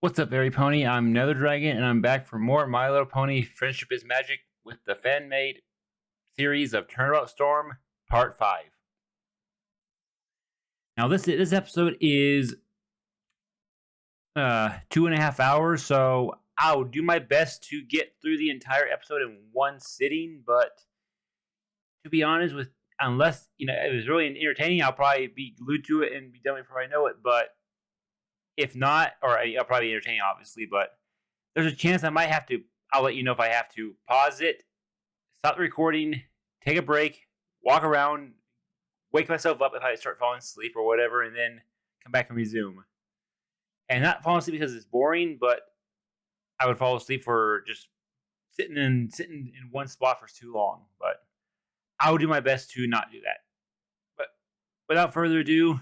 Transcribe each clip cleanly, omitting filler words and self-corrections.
What's up, Fairy Pony? I'm Nether Dragon, and I'm back for more My Little Pony Friendship is Magic with the fan-made series of Turnabout Storm, Part 5. Now, this episode is 2.5 hours, so I'll do my best to get through the entire episode in one sitting, but to be honest, unless it was really entertaining, I'll probably be glued to it and be done before I know it, but if not, I'll probably be entertaining, obviously, but there's a chance I might have to. I'll let you know if I have to pause it, stop the recording, take a break, walk around, wake myself up if I start falling asleep or whatever, and then come back and resume. And not fall asleep because it's boring, but I would fall asleep for just sitting in one spot for too long. But I will do my best to not do that. But without further ado,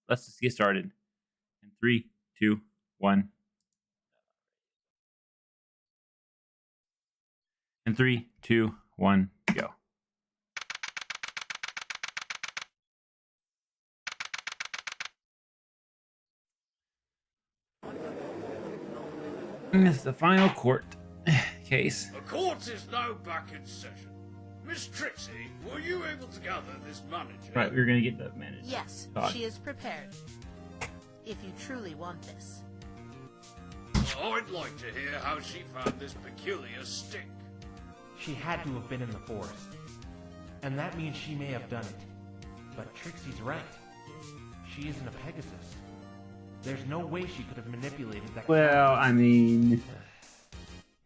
let's just get started. In 3, 2, 1. In 3, 2, 1, go. And it's the final court case. The court is now back in session. Miss Trixie, were you able to gather this manager? Right, we're gonna get the manager. Yes, she is prepared. If you truly want this. I'd like to hear how she found this peculiar stick. She had to have been in the forest. And that means she may have done it. But Trixie's right. She isn't a Pegasus. There's no way she could have manipulated that. Well, I mean,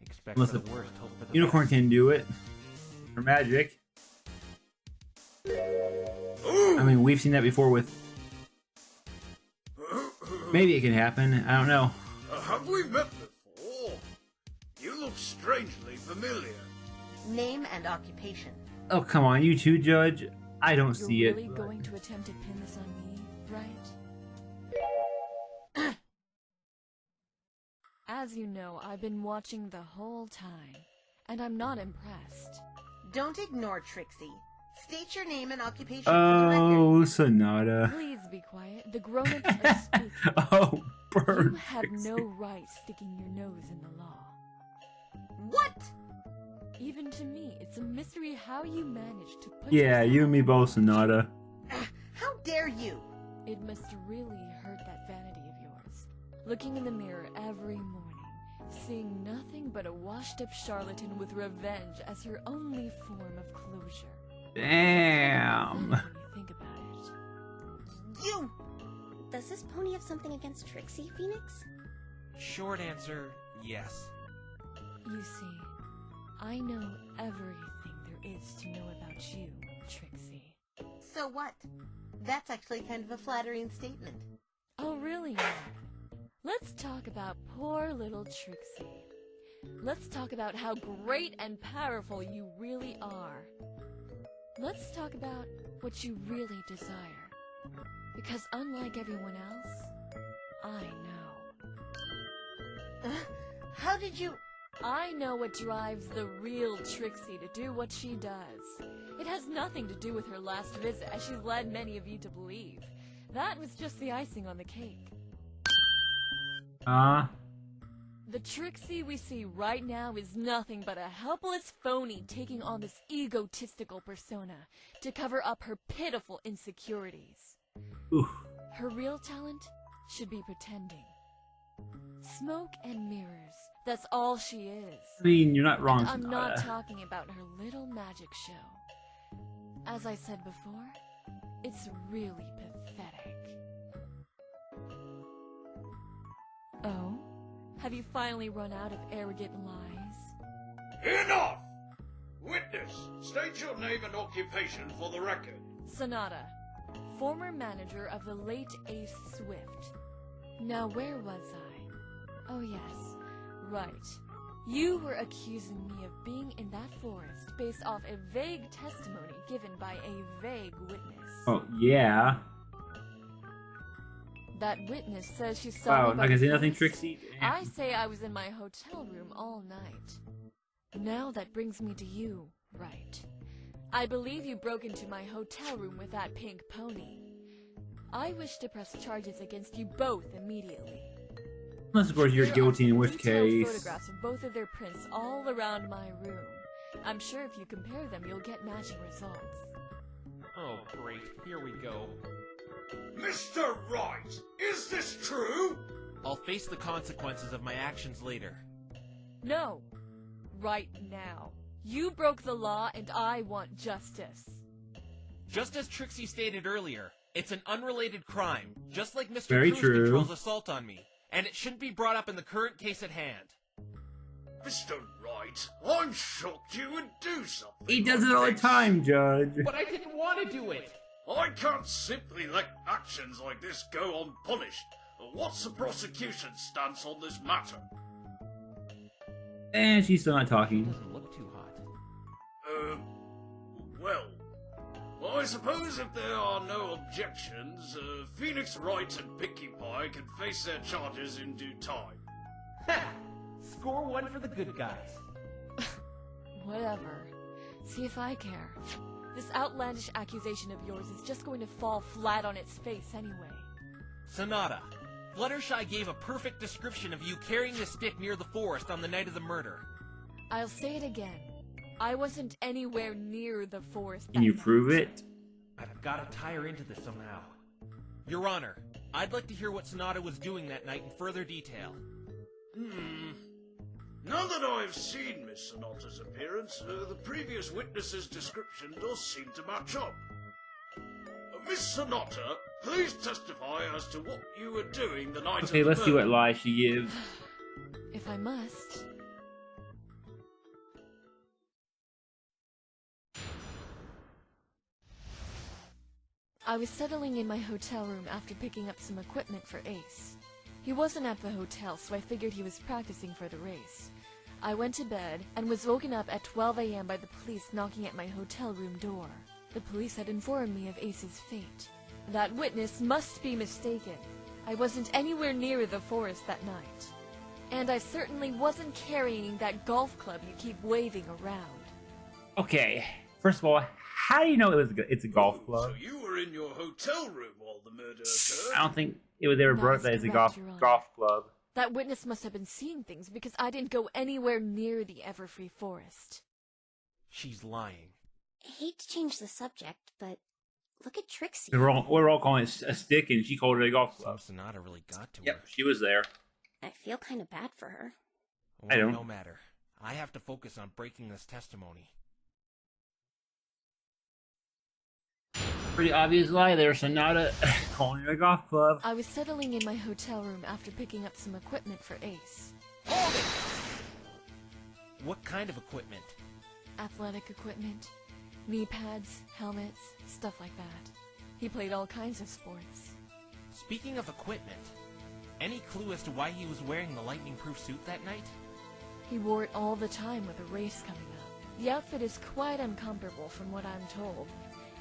expect unless for the the worst, hope for the unicorn best. can do it for magic. I mean, we've seen that before with. Maybe it can happen. I don't know. Have we met before? You look strangely familiar. Name and occupation. Oh, come on, you too, Judge. I don't see You're it. really going to attempt to pin this on me, right? As you know, I've been watching the whole time, and I'm not impressed. Don't ignore Trixie. State your name and occupation for the record. Oh, Sonata. Please be quiet. The grown-ups are speaking. Oh, You bird. have no right sticking your nose in the law. What? Even to me, it's a mystery how you managed to put Yeah, yourself- you and me both, Sonata. How dare you? It must really hurt that vanity of yours. Looking in the mirror every morning, seeing nothing but a washed-up charlatan with revenge as your only form of closure. Damn. When you think about it. You! Does this pony have something against Trixie, Phoenix? Short answer, yes. You see, I know everything there is to know about you, Trixie. So what? That's actually kind of a flattering statement. Oh, really? Let's talk about poor little Trixie. Let's talk about how great and powerful you really are. Let's talk about what you really desire. Because unlike everyone else, I know. How did you... I know what drives the real Trixie to do what she does. It has nothing to do with her last visit, as she's led many of you to believe. That was just the icing on the cake. The Trixie we see right now is nothing but a helpless phony taking on this egotistical persona to cover up her pitiful insecurities. Oof. Her real talent should be pretending. Smoke and mirrors, that's all she is. I mean, you're not wrong, I'm not Sonata. talking about her little magic show. As I said before, it's really pathetic. Oh? Have you finally run out of arrogant lies? Enough! Witness, state your name and occupation for the record. Sonata, former manager of the late Ace Swift. Now where was I? Oh yes, right. You were accusing me of being in that forest based off a vague testimony given by a vague witness. Oh, yeah. That witness says she saw Wow, me not by gonna say the nothing, forest. Trixie? Damn. I say I was in my hotel room all night. Now that brings me to you, right? I believe you broke into my hotel room with that pink pony. I wish to press charges against you both immediately. Unless, of course, you're There are guilty, in which detailed case... photographs of both of their prints all around my room. I'm sure if you compare them, you'll get matching results. Oh, great. Here we go. Mr. Wright, is this true? I'll face the consequences of my actions later. No. Right now. You broke the law and I want justice. Just as Trixie stated earlier, it's an unrelated crime, just like Mr. Very Cruise true. Control's assault on me, and it shouldn't be brought up in the current case at hand. Mr. Wright, I'm shocked you would do something. He does like it all the this. time, Judge. But I didn't want to do it! I can't simply let actions like this go unpunished. What's the prosecution's stance on this matter? And she's still not talking. Doesn't look too hot. Well, I suppose if there are no objections, Phoenix Wright and Pinkie Pie can face their charges in due time. Ha! Score one for the good guys. Whatever. See if I care. This outlandish accusation of yours is just going to fall flat on its face anyway. Sonata, Fluttershy gave a perfect description of you carrying the stick near the forest on the night of the murder. I'll say it again. I wasn't anywhere near the forest. Can that you night. prove it? I've got to tie her into this somehow. Your Honor, I'd like to hear what Sonata was doing that night in further detail. Now that I've seen Miss Sonata's appearance, the previous witness's description does seem to match up. Miss Sonata, please testify as to what you were doing the night of Okay, the let's see what murder. lie she gives. If I must. I was settling in my hotel room after picking up some equipment for Ace. He wasn't at the hotel, so I figured he was practicing for the race. I went to bed and was woken up at 12 a.m. by the police knocking at my hotel room door. The police had informed me of Ace's fate. That witness must be mistaken. I wasn't anywhere near the forest that night. And I certainly wasn't carrying that golf club you keep waving around. Okay, first of all, how do you know it's a golf club? So you were in your hotel room while the murder occurred? I don't think it was ever That brought is that as a correct, Your Honor. golf club. That witness must have been seeing things because I didn't go anywhere near the Everfree Forest. She's lying. I hate to change the subject, but look at Trixie. We're all calling it a stick, and she called it a golf Some club. Sonata really got to her. Yep, she was there. I feel kind of bad for her. Well, I don't. No matter. I have to focus on breaking this testimony. Pretty obvious lie there, Sonata calling it a golf club. I was settling in my hotel room after picking up some equipment for Ace. Hold it! What kind of equipment? Athletic equipment, knee pads, helmets, stuff like that. He played all kinds of sports. Speaking of equipment, any clue as to why he was wearing the lightning-proof suit that night? He wore it all the time with a race coming up. The outfit is quite uncomfortable from what I'm told,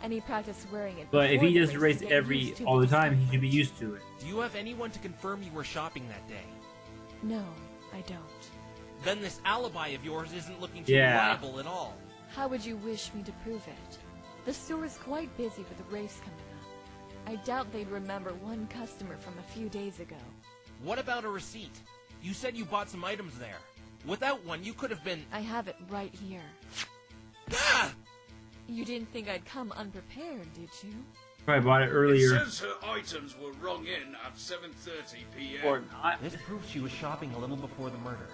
and he practiced wearing it. But if before he the does race race to get used to all the time, style. he should be used to it. Do you have anyone to confirm you were shopping that day? No, I don't. Then this alibi of yours isn't looking too Yeah. reliable at all. How would you wish me to prove it? The store is quite busy with the race coming up. I doubt they'd remember one customer from a few days ago. What about a receipt? You said you bought some items there. Without one, you could have been... I have it right here. Ah! You didn't think I'd come unprepared, did you? Probably bought it It earlier. says her items were rung in at 7:30 p.m. Or not. This proves she was shopping a little before the murder.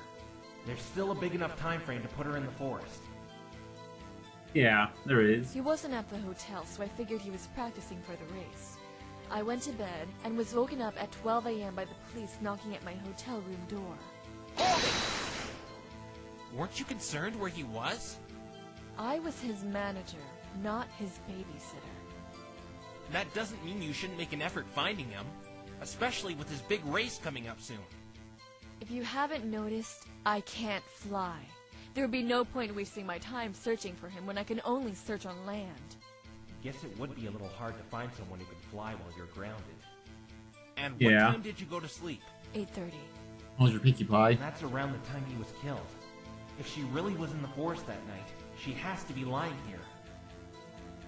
There's still a big enough time frame to put her in the forest. Yeah, there is. He wasn't at the hotel, so I figured he was practicing for the race. I went to bed and was woken up at 12 a.m. by the police knocking at my hotel room door. Hold it! Weren't you concerned where he was? I was his manager, not his babysitter. That doesn't mean you shouldn't make an effort finding him, especially with his big race coming up soon. If you haven't noticed, I can't fly. There would be no point wasting my time searching for him when I can only search on land. Guess it would be a little hard to find someone who can fly while you're grounded. And what Yeah. time did you go to sleep? 8:30. What was your Pinkie Pie? That's around the time he was killed. If she really was in the forest that night, she has to be lying here.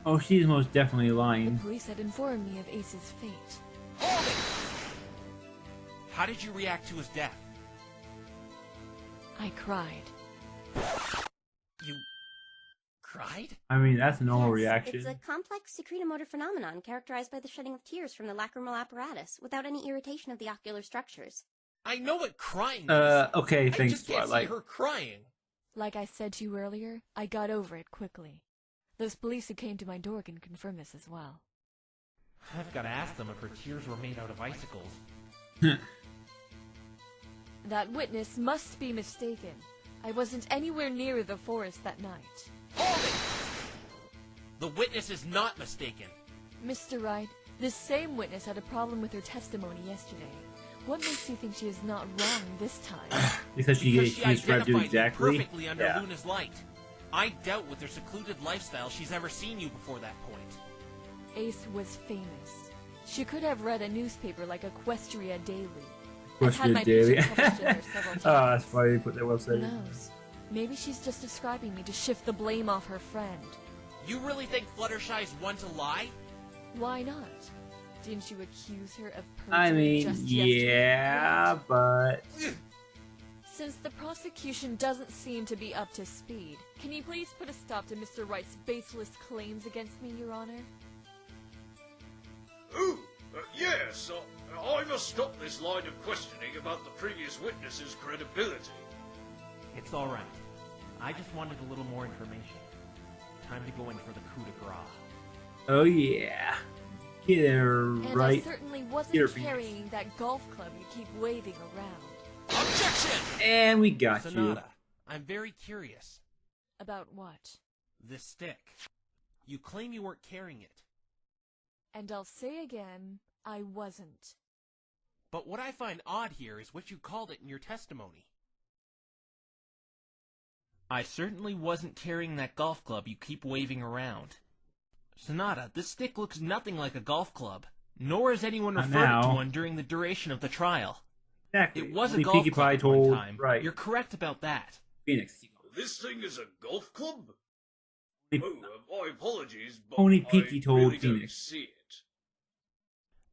Oh, she's most definitely The lying. police had informed me of Ace's fate. Hold it! How did you react to his death? I cried. You cried? I mean, that's a normal Yes, reaction. It's a complex secretomotor phenomenon characterized by the shedding of tears from the lacrimal apparatus without any irritation of the ocular structures. I know what crying is. Okay, I thanks, just can't see Twilight. her crying. Like I said to you earlier, I got over it quickly. Those police who came to my door can confirm this as well. I've got to ask them if her tears were made out of icicles. That witness must be mistaken. I wasn't anywhere near the forest that night. Hold it! The witness is not mistaken. Mr. Wright, this same witness had a problem with her testimony yesterday. What makes you think she is not wrong this time? Because she was trying to do identified you exactly. perfectly under Yeah. Luna's light. I doubt with her secluded lifestyle she's ever seen you before that point. Ace was famous. She could have read a newspaper like Equestria Daily. I've had Question my daily. picture published in there several times. Oh, that's funny. They put their Who website. knows? Maybe she's just describing me to shift the blame off her friend. You really think Fluttershy's one to lie? Why not? Didn't you accuse her of perjury I mean, just yesterday? yeah, but Since the prosecution doesn't seem to be up to speed, can you please put a stop to Mr. Wright's baseless claims against me, Your Honor? Oh, yes, I must stop this line of questioning about the previous witness's credibility. It's alright. I just wanted a little more information. Time to go in for the coup de grace. oh yeah, get her And right. I certainly Here, wasn't Phoenix. carrying that golf club you keep waving around. Objection! And we got Sonata, I'm very curious. About what? This stick. You claim you weren't carrying it. And I'll say again, I wasn't. But what I find odd here is what you called it in your testimony. I certainly wasn't carrying that golf club you keep waving around. Sonata, this stick looks nothing like a golf club, nor has anyone Not referred now. to one during the duration of the trial. you. Exactly. It was a Only golf Pinkie club Pie at told one time. right. You're correct about that. Phoenix. This thing is a golf club? Only, Oh, my apologies, but Only Pinkie I told really don't Phoenix. see it.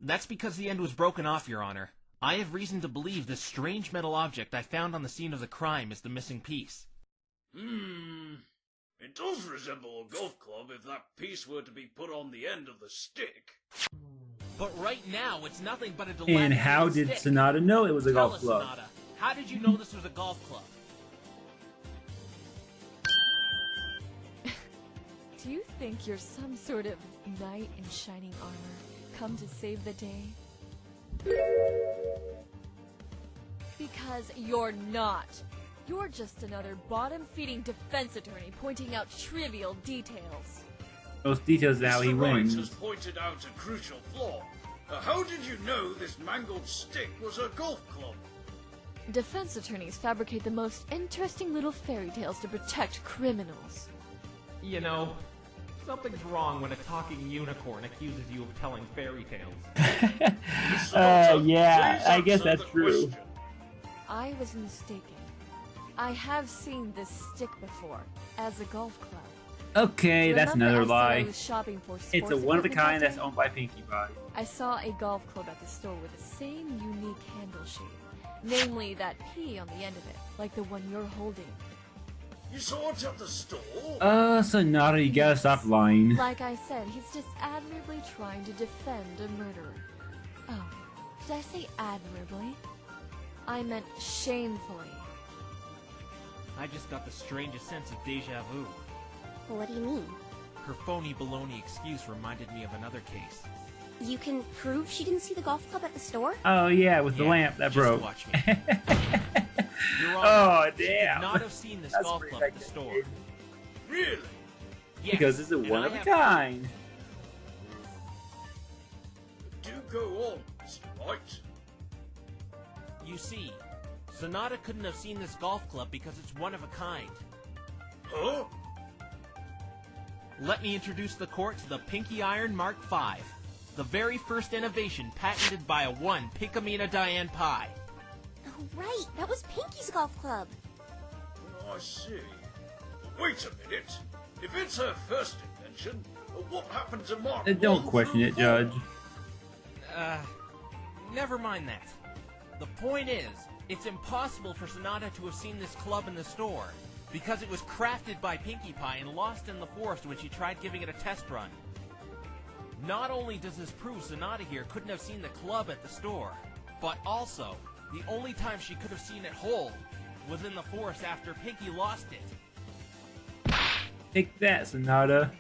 That's because the end was broken off, Your Honor. I have reason to believe this strange metal object I found on the scene of the crime is the missing piece. It does resemble a golf club if that piece were to be put on the end of the stick. But right now, it's nothing but a and dilapidated how did stick. Sonata know it was a Tell golf us, club? Sonata, how did you know this was a golf club? Do you think you're some sort of knight in shining armor, come to save the day? Because you're not. You're just another bottom-feeding defense attorney pointing out trivial details. Those details now he Mr. Wright wins. has pointed out a crucial flaw. How did you know this mangled stick was a golf club? Defense attorneys fabricate the most interesting little fairy tales to protect criminals. You know, something's wrong when a talking unicorn accuses you of telling fairy tales. Mr. Doctor, yeah, please I guess answer that's the true. question. I was mistaken. I have seen this stick before, as a golf club. Okay, that's Remember another I said I lie. was shopping for It's a sports one of a equipment kind that that's day? owned by Pinkie Pie. I saw a golf club at the store with the same unique handle shape. Namely, that P on the end of it, like the one you're holding. You saw it at the store? Sonata, you gotta stop lying. Like I said, he's just admirably trying to defend a murderer. Oh, did I say admirably? I meant shamefully. I just got the strangest sense of deja vu. Well, what do you mean? Her phony baloney excuse reminded me of another case. You can prove she didn't see the golf club at the store? Oh yeah, with the Yeah, lamp that just broke. watch me. Your Honor, Oh she damn! could not have seen this That's golf pretty club at the store. effective. Really? Yes, Because it's a and one I of a have kind. Do go on, Mr. Wright. proof. You see, Sonata couldn't have seen this golf club because it's one of a kind. Huh? Let me introduce the court to the Pinky Iron Mark V, the very first innovation patented by a one Pickamina Diane Pie. Oh, right. That was Pinky's golf club. I see. Wait a minute. If it's her first invention, what happened to Mark? Don't 1 question through it, 4? Judge. Never mind that. The point is, it's impossible for Sonata to have seen this club in the store, because it was crafted by Pinkie Pie and lost in the forest when she tried giving it a test run. Not only does this prove Sonata here couldn't have seen the club at the store, but also, the only time she could have seen it whole was in the forest after Pinkie lost it. Take that, Sonata.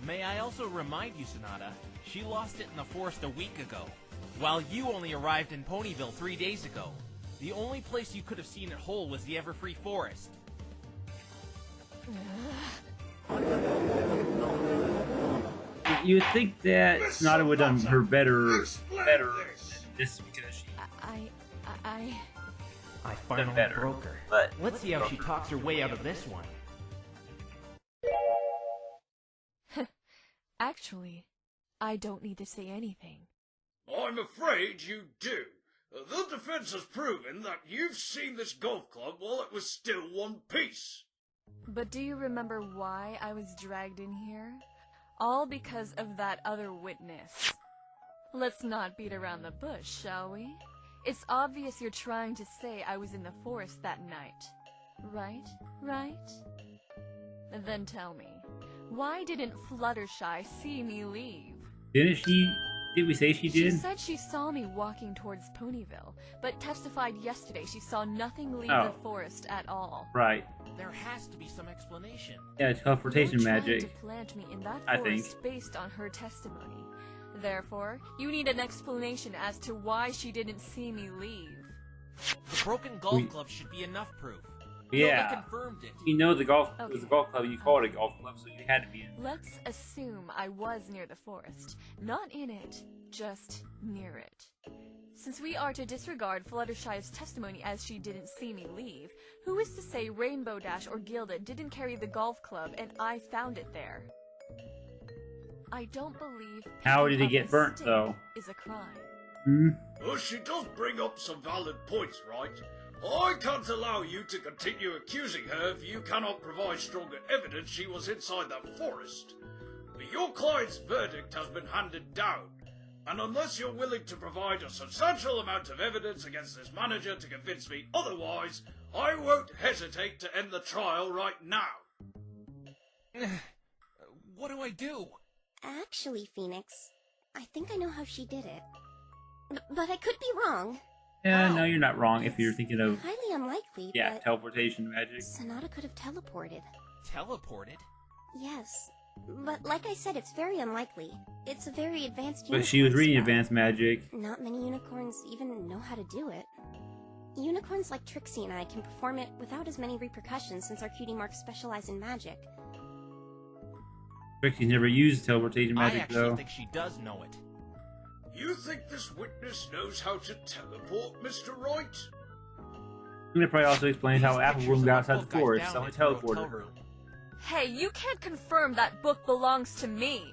May I also remind you, Sonata, she lost it in the forest a week ago, while you only arrived in Ponyville 3 days ago. The only place you could have seen it whole was the Everfree Forest. You would think that Sonata would have done her better than this because she I finally better. broke her. But Let's see how she talks her way out of this one. Actually, I don't need to say anything. I'm afraid you do. The defense has proven that you've seen this golf club while it was still one piece. But do you remember why I was dragged in here? All because of that other witness. Let's not beat around the bush, shall we? It's obvious you're trying to say I was in the forest that night. Right? Right? Then tell me, why didn't Fluttershy see me leave? didn't she? Did we say she She did? said she saw me walking towards Ponyville, but testified yesterday she saw nothing leave Oh. the forest at all. Right. There has to be some explanation. Yeah, teleportation You're magic. trying to plant me in that I forest think. based on her testimony. Therefore, you need an explanation as to why she didn't see me leave. The broken golf club should be enough proof. Yeah. Nobody confirmed it. You know the golf it was Okay. a golf club. You called it a golf club, so you had to be in. Let's assume I was near the forest. Not in it, just near it. Since we are to disregard Fluttershy's testimony as she didn't see me leave, who is to say Rainbow Dash or Gilda didn't carry the golf club and I found it there? I don't believe How picking did it up get a burnt, stick though? is a crime. Hmm. Well, she does bring up some valid points, right? I can't allow you to continue accusing her if you cannot provide stronger evidence she was inside that forest. But your client's verdict has been handed down, and unless you're willing to provide a substantial amount of evidence against this manager to convince me otherwise, I won't hesitate to end the trial right now. What do I do? Actually, Phoenix, I think I know how she did it. But I could be wrong. Yeah, How? no, you're not wrong if you're thinking of Highly unlikely, yeah but teleportation magic. Sonata could have teleported. Teleported? Yes. But like I said, it's very unlikely. It's a very advanced But she was unicorn reading spell. advanced magic. Not many unicorns even know how to do it. Unicorns like Trixie and I can perform it without as many repercussions since our cutie marks specialize in magic. Trixie's never used teleportation I magic actually though. think she does know it. You think this witness knows how to teleport, Mr. Wright? And it probably also explains how These Apple pictures Bloom of got the outside the book I forest. found Someone in your hotel teleported her. room. Hey, you can't confirm that book belongs to me.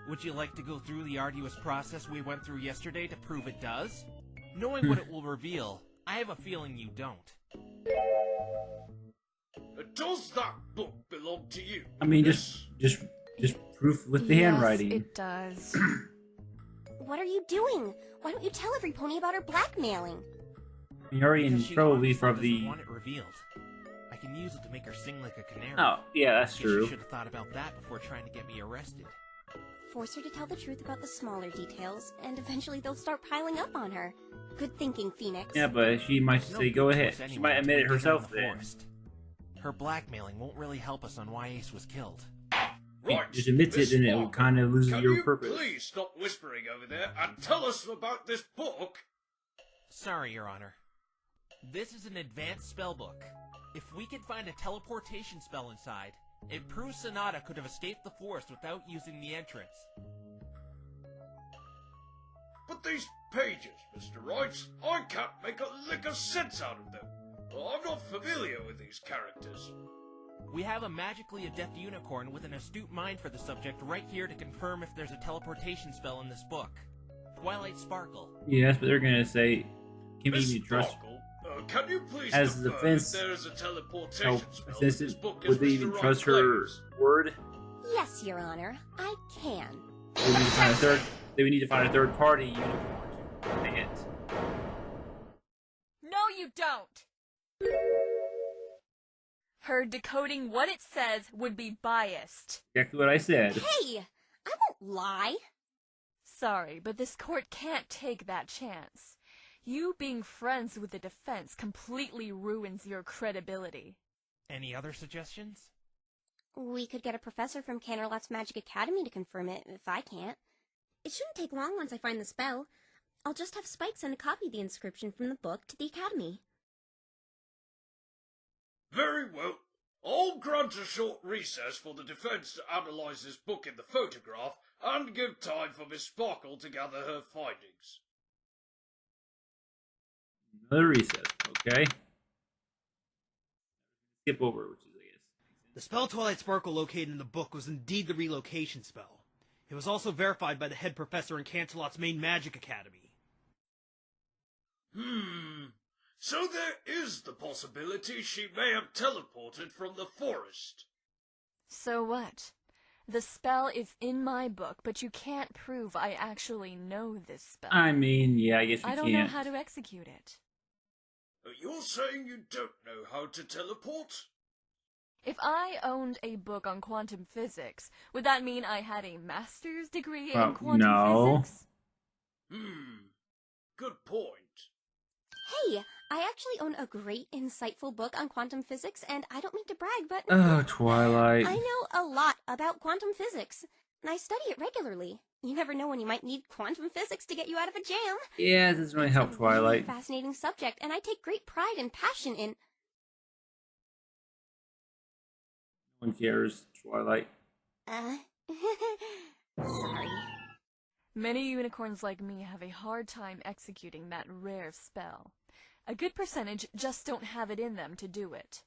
Would you like to go through the arduous process we went through yesterday to prove it does? Knowing what it will reveal, I have a feeling you don't. Does that book belong to you? I mean, witness? just proof with the Yes, handwriting. it does. What are you doing? Why don't you tell every pony about her blackmailing? You're already in Because she trouble obviously for doesn't the. want it revealed. I can use it to make her sing like a canary. Oh, yeah, that's Guess true. You should have thought about that before trying to get me arrested. Force her to tell the truth about the smaller details, and eventually they'll start piling up on her. Good thinking, Phoenix. Yeah, but she might It's no say, good "Go to ahead." us She anyway might admit it until we get her in herself the then. forest. Her blackmailing won't really help us on why Ace was killed. Right, Just admits it, Miss then it will Sparkle, kind of loses can your you purpose. please stop whispering over there and tell us about this book? Sorry, Your Honor. This is an advanced spellbook. If we can find a teleportation spell inside, it proves Sonata could have escaped the forest without using the entrance. But these pages, Mr. Wright, I can't make a lick of sense out of them. I'm not familiar with these characters. We have a magically adept unicorn with an astute mind for the subject right here to confirm if there's a teleportation spell in this book. Twilight Sparkle. Yes, but they're gonna say, "Can we Miss even trust?" Sparkle, can you please As confirm the defense if there is a teleportation spell in this assistant, book as would they Mr. even Wright trust her claims? word? Yes, Your Honor, I can. They would need to find a third. They would need to find a third party unicorn to say it. you don't! Her decoding what it says would be biased. Exactly what I said. Hey! I won't lie. Sorry, but this court can't take that chance. You being friends with the defense completely ruins your credibility. Any other suggestions? We could get a professor from Canterlot's Magic Academy to confirm it, if I can't. It shouldn't take long once I find the spell. I'll just have Spike send a copy of the inscription from the book to the Academy. Very well. I'll grant a short recess for the defence to analyse this book in the photograph and give time for Miss Sparkle to gather her findings. Another recess, okay? Skip over, which is, I guess. The spell Twilight Sparkle located in the book was indeed the relocation spell. It was also verified by the head professor in Canterlot's main magic academy. So there is the possibility she may have teleported from the forest. So what? The spell is in my book, but you can't prove I actually know this spell. I mean, yeah, I guess you I can't. don't know how to execute it. You're saying you don't know how to teleport? If I owned a book on quantum physics, would that mean I had a master's degree in quantum no. physics? Good point. Hey, I actually own a great, insightful book on quantum physics, and I don't mean to brag, but Oh, Twilight. I know a lot about quantum physics, and I study it regularly. You never know when you might need quantum physics to get you out of a jam. Yeah, this doesn't really help It's a Twilight. really fascinating subject, and I take great pride and passion in... No one cares, Twilight. Sorry. Many unicorns like me have a hard time executing that rare spell. A good percentage just don't have it in them to do it.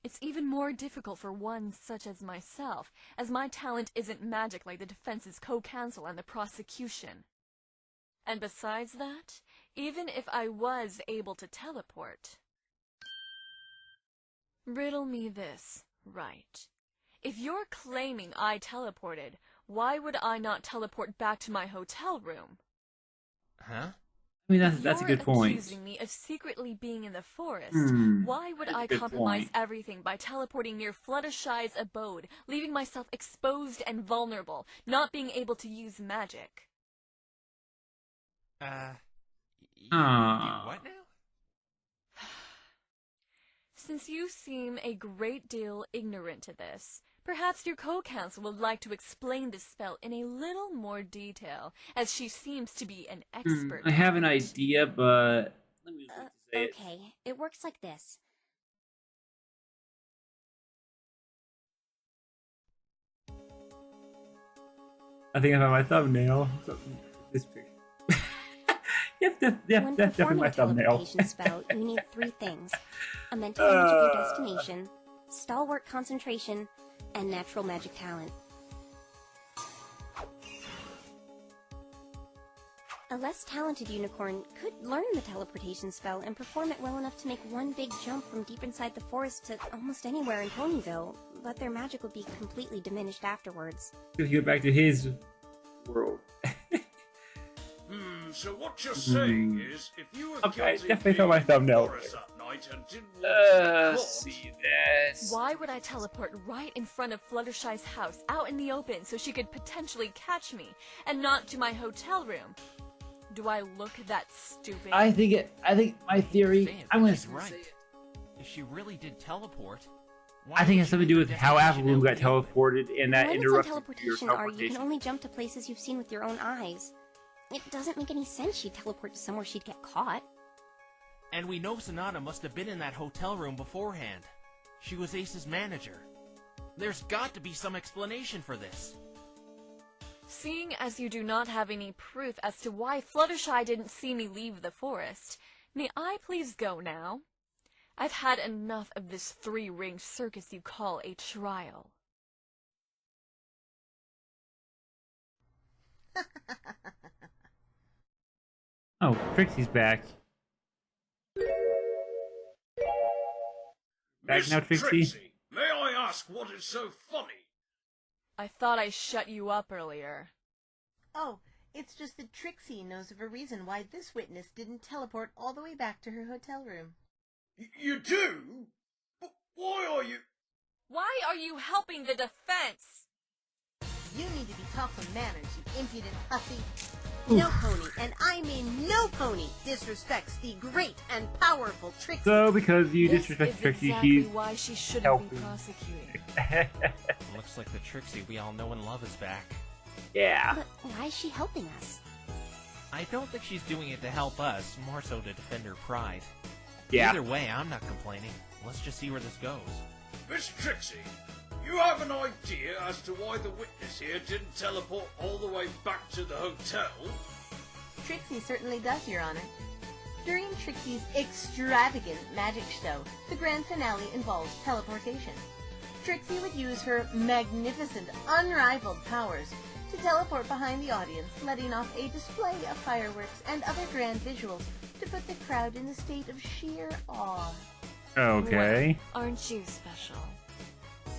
It's even more difficult for one such as myself, as my talent isn't magic like the defense's co-counsel and the prosecution. And besides that, even if I was able to teleport... Riddle me this, right? If you're claiming I teleported, why would I not teleport back to my hotel room? Huh? I mean, that's a You're good point. accusing me of secretly being in the forest. Why would that's a I good compromise point. everything by teleporting near Fluttershy's abode, leaving myself exposed and vulnerable, not being able to use magic? You Ah. what now? Since you seem a great deal ignorant to this, perhaps your co-counsel would like to explain this spell in a little more detail, as she seems to be an expert. I have an at it. idea, but let me just say it. Okay, it works like this. I think I found my thumbnail. So, this picture. Yep, When that's definitely performing my a thumbnail. teleportation spell, you need 3 things. A mental image of your destination, stalwart concentration, and natural magic talent. A less talented unicorn could learn the teleportation spell and perform it well enough to make one big jump from deep inside the forest to almost anywhere in Ponyville, but their magic would be completely diminished afterwards. If you go back to his world. So what you're saying is, if you were Okay, guilty definitely of found my being in the thumbnail. forest that night and didn't want to be caught, See this. Why would I teleport right in front of Fluttershy's house, out in the open, so she could potentially catch me, and not to my hotel room? Do I look that stupid? I think my theory. Saying, I'm but gonna she's say right. it. If she really did teleport, I think it has something to do with how Applebloom got teleported and that The limits on interrupted your teleportation are you can teleportation. only jump to places you've seen with your own eyes. It doesn't make any sense she'd teleport to somewhere she'd get caught. And we know Sonata must have been in that hotel room beforehand. She was Ace's manager. There's got to be some explanation for this. Seeing as you do not have any proof as to why Fluttershy didn't see me leave the forest, may I please go now? I've had enough of this three-ring circus you call a trial. Oh, Trixie's back. Back Miss now, Trixie. May I ask what is so funny? I thought I shut you up earlier. Oh, it's just that Trixie knows of a reason why this witness didn't teleport all the way back to her hotel room. You do? But why are you... Why are you helping the defense? You need to be taught some manners, you impudent hussy. No pony, and I mean no pony, disrespects the great and powerful Trixie. So, because you This disrespect is Trixie, exactly she's why she shouldn't helping. be prosecuted. Looks like the Trixie we all know and love is back. Yeah. But why is she helping us? I don't think she's doing it to help us, more so to defend her pride. Yeah. Either way, I'm not complaining. Let's just see where this goes. Miss Trixie, you have an idea as to why the witness here didn't teleport all the way back to the hotel? Trixie certainly does, Your Honor. During Trixie's extravagant magic show, the grand finale involves teleportation. Trixie would use her magnificent, unrivaled powers to teleport behind the audience, letting off a display of fireworks and other grand visuals to put the crowd in a state of sheer awe. Okay. Well, aren't you special?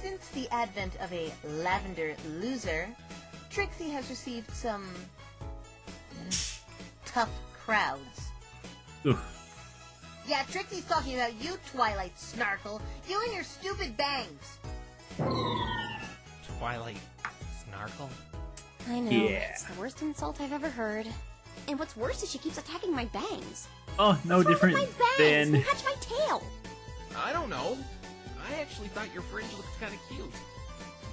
Since the advent of a lavender loser, Trixie has received some tough crowds. Ugh. Yeah, Trixie's talking about you, Twilight Snarkle. You and your stupid bangs. Twilight Snarkle? I know, Yeah. it's the worst insult I've ever heard. And what's worse is she keeps attacking my bangs. Oh, no What's different wrong with my bangs? than. They match my tail. I don't know. I actually thought your fringe looked kind of cute.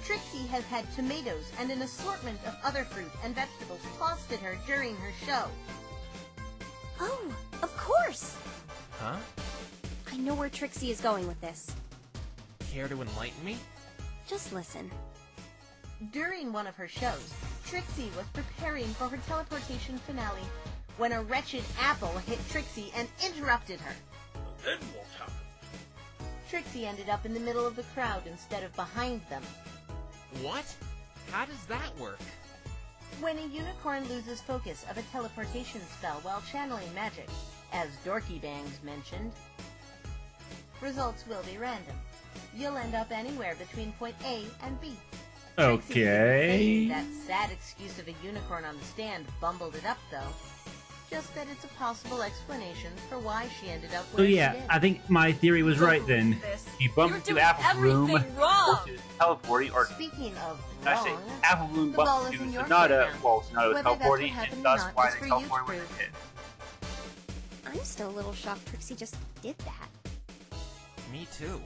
Trixie has had tomatoes and an assortment of other fruit and vegetables tossed at her during her show. Oh, of course. Huh? I know where Trixie is going with this. Care to enlighten me? Just listen. During one of her shows, Trixie was preparing for her teleportation finale when a wretched apple hit Trixie and interrupted her. And then what happened? Trixie ended up in the middle of the crowd instead of behind them. What? How does that work? When a unicorn loses focus of a teleportation spell while channeling magic, as Dorky Bangs mentioned, results will be random. You'll end up anywhere between point A and B. Trixie isn't saying Okay. that sad excuse of a unicorn on the stand bumbled it up, though. Just that it's a possible explanation for why she ended up So where yeah, she did. I think my theory was right then. He bumped You're into doing Apple's room everything wrong. versus teleporting, or Speaking of I say wrong, Apple Bloom the ball bumped is into in your Sonata. court now. Well, Sonata was Whether that's what teleporting, happened and or thus not why is they for you to teleported when prove. they did. I'm still a little shocked Trixie just did that. Me too.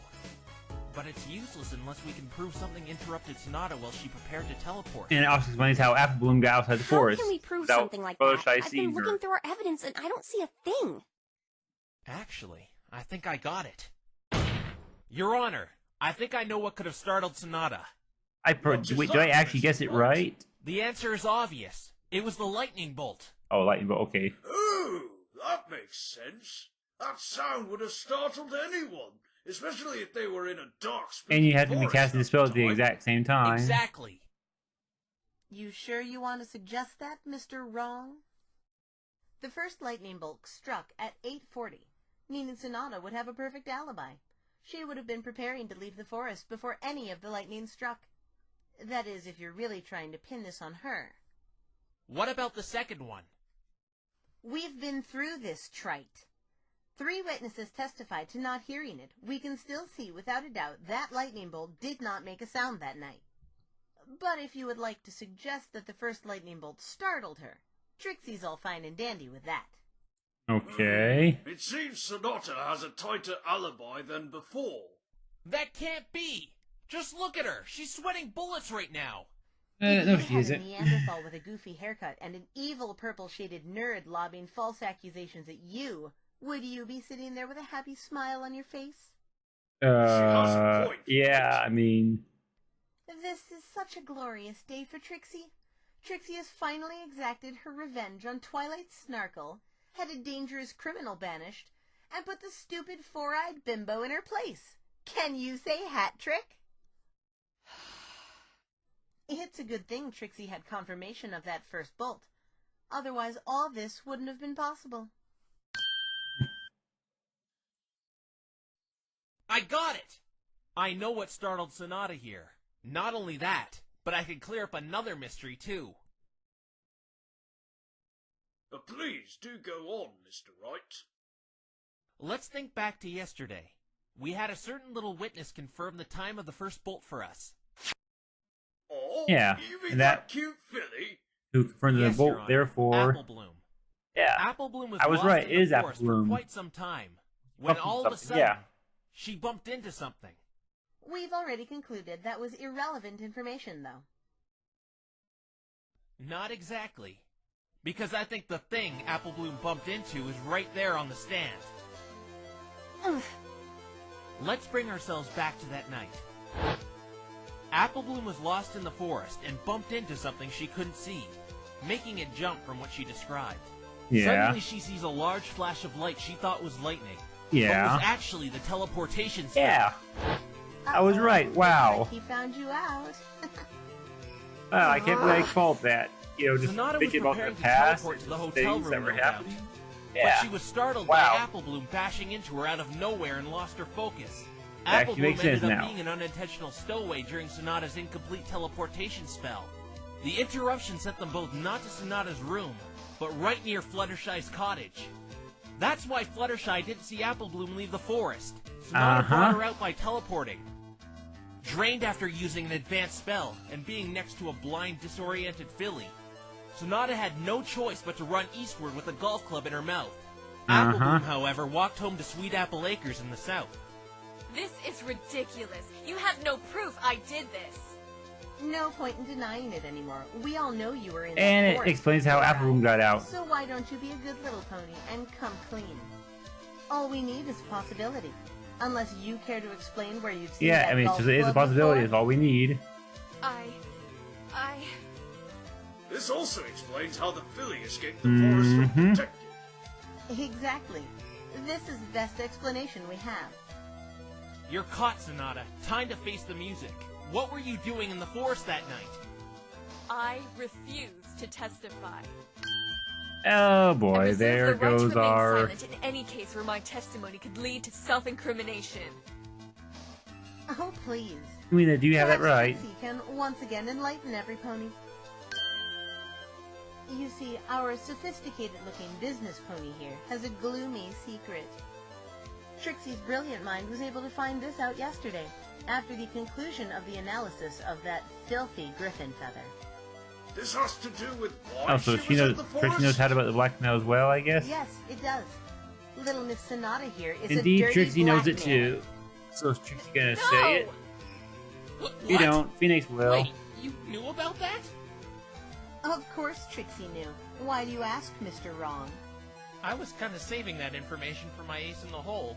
But it's useless unless we can prove something interrupted Sonata while she prepared to teleport. And it also explains how Apple Bloom got outside the How forest. can we prove without something like Brother that? Shai I've seeing been looking her. through our evidence and I don't see a thing. Actually, I think I got it. Your Honor, I think I know what could have startled Sonata. Wait, did I actually guess it right? The answer is obvious. It was the lightning bolt. Oh, lightning bolt. Okay. Oh, that makes sense. That sound would have startled anyone, especially if they were in a dark spooky And you had to be forest casting the spell at the time. exact same time. Exactly. You sure you want to suggest that, Mr. Wrong? The first lightning bolt struck at 8:40, meaning Sonata would have a perfect alibi. She would have been preparing to leave the forest before any of the lightning struck. That is, if you're really trying to pin this on her. What about the second one? We've been through this, trite. 3 witnesses testified to not hearing it. We can still see without a doubt that lightning bolt did not make a sound that night. But if you would like to suggest that the first lightning bolt startled her, Trixie's all fine and dandy with that. Okay. It seems Sonata has a tighter alibi than before. That can't be. Just look at her. She's sweating bullets right now. If No, you she had isn't. a Neanderthal with a goofy haircut and an evil purple-shaded nerd lobbing false accusations at you, would you be sitting there with a happy smile on your face? has a point. Yeah, I mean, This is such a glorious day for Trixie. Trixie has finally exacted her revenge on Twilight Snarkle, had a dangerous criminal banished, and put the stupid four-eyed bimbo in her place. Can you say hat trick? It's a good thing Trixie had confirmation of that first bolt. Otherwise, all this wouldn't have been possible. I got it. I know what startled Sonata here. Not only that, but I can clear up another mystery too. Please do go on, Mr. Wright. Let's think back to yesterday. We had a certain little witness confirm the time of the first bolt for us. Oh, Yeah, you mean and that cute filly? Who confirmed the Yes, Your bolt, Honor. therefore... Apple Bloom. Yeah, Apple Bloom was I was lost right, in it the is Apple forest for Bloom. quite some time. When Something, all of a something, sudden, yeah. she bumped into something. We've already concluded that was irrelevant information, though. Not exactly. Because I think the thing Apple Bloom bumped into is right there on the stand. Ugh. Let's bring ourselves back to that night. Apple Bloom was lost in the forest and bumped into something she couldn't see, making it jump from what she described. Yeah. Suddenly she sees a large flash of light she thought was lightning. But Yeah. was actually the teleportation spell. Yeah. I was right, wow. Looks like he found you out. Wow, I can't believe I called that. You know, just Sonata was thinking about the preparing to past teleport to the and hotel things room, that were no doubt. happening. But Yeah. she was startled Wow. by Apple Bloom bashing into her out of nowhere and lost her focus. That Apple actually Bloom makes ended sense up now. being an unintentional stowaway during Sonata's incomplete teleportation spell. The interruption sent them both not to Sonata's room, but right near Fluttershy's cottage. That's why Fluttershy didn't see Apple Bloom leave the forest. Sonata brought her out by teleporting. Drained after using an advanced spell and being next to a blind, disoriented filly, Sonata had no choice but to run eastward with a golf club in her mouth. Apple Bloom, however, walked home to Sweet Apple Acres in the south. This is ridiculous. You have no proof I did this. No point in denying it anymore. We all know you were in And that it forest. explains how Apple Bloom got out. So why don't you be a good little pony and come clean? All we need is possibility. Unless you care to explain where you've seen Yeah, that I mean, golf it is a club possibility. before? It's all we need. I... This also explains how the filly escaped the forest undetected. Exactly. This is the best explanation we have. You're caught, Sonata. Time to face the music. What were you doing in the forest that night? I refuse to testify. Oh I boy, reserve there the right to goes remain our... silent in any case where my testimony could lead to self-incrimination. Oh, please. I mean, do you have that Perhaps right? Trixie can once again enlighten every pony. You see, our sophisticated-looking business pony here has a gloomy secret. Trixie's brilliant mind was able to find this out yesterday, after the conclusion of the analysis of that filthy griffin feather. This has to do with why Oh, so she she was knows, in the Trixie forest? knows how about the blackmail as well, I guess? Yes, it does. Little Miss Sonata here is Indeed, a dirty Trixie knows it blackmailer. too. So is Trixie gonna No! say it? You don't. Phoenix will. Wait, you knew about that? Of course Trixie knew. Why do you ask, Mr. Wrong? I was kind of saving that information for my ace in the hole.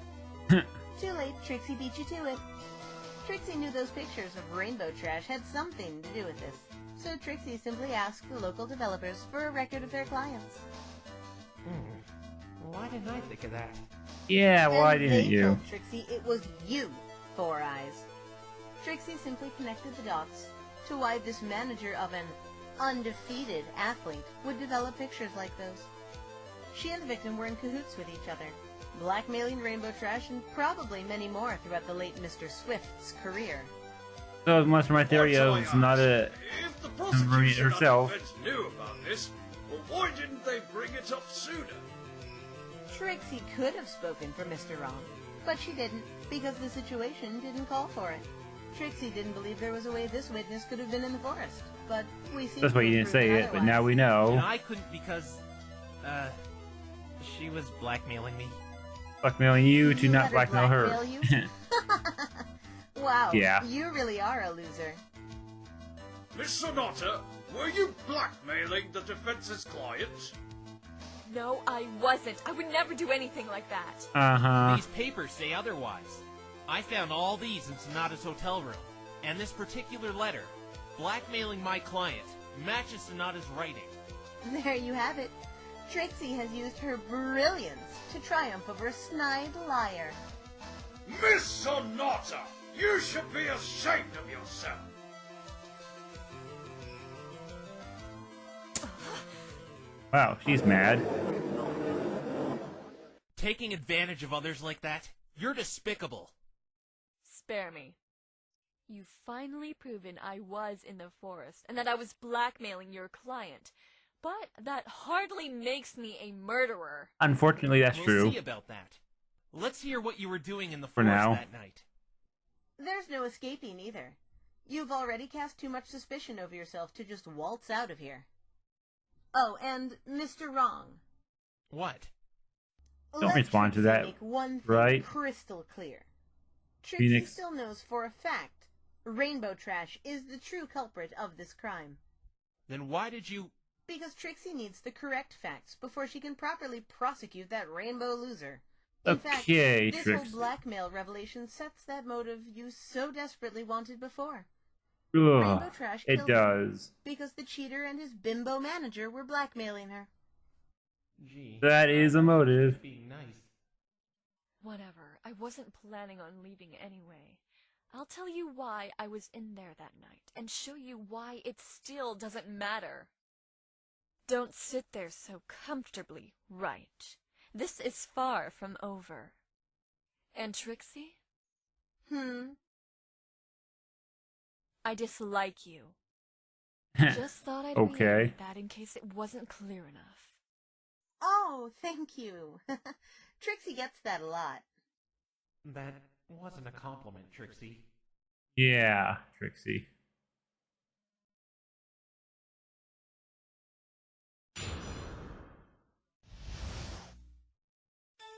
Too late, Trixie beat you to it. Trixie knew those pictures of rainbow trash had something to do with this. So Trixie simply asked the local developers for a record of their clients. Why didn't I think of that? Yeah, why And didn't they you? told Trixie it was you, Four Eyes. Trixie simply connected the dots to why this manager of an undefeated athlete would develop pictures like those. She and the victim were in cahoots with each other, blackmailing Rainbow Trash and probably many more throughout the late Mr. Swift's career. So much for my theory What's of I it's not a... ask? If the Marie prosecution and herself. defense knew about this, well, why didn't they bring it up sooner? Trixie could have spoken for Mr. Wrong, but she didn't, because the situation didn't call for it. Trixie didn't believe there was a way this witness could have been in the forest, but we see... That's why you didn't say it, but now we And know. I couldn't because, she was blackmailing me. Blackmailing you to You not let blackmail her. blackmail you? Wow, Yeah. you really are a loser. Miss Sonata, were you blackmailing the defense's clients? No, I wasn't. I would never do anything like that. Uh-huh. These papers say otherwise. I found all these in Sonata's hotel room. And this particular letter, blackmailing my client, matches Sonata's writing. There you have it. Trixie has used her brilliance to triumph over a snide liar. Miss Sonata, you should be ashamed of yourself. Wow, she's mad. Taking advantage of others like that? You're despicable. Spare me. You've finally proven I was in the forest and that I was blackmailing your client. But that hardly makes me a murderer. Unfortunately, that's We'll true. see about that. Let's hear what you were doing in the For forest now. that night. There's no escaping either. You've already cast too much suspicion over yourself to just waltz out of here. Oh, and Mr. Wrong. What? Don't Let respond to Trixie that, make one thing right? crystal clear. Trixie Phoenix. still knows for a fact Rainbow Trash is the true culprit of this crime. Then why did you... Because Trixie needs the correct facts before she can properly prosecute that rainbow loser. In fact, Okay, this whole Trixie. blackmail revelation sets that motive you so desperately wanted before. Ugh, Rainbow Trash it killed her does. because the cheater and his bimbo manager were blackmailing her. Gee, That is a motive. being nice. Whatever. I wasn't planning on leaving anyway. I'll tell you why I was in there that night, and show you why it still doesn't matter. Don't sit there so comfortably, right? This is far from over. And Trixie? I dislike you. Just thought I'd Okay. reiterate that in case it wasn't clear enough. Oh, thank you. Trixie gets that a lot. That wasn't a compliment, Trixie. Yeah, Trixie.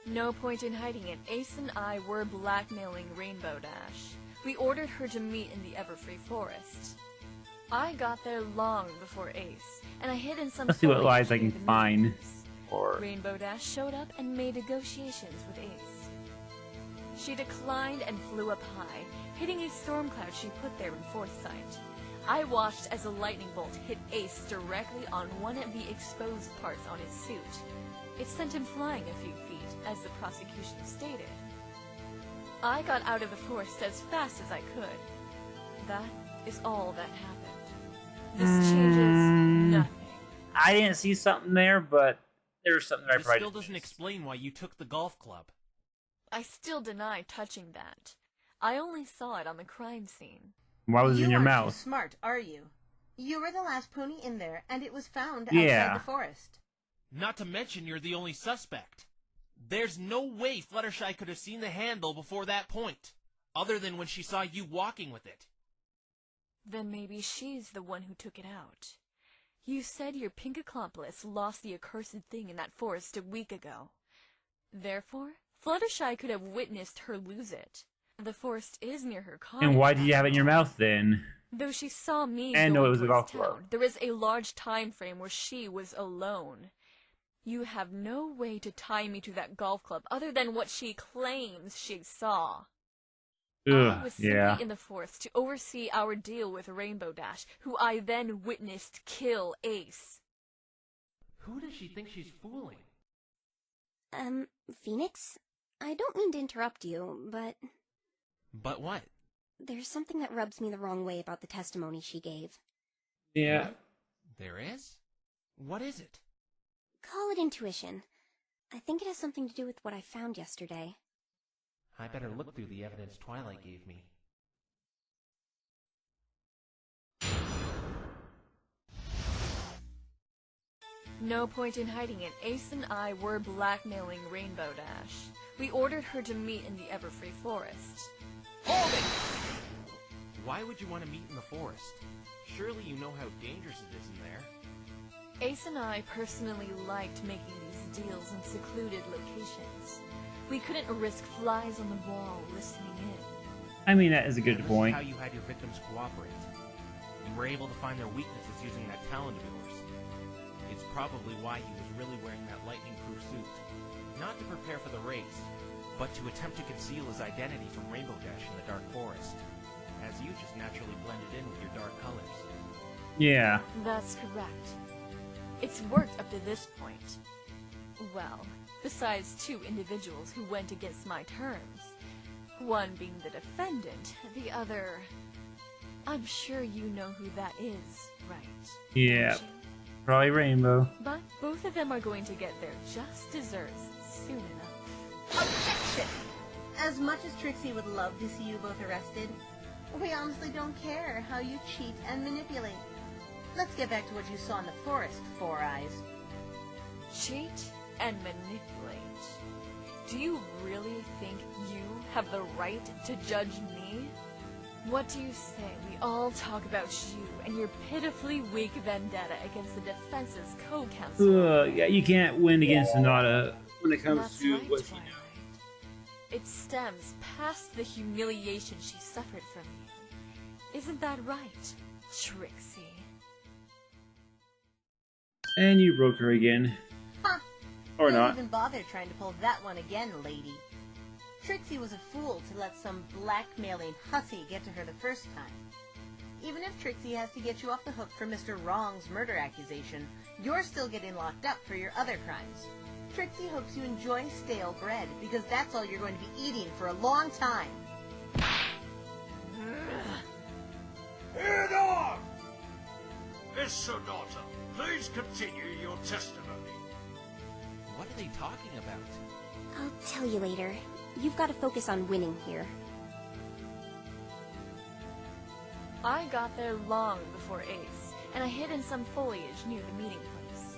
No point in hiding it. Ace and I were blackmailing Rainbow Dash. We ordered her to meet in the Everfree Forest. I got there long before Ace, and I hid in some Let's see what foliage lies I near can the find. meetings. Or Rainbow Dash showed up and made negotiations with Ace. She declined and flew up high, hitting a storm cloud she put there in foresight. I watched as a lightning bolt hit Ace directly on one of the exposed parts on his suit. It sent him flying a few feet, as the prosecution stated. I got out of the forest as fast as I could. That is all that happened. This changes nothing. I didn't see something there, but there's something that I This probably still just doesn't missed. explain why you took the golf club. I still deny touching that. I only saw it on the crime scene. Why was it in your You aren't mouth? too smart, are you? You were the last pony in there, and it was found Yeah. outside the forest. Not to mention you're the only suspect. There's no way Fluttershy could have seen the handle before that point, other than when she saw you walking with it. Then maybe she's the one who took it out. You said your pink accomplice lost the accursed thing in that forest a week ago. Therefore, Fluttershy could have witnessed her lose it. The forest is near her cottage. And why did you have it in after your all. mouth then? Though she saw me And go no, it was a towards golf town, club. there is a large time frame where she was alone. You have no way to tie me to that golf club other than what she claims she saw. I Ugh, was simply yeah. in the forest to oversee our deal with Rainbow Dash, who I then witnessed kill Ace. Who does she think she's fooling? Phoenix? I don't mean to interrupt you, but But what? there's something that rubs me the wrong way about the testimony she gave. Yeah. There is? What is it? Call it intuition. I think it has something to do with what I found yesterday. I better look through the evidence Twilight gave me. No point in hiding it. Ace and I were blackmailing Rainbow Dash. We ordered her to meet in the Everfree Forest. Hold it! Why would you want to meet in the forest? Surely you know how dangerous it is in there. Ace and I personally liked making these deals in secluded locations. We couldn't risk flies on the wall listening in. I mean, that is a good This point. is how you had your victims cooperate. You were able to find their weaknesses using that talent of yours. It's probably why he was really wearing that lightning-proof suit. Not to prepare for the race, but to attempt to conceal his identity from Rainbow Dash in the dark forest, as you just naturally blended in with your dark colors. Yeah. That's correct. It's worked up to this point. Well, besides two individuals who went against my terms. One being the defendant, the other... I'm sure you know who that is, right? Yeah. Don't you? Probably Rainbow. But both of them are going to get their just desserts soon enough. Objection! As much as Trixie would love to see you both arrested, we honestly don't care how you cheat and manipulate. Let's get back to what you saw in the forest, Four Eyes. Cheat and manipulate. Do you really think you have the right to judge me? What do you say we all talk about you and your pitifully weak vendetta against the Defense's co-counsel? Yeah, you can't win against Sonata when it comes That's to right, what she Twilight. knows. It stems past the humiliation she suffered from you. Isn't that right, Trixie? And you broke her again. Huh. Or Don't not. even bother trying to pull that one again, lady. Trixie was a fool to let some blackmailing hussy get to her the first time. Even if Trixie has to get you off the hook for Mr. Wrong's murder accusation, you're still getting locked up for your other crimes. Trixie hopes you enjoy stale bread, because that's all you're going to be eating for a long time. Head on! Miss Sonata, please continue your testimony. What are they talking about? I'll tell you later. You've got to focus on winning here. I got there long before Ace, and I hid in some foliage near the meeting place.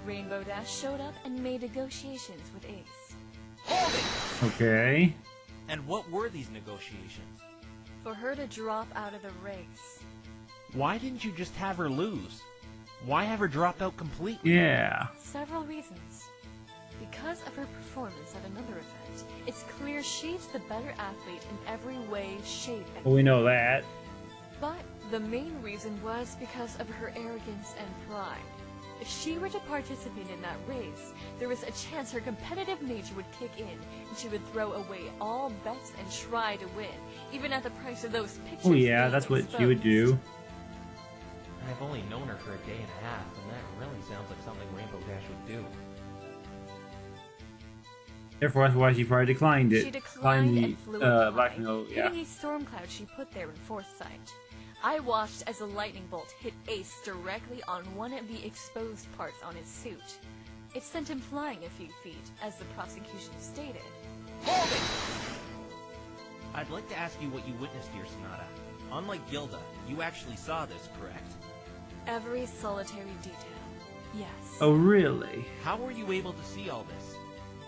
Rainbow Dash showed up and made negotiations with Ace. Hold it! Okay. And what were these negotiations? For her to drop out of the race. Why didn't you just have her lose? Why have her drop out completely? Yeah. Several reasons. Because of her performance at another event, it's clear she's the better athlete in every way, shape, and Well, we know that. But the main reason was because of her arrogance and pride. If she were to participate in that race, there was a chance her competitive nature would kick in, and she would throw away all bets and try to win, even at the price of those pictures. Oh yeah, being that's what she would exposed. do. I've only known her for a day and a half, and that really sounds like something Rainbow Dash would do. Therefore, that's why she probably declined it. She declined and flew up high, blackmail, yeah. hitting a storm cloud she put there in foresight. I watched as a lightning bolt hit Ace directly on one of the exposed parts on his suit. It sent him flying a few feet, as the prosecution stated. Hold it! I'd like to ask you what you witnessed here, Sonata. Unlike Gilda, you actually saw this, correct? Every solitary detail. Yes. Oh, really? How were you able to see all this?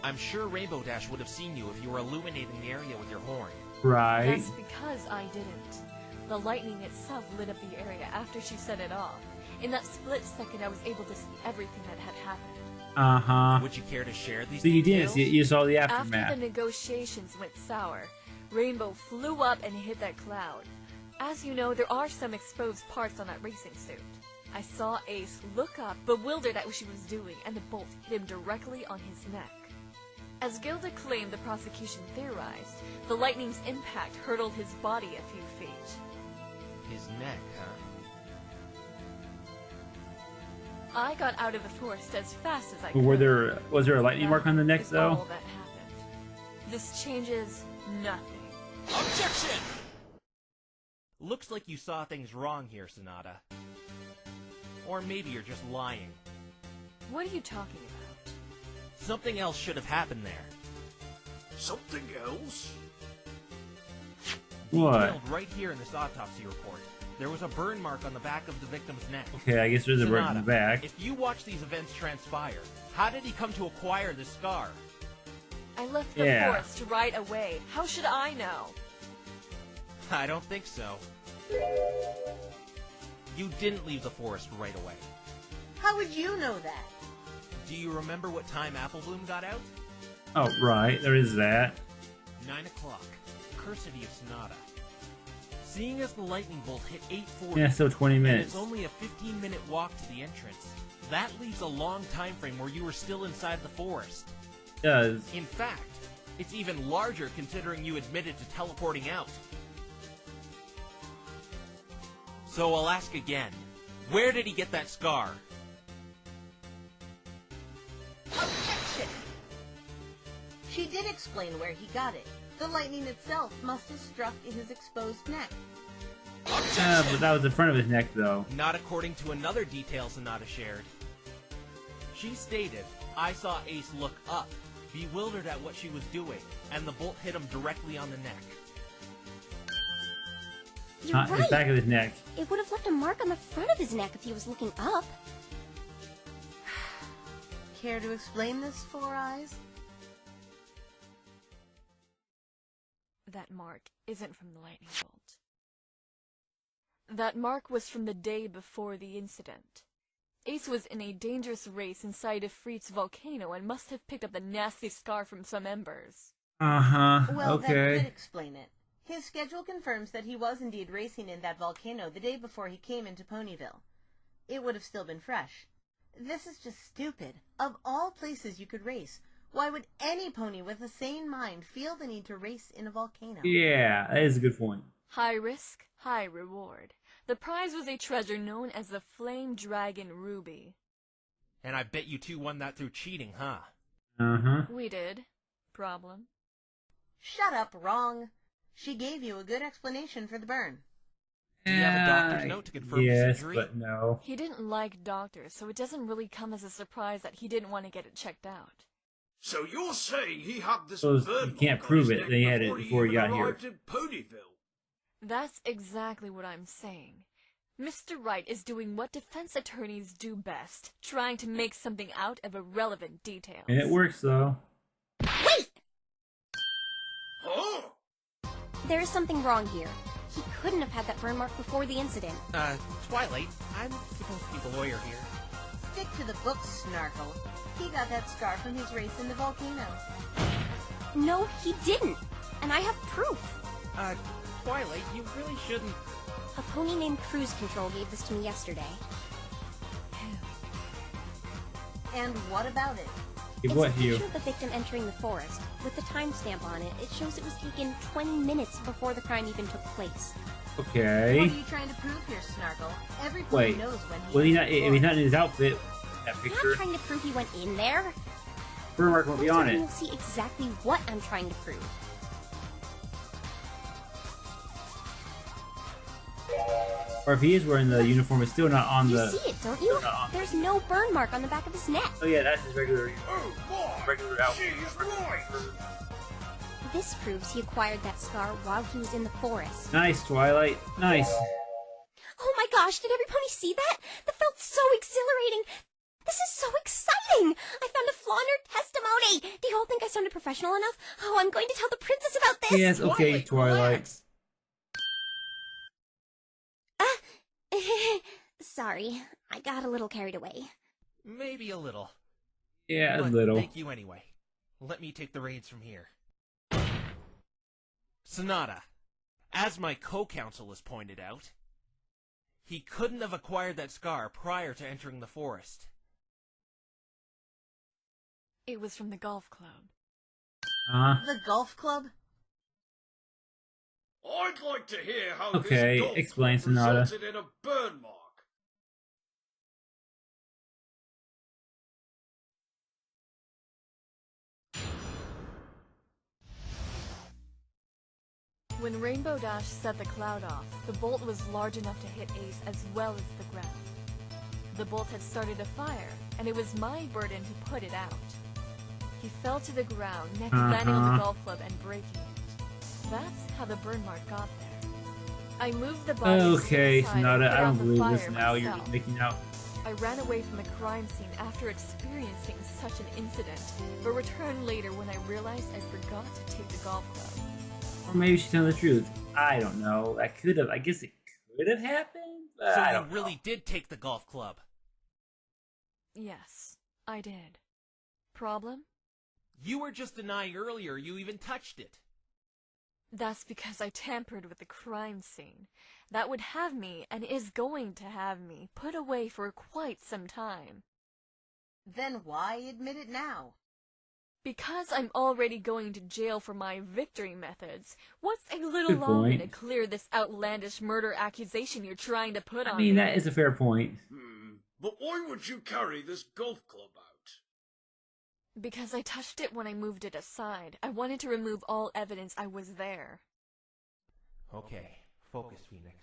I'm sure Rainbow Dash would have seen you if you were illuminating the area with your horn. Right. That's because I didn't. The lightning itself lit up the area after she set it off. In that split second, I was able to see everything that had happened. Uh-huh. Would you care to share these So you details? didn't see it, you saw the After aftermath. the negotiations went sour, Rainbow flew up and hit that cloud. As you know, there are some exposed parts on that racing suit. I saw Ace look up, bewildered at what she was doing, and the bolt hit him directly on his neck. As Gilda claimed the prosecution theorized, the lightning's impact hurtled his body a few feet. His neck, huh? I got out of the forest as fast as I But could. was there a lightning mark on the neck Is though? all that happened. This changes nothing. Objection! Looks like you saw things wrong here, Sonata. Or maybe you're just lying. What are you talking about? Something else should have happened there. Something else? What? Detailed right here in this autopsy report. There was a burn mark on the back of the victim's neck. Okay, I guess there's a burn in Sonata, the back. if you watch these events transpire, how did he come to acquire this scar? I left the Yeah. forest right away. How should I know? I don't think so. You didn't leave the forest right away. How would you know that? Do you remember what time Applebloom got out? Oh, right, there is that. 9 o'clock. Cursity of Sonata. Seeing as the lightning bolt hit 8:40, Yeah, so 20 and minutes. it's only a 15-minute walk to the entrance, that leaves a long time frame where you were still inside the forest. It does. In fact, it's even larger considering you admitted to teleporting out. So I'll ask again, where did he get that scar? Objection! She did explain where he got it. The lightning itself must have struck in his exposed neck. But that was the front of his neck though. Not according to another detail Sonata shared. She stated, I saw Ace look up, bewildered at what she was doing, and the bolt hit him directly on the neck. You're Not right. the back of his neck. It would have left a mark on the front of his neck if he was looking up. Care to explain this, Four Eyes? That mark isn't from the lightning bolt. That mark was from the day before the incident. Ace was in a dangerous race inside a Freet's volcano and must have picked up the nasty scar from some embers. Uh-huh. Well, that could Okay. explain it. His schedule confirms that he was indeed racing in that volcano the day before he came into Ponyville. It would have still been fresh. This is just stupid. Of all places you could race, why would any pony with a sane mind feel the need to race in a volcano? Yeah, that is a good point. High risk, high reward. The prize was a treasure known as the Flame Dragon Ruby. And I bet you two won that through cheating, huh? Uh-huh. We did. Problem? Shut up, wrong. She gave you a good explanation for the burn. Do you have a doctor's note to confirm his Yes, injury? but no. He didn't like doctors, so it doesn't really come as a surprise that he didn't want to get it checked out. So you're saying he had this So burn you can't mark on prove his it, neck they had it before he even got here. arrived in Ponyville? That's exactly what I'm saying. Mr. Wright is doing what defense attorneys do best, trying to make something out of irrelevant details. And it works, though. Wait! Oh! There is something wrong here. He couldn't have had that burn mark before the incident. Twilight, I'm supposed to be the lawyer here. Stick to the books, Snarkle. He got that scar from his race in the volcano. No, he didn't. And I have proof. Twilight, you really shouldn't... A pony named Cruise Control gave this to me yesterday. And what about it? Hey, It's what a you? picture of the victim entering the forest. With the timestamp on it, it shows it was taken 20 minutes before the crime even took place. What are Okay. you trying to prove here, Snarkle? Every pony Wait. knows when he Well, he's enters not, the if he's not forest. in his outfit, that I'm picture, not trying to prove he went in there. burn mark won't be on You'll it. see exactly what I'm trying to prove. Or if he is wearing the uniform, it's still not on You the... see it, don't you? Still not on. There's no burn mark on the back of his neck. Oh yeah, that's his regular... Oh, boy! Regular outfit. She is right! This proves he acquired that scar while he was in the forest. Nice, Twilight. Nice. Oh my gosh, did every pony see that? That felt so exhilarating. This is so exciting! I found a flaw in her testimony! Do you all think I sounded professional enough? Oh, I'm going to tell the princess about this! Yes, okay, Twilight. relax. Sorry, I got a little carried away. Maybe a little. Yeah, a But little. thank you anyway. Let me take the reins from here. Sonata, as my co-counsel has pointed out, he couldn't have acquired that scar prior to entering the forest. It was from the golf club. The golf club? I'd like to hear how Okay, this golf explain, club Sonata. resulted in a burn mark. When Rainbow Dash set the cloud off, the bolt was large enough to hit Ace as well as the ground. The bolt had started a fire, and it was my burden to put it out. He fell to the ground, neck landing on the golf club and breaking it. That's how the burn mark got there. I moved the body Okay, to the side and Sonata, put I out don't the believe this fire now. You're myself. just making out... I ran away from the crime scene after experiencing such an incident, but returned later when I realized I forgot to take the golf club. Or maybe she's telling the truth. I don't know. That could have... I guess it could have happened? But So I you don't really know. did take the golf club. Yes, I did. Problem? You were just denying earlier you even touched it. That's because I tampered with the crime scene. That would have me, and is going to have me, put away for quite some time. Then why admit it now? Because I'm already going to jail for my victory methods, what's a little Good longer point. to clear this outlandish murder accusation you're trying to put I on mean, me? that is a fair point. But why would you carry this golf club out? Because I touched it when I moved it aside. I wanted to remove all evidence I was there. Okay, focus, Phoenix.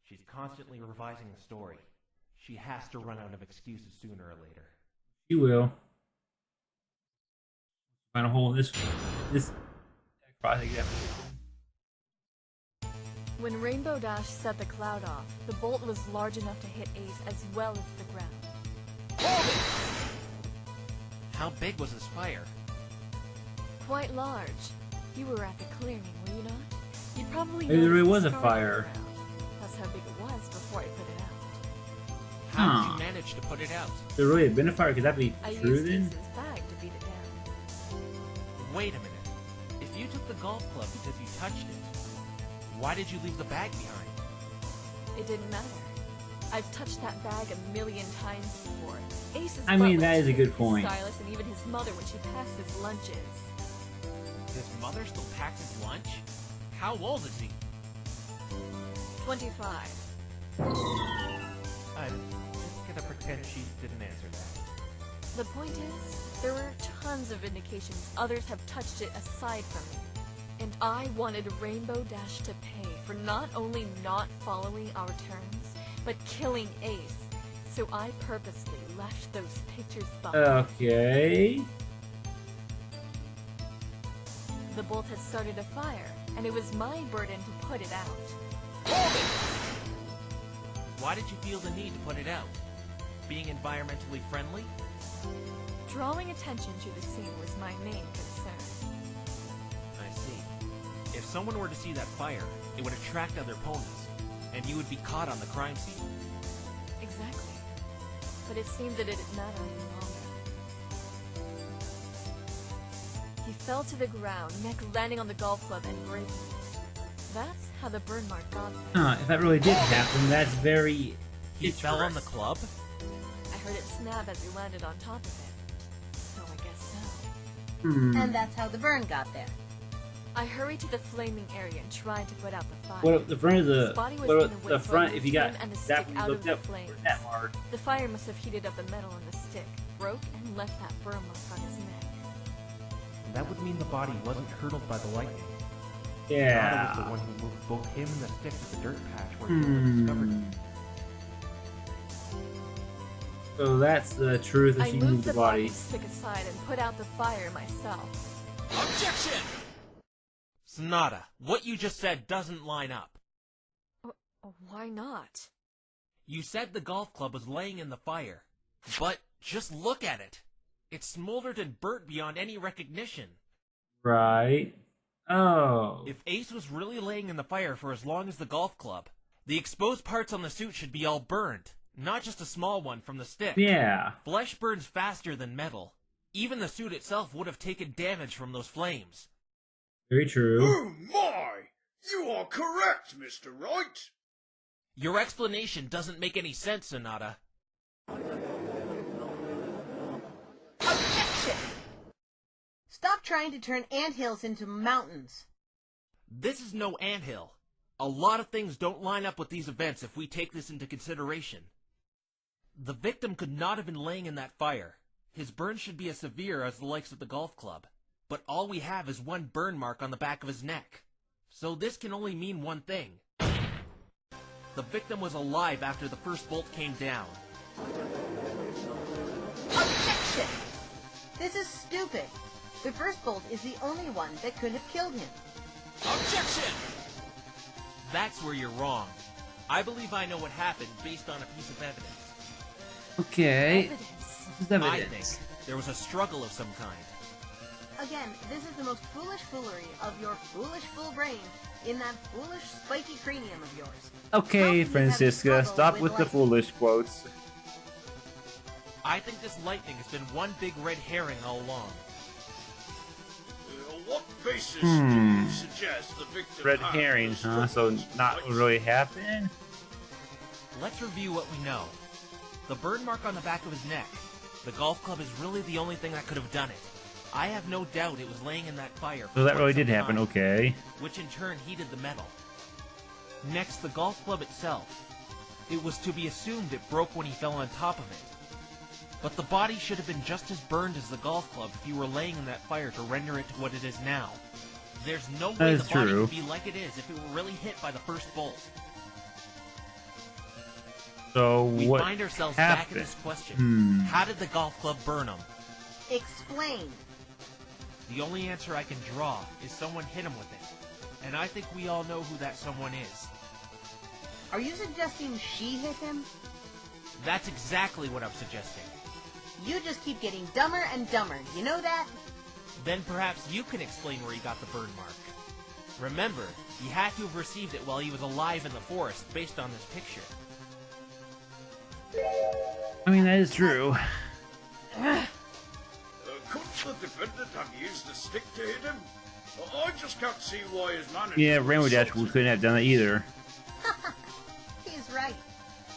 She's constantly revising the story. She has to run out of excuses sooner or later. You will. Find a hole in this cross-examination. When Rainbow Dash set the cloud off, the bolt was large enough to hit Ace as well as the ground. How big was this fire? Quite large. You were at the clearing, were you not? probably Maybe there noticed really the was a scar fire. around. That's how big it was before I put it out. How did Huh. you manage to put it out? There really had been a fire? Could that be I true used then? Ace's bag to beat it down. Wait a minute. If you took the golf club because you touched it, why did you leave the bag behind? It didn't matter. I've touched that bag a million times before. Ace's I mean, butt that was is a chipped, good his point. stylist and even his mother when she passed his lunches. His mother still packs his lunch? How old is he? 25. I'm just gonna pretend she didn't answer that. The point is, there were tons of indications others have touched it aside from me. And I wanted Rainbow Dash to pay for not only not following our terms, but killing Ace. So I purposely left those pictures behind. Okay. The bolt had started a fire, and it was my burden to put it out. Hold it! Why did you feel the need to put it out? Being environmentally friendly? Drawing attention to the scene was my main concern. I see. If someone were to see that fire, it would attract other ponies, and you would be caught on the crime scene. Exactly. But it seemed that it didn't matter any longer. He fell to the ground, neck landing on the golf club and breaking it. That's how the burn mark got there. Huh, if that really did happen, that's very He fell on the interesting. club? I heard it snap as he landed on top of it. So I guess so. And that's how the burn got there. I hurried to the flaming area and tried to put out the fire. What up the front of the His body was what in up the the way, so front I if you got moved him and the that stick one out looked of the up flames. where's that mark? The fire must have heated up the metal on the stick, broke, and left that burn mark on his neck. That would mean the body wasn't hurtled by the lightning. Nada was the Yeah. one who moved both him and the stick to the dirt patch where Gilbert discovered it. So that's the truth I if you moved move the body. stick aside and put out the fire myself. Objection! Sonata, what you just said doesn't line up. Why not? You said the golf club was laying in the fire, but just look at it. It's smoldered and burnt beyond any recognition. Right. Oh. If Ace was really laying in the fire for as long as the golf club, the exposed parts on the suit should be all burned, not just a small one from the stick. Yeah. Flesh burns faster than metal. Even the suit itself would have taken damage from those flames. Very true. Oh my! You are correct, Mr. Wright! Your explanation doesn't make any sense, Sonata. Objection! Stop trying to turn anthills into mountains. This is no anthill. A lot of things don't line up with these events if we take this into consideration. The victim could not have been laying in that fire. His burns should be as severe as the likes of the golf club. But all we have is one burn mark on the back of his neck. So this can only mean one thing. The victim was alive after the first bolt came down. Objection! This is stupid. The first bolt is the only one that could have killed him. Objection! That's where you're wrong. I believe I know what happened based on a piece of evidence. Okay. Evidence. This is I evidence. think there was a struggle of some kind. Again, this is the most foolish foolery of your foolish full brain in that foolish spiky cranium of yours. How Okay, can you have a Francisca, struggle stop with the lightning? foolish quotes. I think this lightning has been one big red herring all along. On what basis do you suggest the victim Red had herring, a huh? So struggle with not lightning? really happened? Let's review what we know. The burn mark on the back of his neck. The golf club is really the only thing that could have done it. I have no doubt it was laying in that fire for So that quite really some did happen, time, okay. which in turn heated the metal. Next, the golf club itself. It was to be assumed it broke when he fell on top of it. But the body should have been just as burned as the golf club if you were laying in that fire to render it to what it is now. There's no way is the body true. would be like it is if it were really hit by the first bolt. So We what find ourselves back in happened? this question. Hmm. How did the golf club burn him? Explain. The only answer I can draw is someone hit him with it. And I think we all know who that someone is. Are you suggesting she hit him? That's exactly what I'm suggesting. You just keep getting dumber and dumber. You know that? Then perhaps you can explain where he got the burn mark. Remember, he had to have received it while he was alive in the forest, based on this picture. I mean, that is true. Couldn't the defendant have used the stick to hit him? I just can't see why his manager... Yeah, Rainbow Dash insulted couldn't have done that either. He's right.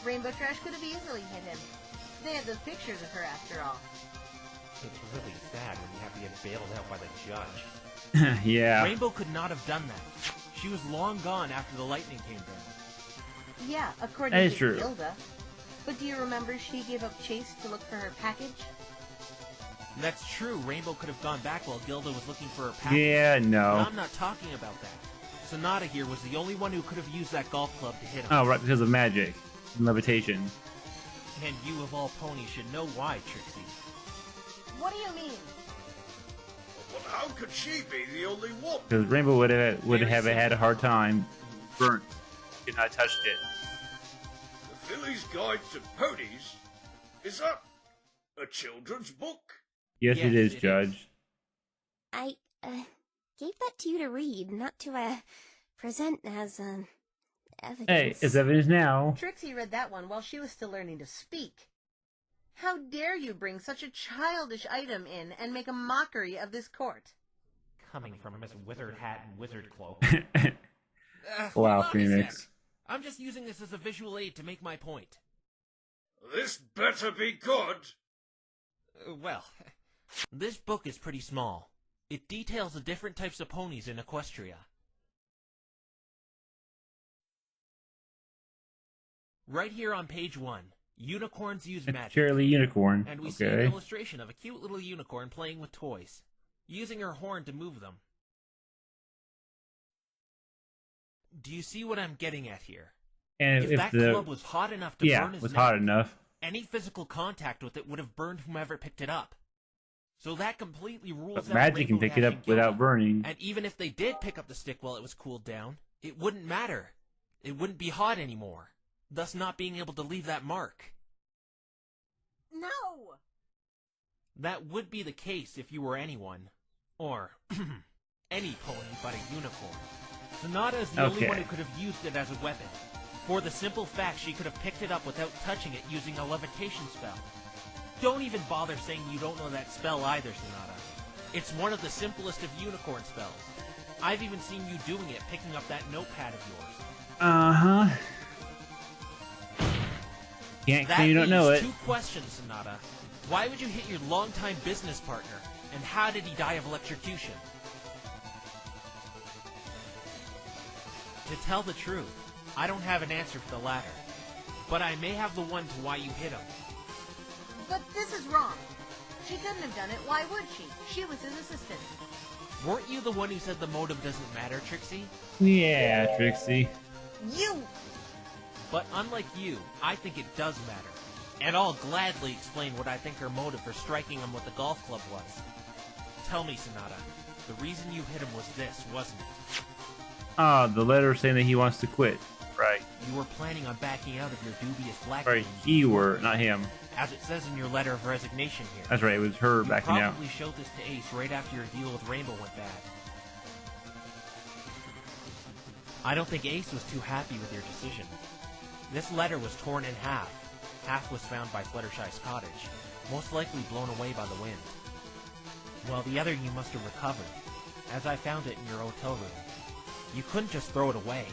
Rainbow Trash could have easily hit him. They have those pictures of her after all. It's really sad when you have to get bailed out by the judge. Yeah. Rainbow could not have done that. She was long gone after the lightning came down. Yeah, according That is to true. Gilda. But do you remember she gave up chase to look for her package? That's true, Rainbow could have gone back while Gilda was looking for her package. Yeah, But no. I'm not talking about that. Sonata here was the only one who could have used that golf club to hit him. Oh, right, because of magic. And levitation. And you of all ponies should know why, Trixie. What do you mean? But how could she be the only one? Because Rainbow would have had a hard time. Burnt. Could not have touched it. The Filly's Guide to Ponies? Is that a children's book? Yes, Yes, it is, it is. Judge. I, gave that to you to read, not to, present as, evidence. Hey, it's evidence now. Trixie read that one while she was still learning to speak. How dare you bring such a childish item in and make a mockery of this court? Coming from Miss Wizard Hat and Wizard Cloak. Wow, hold on a Phoenix. sec. I'm just using this as a visual aid to make my point. This better be good. Well, this book is pretty small. It details the different types of ponies in Equestria. Right here on page 1, unicorns use It's magic. Charlie Unicorn. And we see an Okay. illustration of a cute little unicorn playing with toys, using her horn to move them. Do you see what I'm getting at here? And If if that the club was hot enough to burn his was neck, hot enough. any physical contact with it would have burned whomever picked it up. So that completely rules But out magic can Rainbow pick it Dash up and without Gilda. burning. And even if they did pick up the stick while it was cooled down, it wouldn't matter. It wouldn't be hot anymore, thus not being able to leave that mark. No! That would be the case if you were anyone. Or, any pony but a unicorn. Sonata is the only Okay. one who could have used it as a weapon. For the simple fact she could have picked it up without touching it using a levitation spell. Don't even bother saying you don't know that spell either, Sonata. It's one of the simplest of unicorn spells. I've even seen you doing it, picking up that notepad of yours. Uh-huh. Can't That say you don't know it. leaves 2 questions, Sonata. Why would you hit your longtime business partner? And how did he die of electrocution? To tell the truth, I don't have an answer for the latter. But I may have the one to why you hit him. But this is wrong. She couldn't have done it. Why would she? She was his assistant. Weren't you the one who said the motive doesn't matter, Trixie? Yeah, Trixie. You! But unlike you, I think it does matter. And I'll gladly explain what I think her motive for striking him with the golf club was. Tell me, Sonata, the reason you hit him was this, wasn't it? Ah, the letter saying that he wants to quit. Right. You were planning on backing out of your dubious Right, blackmailing, he were, not him. as it says in your letter of resignation here. That's right, it was her You backing out. probably showed this to Ace right after your deal with Rainbow went bad. I don't think Ace was too happy with your decision. This letter was torn in half. Half was found by Fluttershy's cottage, most likely blown away by the wind. While the other you must have recovered, as I found it in your hotel room. You couldn't just throw it away.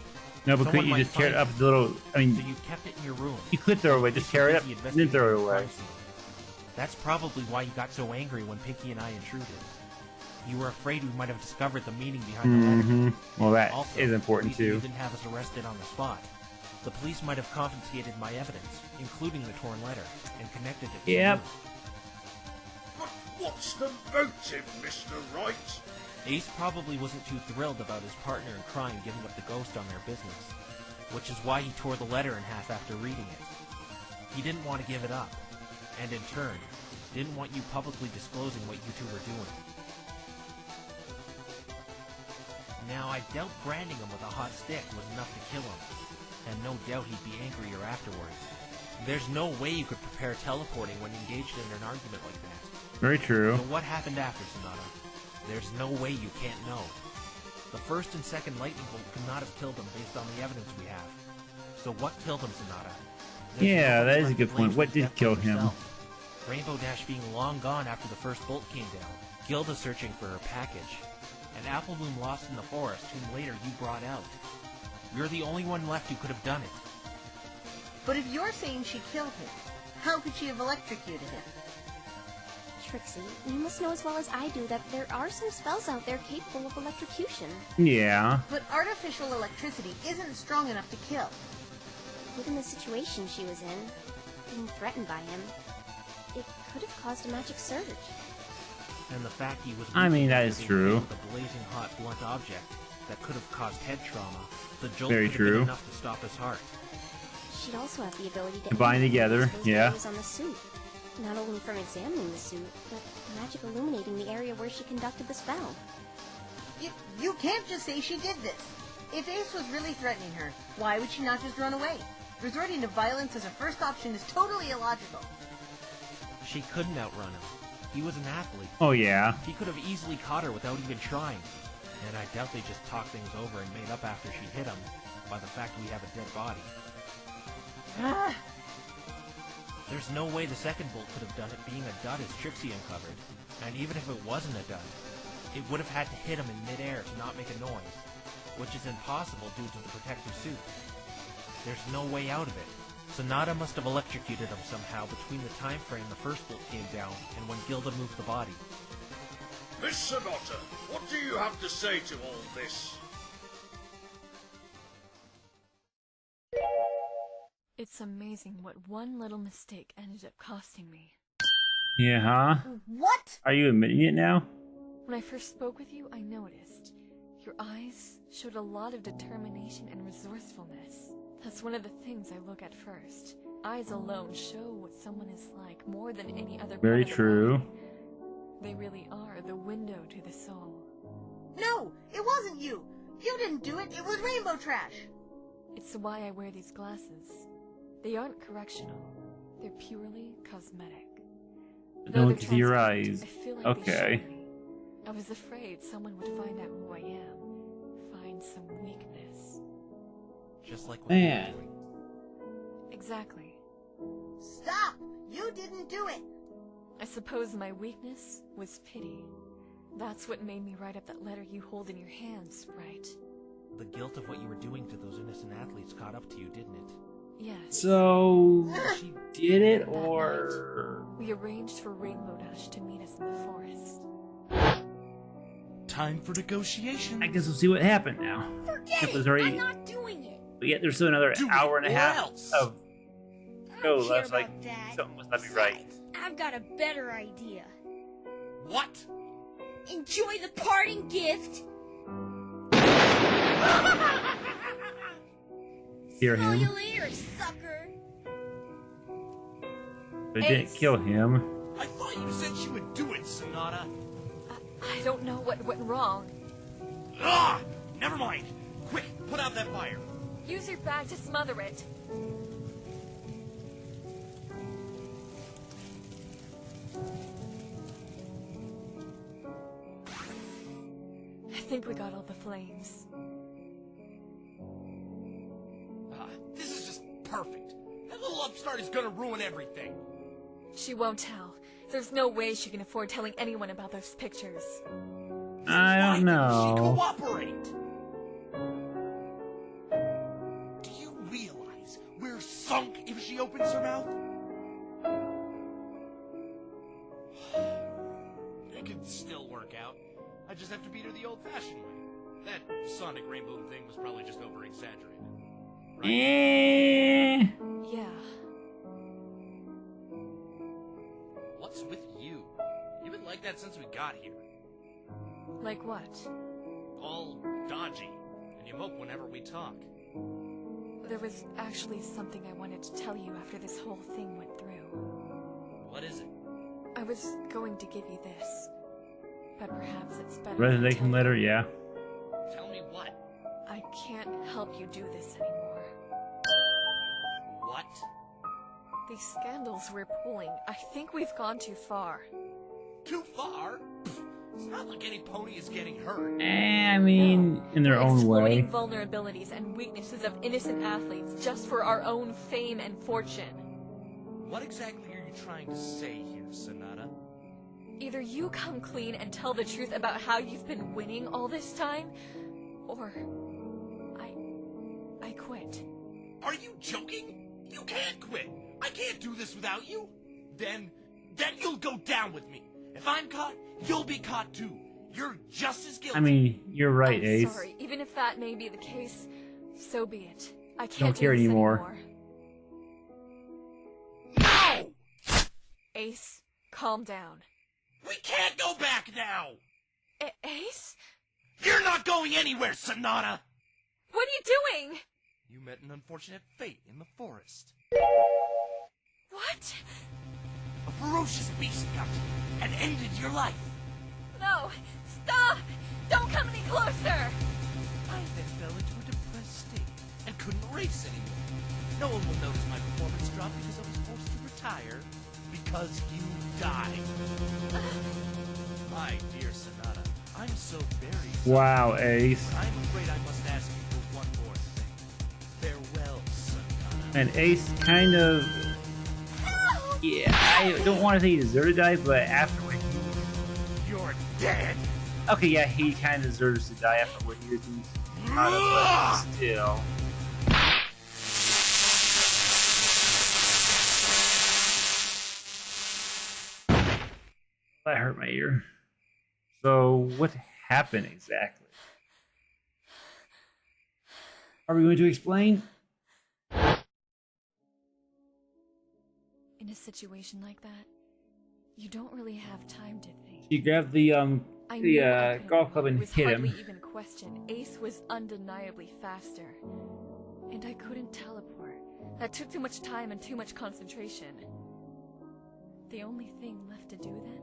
No, but Someone couldn't you might just tear it find up the little... I So mean, you kept it in your room. you could throw it away, just tear it up, and then throw it away. That's probably why you got so angry when Pinky and I intruded. You were afraid we might have discovered the meaning behind the letter. Mm-hmm. Well, that Also, is important, the reason too. You didn't have us arrested on the spot. The police might have confiscated my evidence, including the torn letter, and connected it to Yep. you. But what's the motive, Mr. Wright? Ace probably wasn't too thrilled about his partner in crime giving up the ghost on their business, which is why he tore the letter in half after reading it. He didn't want to give it up, and in turn, didn't want you publicly disclosing what you two were doing. Now, I doubt branding him with a hot stick was enough to kill him, and no doubt he'd be angrier afterwards. There's no way you could prepare teleporting when engaged in an argument like that. Very true. So what happened after, Sonata? There's no way you can't know. The first and second lightning bolt could not have killed him based on the evidence we have. So what killed him, Sonata? There's Yeah, nobody that is a left good to blame point. for What his did death kill but him? yourself. Rainbow Dash being long gone after the first bolt came down. Gilda searching for her package. And Apple Bloom lost in the forest, whom later you brought out. You're the only one left who could have done it. But if you're saying she killed him, how could she have electrocuted him? Trixie, you must know as well as I do that there are some spells out there capable of electrocution. Yeah. But artificial electricity isn't strong enough to kill. Given the situation she was in, being threatened by him, it could have caused a magic surge. And the fact he was I mean, that weakened is by being true. hit with a blazing hot blunt object that could have caused head trauma. The jolt Very could have been true. enough to stop his heart. She'd also have the ability to Combine animate together, exposed yeah. areas on the suit. Not only from examining the suit, but the magic illuminating the area where she conducted the spell. You can't just say she did this. If Ace was really threatening her, why would she not just run away? Resorting to violence as a first option is totally illogical. She couldn't outrun him. He was an athlete. Oh yeah. He could have easily caught her without even trying. And I doubt they just talked things over and made up after she hit him by the fact we have a dead body. There's no way the second bolt could have done it being a dud as Trixie uncovered. And even if it wasn't a dud, it would have had to hit him in midair to not make a noise, which is impossible due to the protective suit. There's no way out of it. Sonata must have electrocuted him somehow between the time frame the first bolt came down and when Gilda moved the body. Miss Sonata, what do you have to say to all this? It's amazing what one little mistake ended up costing me. Yeah, huh? What? Are you admitting it now? When I first spoke with you, I noticed. Your eyes showed a lot of determination and resourcefulness. That's one of the things I look at first. Eyes alone show what someone is like more than any other Very part of the true. body. They really are the window to the soul. No, it wasn't you. You didn't do it. It was Rainbow Trash. It's why I wear these glasses. They aren't correctional. They're purely cosmetic. No one they're can see your transparent, eyes. I feel like Okay. they show me. I was afraid someone would find out who I am. Find some weakness. Just like what Man. you were doing. Exactly. Stop! You didn't do it. I suppose my weakness was pity. That's what made me write up that letter you hold in your hands, right? The guilt of what you were doing to those innocent athletes caught up to you, didn't it? Yes. So She did it That or We arranged for Rainbow Dash to meet us in the forest. Time for negotiation. I guess we'll see what happened now. Forget It was it! already I'm not doing it! but yet there's still another Do it hour and a or half else. of I show don't care left. Like about that. something must not be right. Besides, I've got a better idea. What? Enjoy the parting gift! Hear See you him. later, sucker! But it didn't Ace. kill him. I thought you said she would do it, Sonata. I don't know what went wrong. Ah! Never mind. Quick, put out that fire. Use your bag to smother it. I think we got all the flames. This is just perfect. That little upstart is gonna ruin everything. She won't tell. There's no way she can afford telling anyone about those pictures. I Why don't didn't know. she cooperate? Do you realize we're sunk if she opens her mouth? It could still work out. I just have to beat her the old-fashioned way. That sonic rainbow thing was probably just over-exaggerated. Right? Eh. Yeah. What's with you? You've been like that since we got here. Like what? All dodgy. And you mope whenever we talk. There was actually something I wanted to tell you after this whole thing went through. What is it? I was going to give you this, but perhaps it's better. if I Resignation tell you. letter, yeah. Tell me what? I can't help you do this anymore. What? These scandals we're pulling, I think we've gone too far. Too far? Pfft, It's not like any pony is getting hurt. I mean, in their We're own way. exploiting vulnerabilities and weaknesses of innocent athletes just for our own fame and fortune. What exactly are you trying to say here, Sonata? Either you come clean and tell the truth about how you've been winning all this time, or I quit. Are you joking? You can't quit. I can't do this without you. Then you'll go down with me. If I'm caught, you'll be caught too. You're just as guilty. I mean, you're right, I'm Ace. sorry. Even if that may be the case, so be it. I can't Don't care do this anymore. No! Ace, calm down. We can't go back now! Ace? You're not going anywhere, Sonata! What are you doing? You met an unfortunate fate in the forest. What? A ferocious beast got you and ended your life. No! Stop! Don't come any closer! I then fell into a depressed state and couldn't race anymore. No one will notice my performance drop because I was forced to retire because you died. My dear Sonata, I'm so very sorry. Wow, Ace. I'm afraid I must ask you for one more thing. Farewell, Sonata. And Ace kind of... Yeah, I don't want to say he deserved to die, but after what he... You're dead. Okay, yeah, he kind of deserves to die after what he did to Sonata, but still... That hurt my ear. So, what happened exactly? Are we going to explain? In a situation like that, you don't really have time to think. He grabbed the I knew I couldn't golf win. club and It was hit hardly him. even a question. Ace was undeniably faster. And I couldn't teleport. That took too much time and too much concentration. The only thing left to do then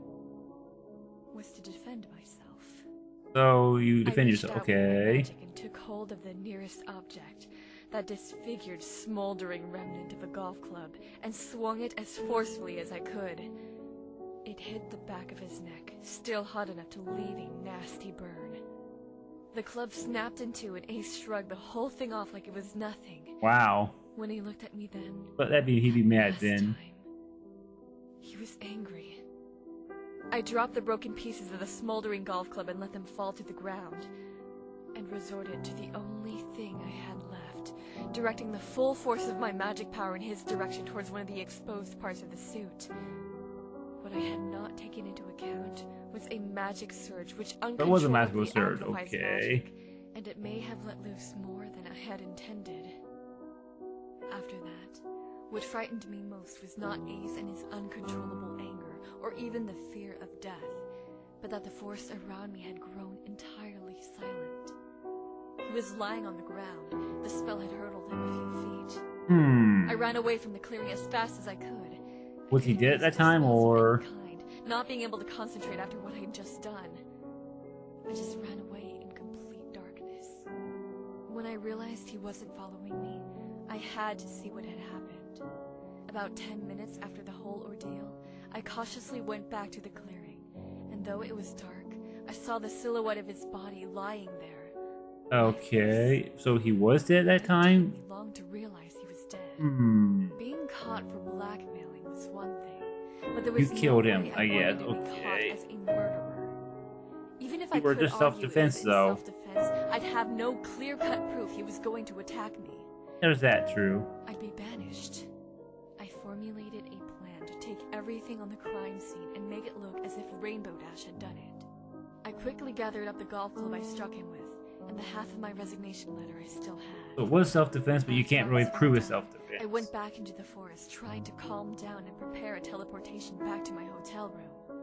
was to defend myself. So you defend I reached yourself, out with my okay? magic and took hold of the nearest object, that disfigured, smoldering remnant of a golf club, and swung it as forcefully as I could. It hit the back of his neck, still hot enough to leave a nasty burn. The club snapped in two, and Ace shrugged the whole thing off like it was nothing. Wow. When he looked at me then, But he'd be mad last then. time, he was angry. I dropped the broken pieces of the smoldering golf club and let them fall to the ground, and resorted to the only thing I had left, directing the full force of my magic power in his direction towards one of the exposed parts of the suit. What I had not taken into account was a magic surge which That was a magical uncontrollably surge, amplifies okay. magic, and it may have let loose more than I had intended. After that, what frightened me most was not Ace and his uncontrollable anger, or even the fear of death, but that the forest around me had grown entirely silent. He was lying on the ground. The spell had hurtled him a few feet. I ran away from the clearing as fast as I could. Was he dead at that time, or...? Not being able to concentrate after what I had just done. I just ran away in complete darkness. When I realized he wasn't following me, I had to see what had happened. About 10 minutes after the whole ordeal, I cautiously went back to the clearing, and though it was dark, I saw the silhouette of his body lying there. Okay, so he was dead at that It time? took me long to realize he was dead. Being caught for blackmailing was one thing, but there was You killed no him, way I guess, wanted to be caught okay. as a murderer. Even if I You were could just argue self-defense, it was in though. self-defense, I'd have no clear-cut proof he was going to attack me. There's that, true. I'd be banished. I formulated a plan to take everything on the crime scene and make it look as if Rainbow Dash had done it. I quickly gathered up the golf club I struck him with, and the half of my resignation letter I still had. So it was self-defense, but you can't really prove it's self-defense. I went back into the forest, trying to calm down and prepare a teleportation back to my hotel room.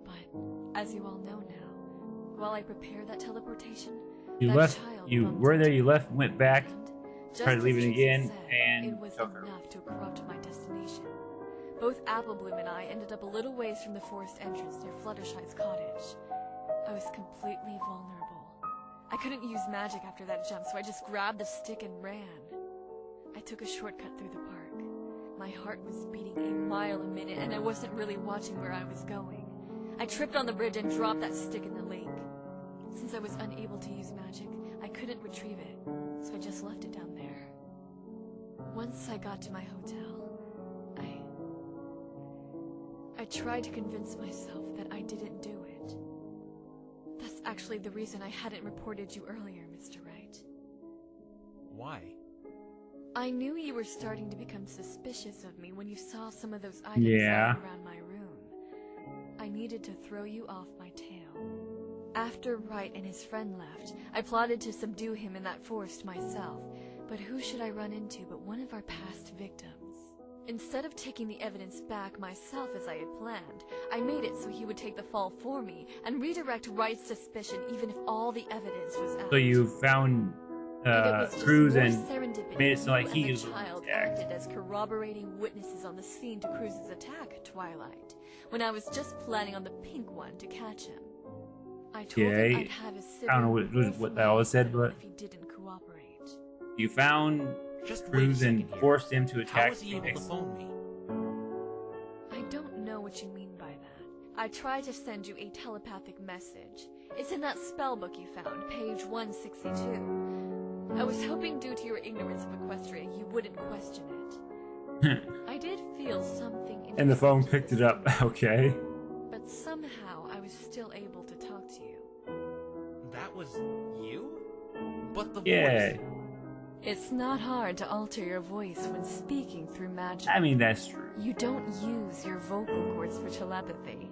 But, as you all know now, while I prepared that teleportation, You that left, child you bumped were there, into you me. left, went back, And, tried just leaving as again, Jason said, and it was took her. enough to corrupt my destination. Both Applebloom and I ended up a little ways from the forest entrance near Fluttershy's cottage. I was completely vulnerable. I couldn't use magic after that jump, so I just grabbed the stick and ran. I took a shortcut through the park. My heart was beating a mile a minute, and I wasn't really watching where I was going. I tripped on the bridge and dropped that stick in the lake. Since I was unable to use magic, I couldn't retrieve it, so I just left it down there. Once I got to my hotel, I tried to convince myself that I didn't do it. That's actually the reason I hadn't reported you earlier, Mr. Wright. Why? I knew you were starting to become suspicious of me when you saw some of those items Yeah. lying around my room. I needed to throw you off my tail. After Wright and his friend left, I plotted to subdue him in that forest myself. But who should I run into but one of our past victims? Instead of taking the evidence back myself as I had planned, I made it so he would take the fall for me and redirect Wright's suspicion even if all the evidence was out. So you found And it was just Cruz more and serendipity made it so like you he and was the child attacked. acted as corroborating witnesses on the scene to Cruz's attack, Twilight, when I was just planning on the pink one to catch him. I told Okay. him I'd have his I don't know sibling what that all said, but if he didn't cooperate. you found Just wait a Cruz and second here. forced him to How attack was he able to Phoenix. phone me? I don't know what you mean by that. I tried to send you a telepathic message. It's in that spell book you found, page 162. I was hoping due to your ignorance of Equestria, you wouldn't question it. I did feel something And the phone interesting picked it up. Okay. but somehow I was still able to talk to you. That was you? But the Yeah. voice. It's not hard to alter your voice when speaking through magic. I mean, that's true. You don't use your vocal cords for telepathy.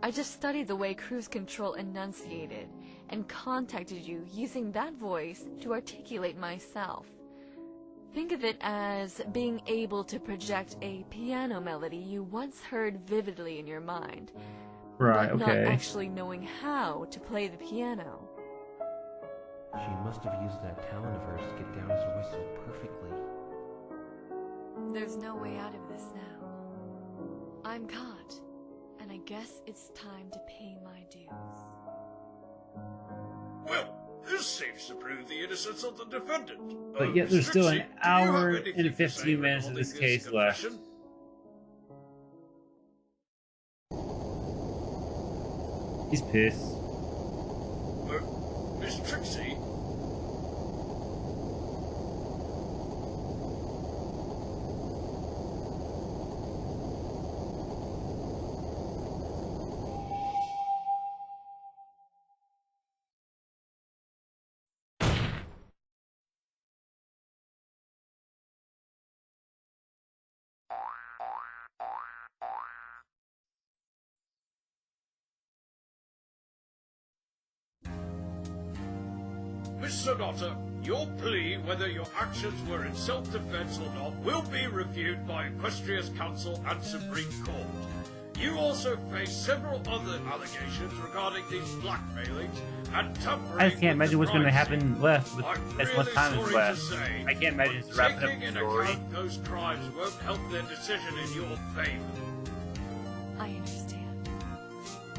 I just studied the way Cruise Control enunciated and contacted you using that voice to articulate myself. Think of it as being able to project a piano melody you once heard vividly in your mind, Right, but not okay. actually knowing how to play the piano. She must have used that talent of hers to get down his voice so perfectly. There's no way out of this now. I'm caught, and I guess it's time to pay my dues. Well, this seems to prove the innocence of the defendant. But yet there's still an Trixie, do you hour have anything and to say 15 minutes of regarding this case left. confession? He's pissed. Miss Trixie? Miss Sonata, your plea, whether your actions were in self-defense or not, will be reviewed by Equestria's Council and Supreme Court. You also face several other allegations regarding these blackmailings and tampering. I just can't imagine what's going to with the happen left with I'm as really much time sorry is to left. say, I can't imagine it's but wrapping up taking the in story. account those crimes won't help their decision in your favor. I understand.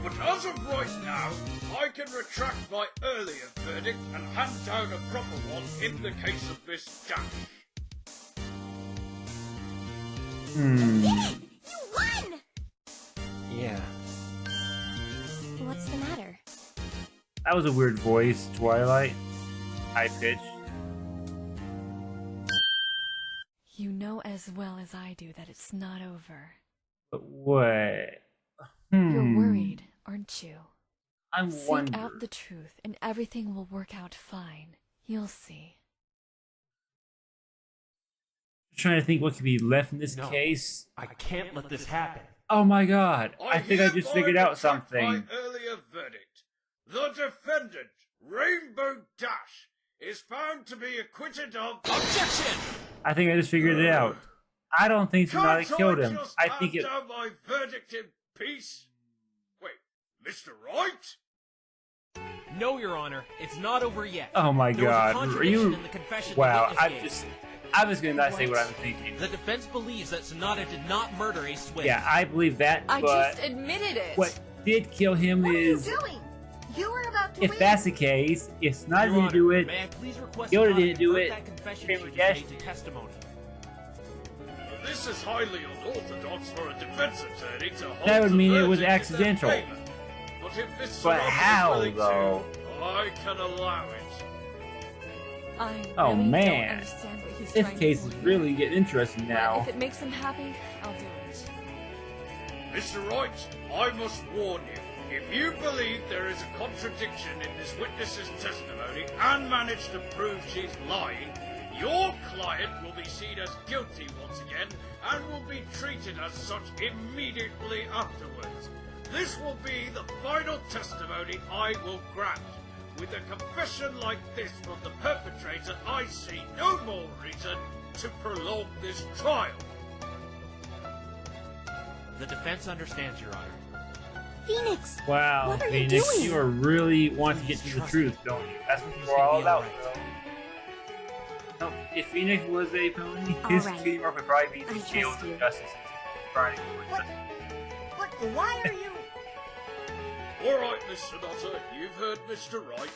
But as of right now, I can retract my earlier verdict and hand down a proper one in the case of Miss Dash. Hmm. You won! Yeah. What's the matter? That was a weird voice, Twilight. High pitched. You know as well as I do that it's not over. But what? You're worried, aren't you? I'm Seek wondering. out the truth and everything will work out fine. You'll see. Trying to think what could be left in this No. case. I can't let this happen. Oh my god! I think I just hereby figured out retract something. My earlier verdict. The defendant, Rainbow Dash, is found to be acquitted of Objection! I think I just figured it out. I don't think Sonata Can't killed I him. just I think hand it. down my verdict in peace? Wait, Mr. Wright? No, Your Honor, it's not over yet. Oh my There was a god! Are contradiction you? in the confession Wow! the witness I'm gave. just gonna not say what I'm thinking. The defense believes that Sonata did not murder Ace Swift. Yeah, I believe that. I But just admitted it! what did kill him What are you is, doing? You were about to if win. that's the case, if Sonata Your didn't Honor, do it, may I please request Yoda Sonata didn't do convert it, that confession Rainbow she Dash just made to testimony. This is highly unorthodox for a defense attorney to hold That would the mean it was verdict in their accidental. favor. but if Miss But Sonata how, is willing though? to, I can allow it. I Oh, really man. don't understand what he's This trying case to is do. really getting interesting But now. if it makes him happy, I'll do it. Mr. Wright, I must warn you. If you believe there is a contradiction in this witness's testimony and manage to prove she's lying, your client will be seen as guilty once again and will be treated as such immediately afterwards. This will be the final testimony I will grant. With a confession like this from the perpetrator, I see no more reason to prolong this trial. The defense understands, Your Honor. Phoenix! Wow, What are you Phoenix, doing? you are really want to get Please to the trust truth, me. don't you? That's what Everything's you're gonna all be about, alright. though. No, if Phoenix was a pony, his Alright. teamwork would probably be I the trust shield you. of justice. Trying to What? Why are you... All right, Miss Sonata, you've heard Mr. Wright.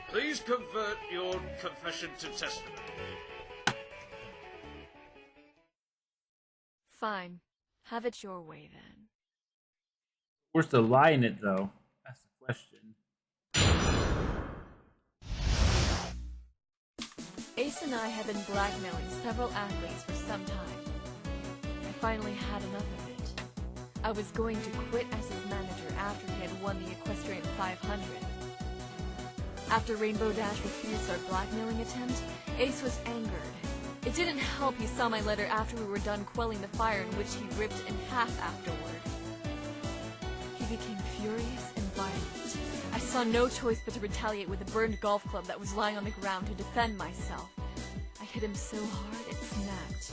Please convert your confession to testimony. Fine. Have it your way, then. Where's the lie in it, though? That's the question. Ace and I have been blackmailing several athletes for some time. I finally had enough of it. I was going to quit as his manager after he had won the Equestrian 500. After Rainbow Dash refused our blackmailing attempt, Ace was angered. It didn't help he saw my letter after we were done quelling the fire in which he ripped in half afterward. He became furious and violent. I saw no choice but to retaliate with a burned golf club that was lying on the ground to defend myself. I hit him so hard it snapped.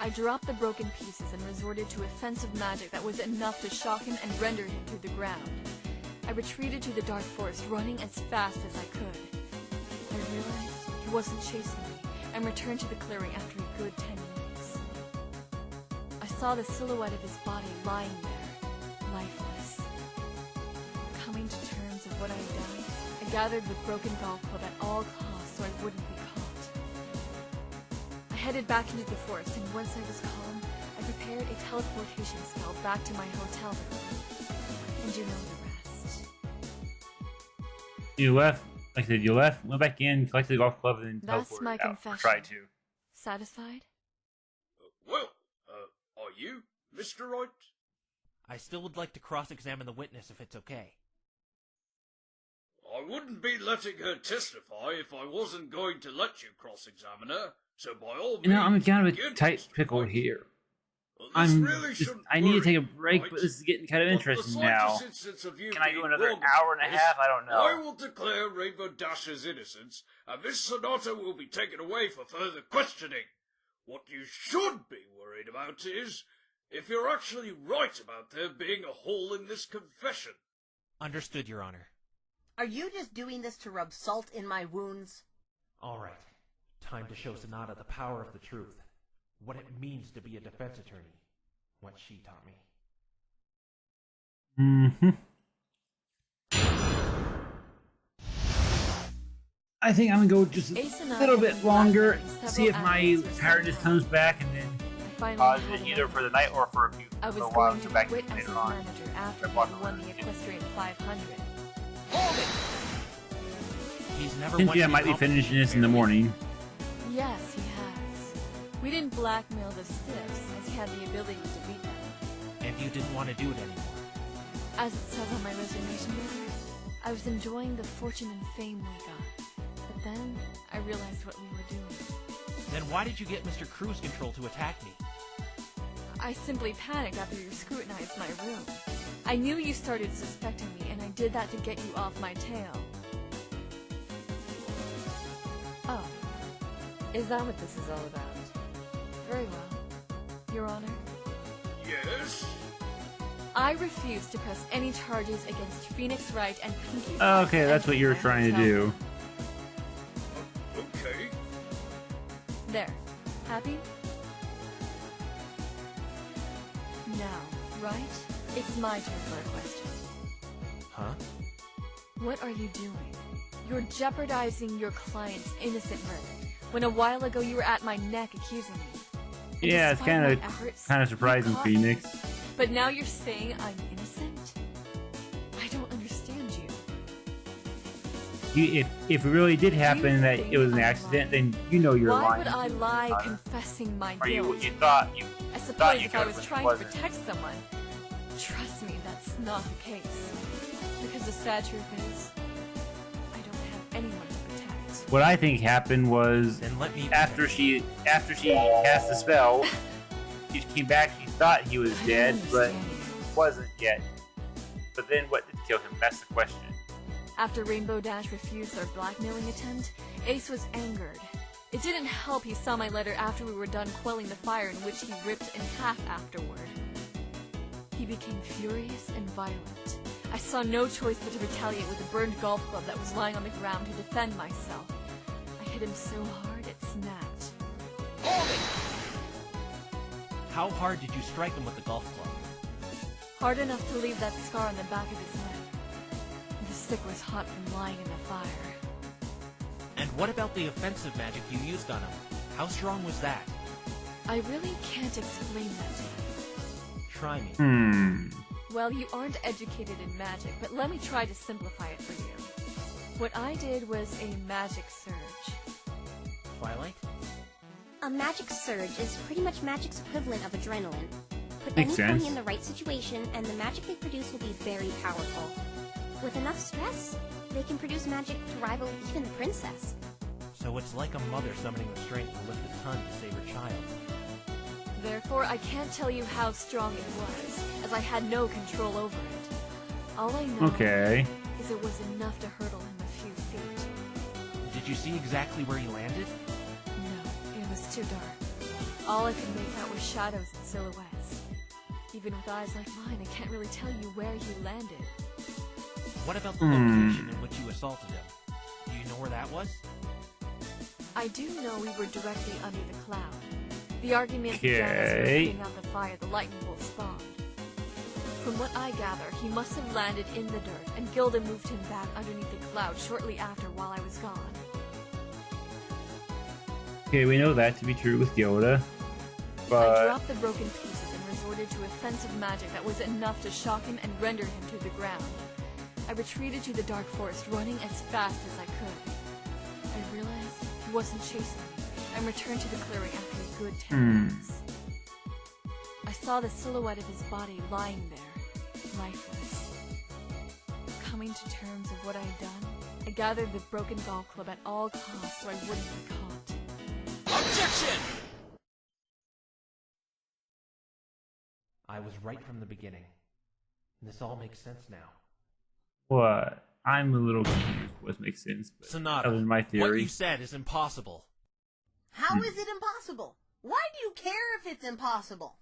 I dropped the broken pieces and resorted to offensive magic that was enough to shock him and render him to the ground. I retreated to the dark forest, running as fast as I could. I realized he wasn't chasing me, and returned to the clearing after a good 10 minutes. I saw the silhouette of his body lying there, lifeless. Coming to terms with what I had done, I gathered the broken golf club at all costs so I wouldn't be caught. I headed back into the forest, and once I was calm, I prepared a teleportation spell back to my hotel room. And you know the rest. You left, like I said, you left, went back in, collected the golf club, and then That's teleported my out. Or confession. tried to. Satisfied? Are you, Mr. Wright? I still would like to cross-examine the witness if it's okay. I wouldn't be letting her testify if I wasn't going to let you cross-examine her, so by all means... You know, I'm kind of begin, a tight Mr. pickle Wright. here. Well, this I'm really just, shouldn't I need to take a worry you, break, Wright. but this is getting kind of But interesting the now. slightest instance of you Can I being go another wrong hour and a about this, half? I don't know. I will declare Rainbow Dash's innocence, and Miss Sonata will be taken away for further questioning. What you should be worried about is if you're actually right about there being a hole in this confession. Understood, Your Honor. Are you just doing this to rub salt in my wounds? Alright, time to show Sonata the power of the truth. What it means to be a defense attorney. What she taught me. Mm-hmm. I think I'm gonna go just a Ace and I little have bit been longer, blackmailing see if several my athletes for tiredness some comes time. back, and then I finally pause had it either enough. for the night or for a few I was a while going to to go back quit as his later on. manager after I've he walked had won around the it. Equestrian 500. He's never Since won I any might be competition, finishing this in the apparently. morning. Yes, he has. We didn't blackmail the stiffs, as he had the ability to beat them. And you didn't want to do it anymore. As it says on my resignation letter, I was enjoying the fortune and fame we got. But then, I realized what we were doing. Then why did you get Mr. Cruise Control to attack me? I simply panicked after you scrutinized my room. I knew you started suspecting me, and I did that to get you off my tail. Oh. Is that what this is all about? Very well. Your Honor, Yes? I refuse to press any charges against Phoenix Wright and Pinky. Okay, that's and what you're my trying to hotel do. room. Okay. There. Happy? Now, right? It's my turn for a question. Huh? What are you doing? You're jeopardizing your client's innocent verdict, when a while ago you were at my neck accusing me. And Yeah, it's despite kind my efforts, of you surprising, caught me. Phoenix. But now you're saying I'm innocent? if it really did happen that think it was an I'm accident, lying? then you know you're Why lying. would I lie Sonata. confessing my Or guilt? you thought you I thought suppose you if I could, was but it trying to wasn't. protect someone. Trust me, that's not the case. Because the sad truth is, I don't have anyone to protect. What I think happened was Then let me after she cast the spell, she came back. She thought he was I don't dead, but understand you. he wasn't yet. But then what did kill him? That's the question. After Rainbow Dash refused our blackmailing attempt, Ace was angered. It didn't help he saw my letter after we were done quelling the fire, in which he ripped in half afterward. He became furious and violent. I saw no choice but to retaliate with a burned golf club that was lying on the ground to defend myself. I hit him so hard it snapped. How hard did you strike him with the golf club? Hard enough to leave that scar on the back of his neck. The stick was hot from lying in the fire. And what about the offensive magic you used on him? How strong was that? I really can't explain that to you. Try me. Well, you aren't educated in magic, but let me try to simplify it for you. What I did was a magic surge. Twilight? A magic surge is pretty much magic's equivalent of adrenaline. Put Makes any pony sense. in the right situation, and the magic they produce will be very powerful. With enough stress, they can produce magic to rival even the princess. So it's like a mother summoning the strength to lift a ton to save her child. Therefore, I can't tell you how strong it was, as I had no control over it. All I know Okay. is it was enough to hurdle him a few feet. Did you see exactly where he landed? No, it was too dark. All I could make out were shadows and silhouettes. Even with eyes like mine, I can't really tell you where he landed. What about the location in which you assaulted him? Do you know where that was? I do know we were directly under the cloud. The argument began as we were Okay. putting out the fire the lightning bolt spawned. From what I gather, he must have landed in the dirt, and Gilda moved him back underneath the cloud shortly after while I was gone. Okay, we know that to be true with Yoda. I But dropped the broken pieces and resorted to offensive magic that was enough to shock him and render him to the ground. I retreated to the dark forest, running as fast as I could. I realized he wasn't chasing me, and returned to the clearing after a good 10 minutes. I saw the silhouette of his body lying there, lifeless. Coming to terms of what I had done, I gathered the broken golf club at all costs so I wouldn't be caught. Objection! I was right from the beginning. This all makes sense now. what? I'm a little confused. What makes sense? But Sonata, that was my what theory. you said is impossible. How is it impossible? Why do you care if it's impossible?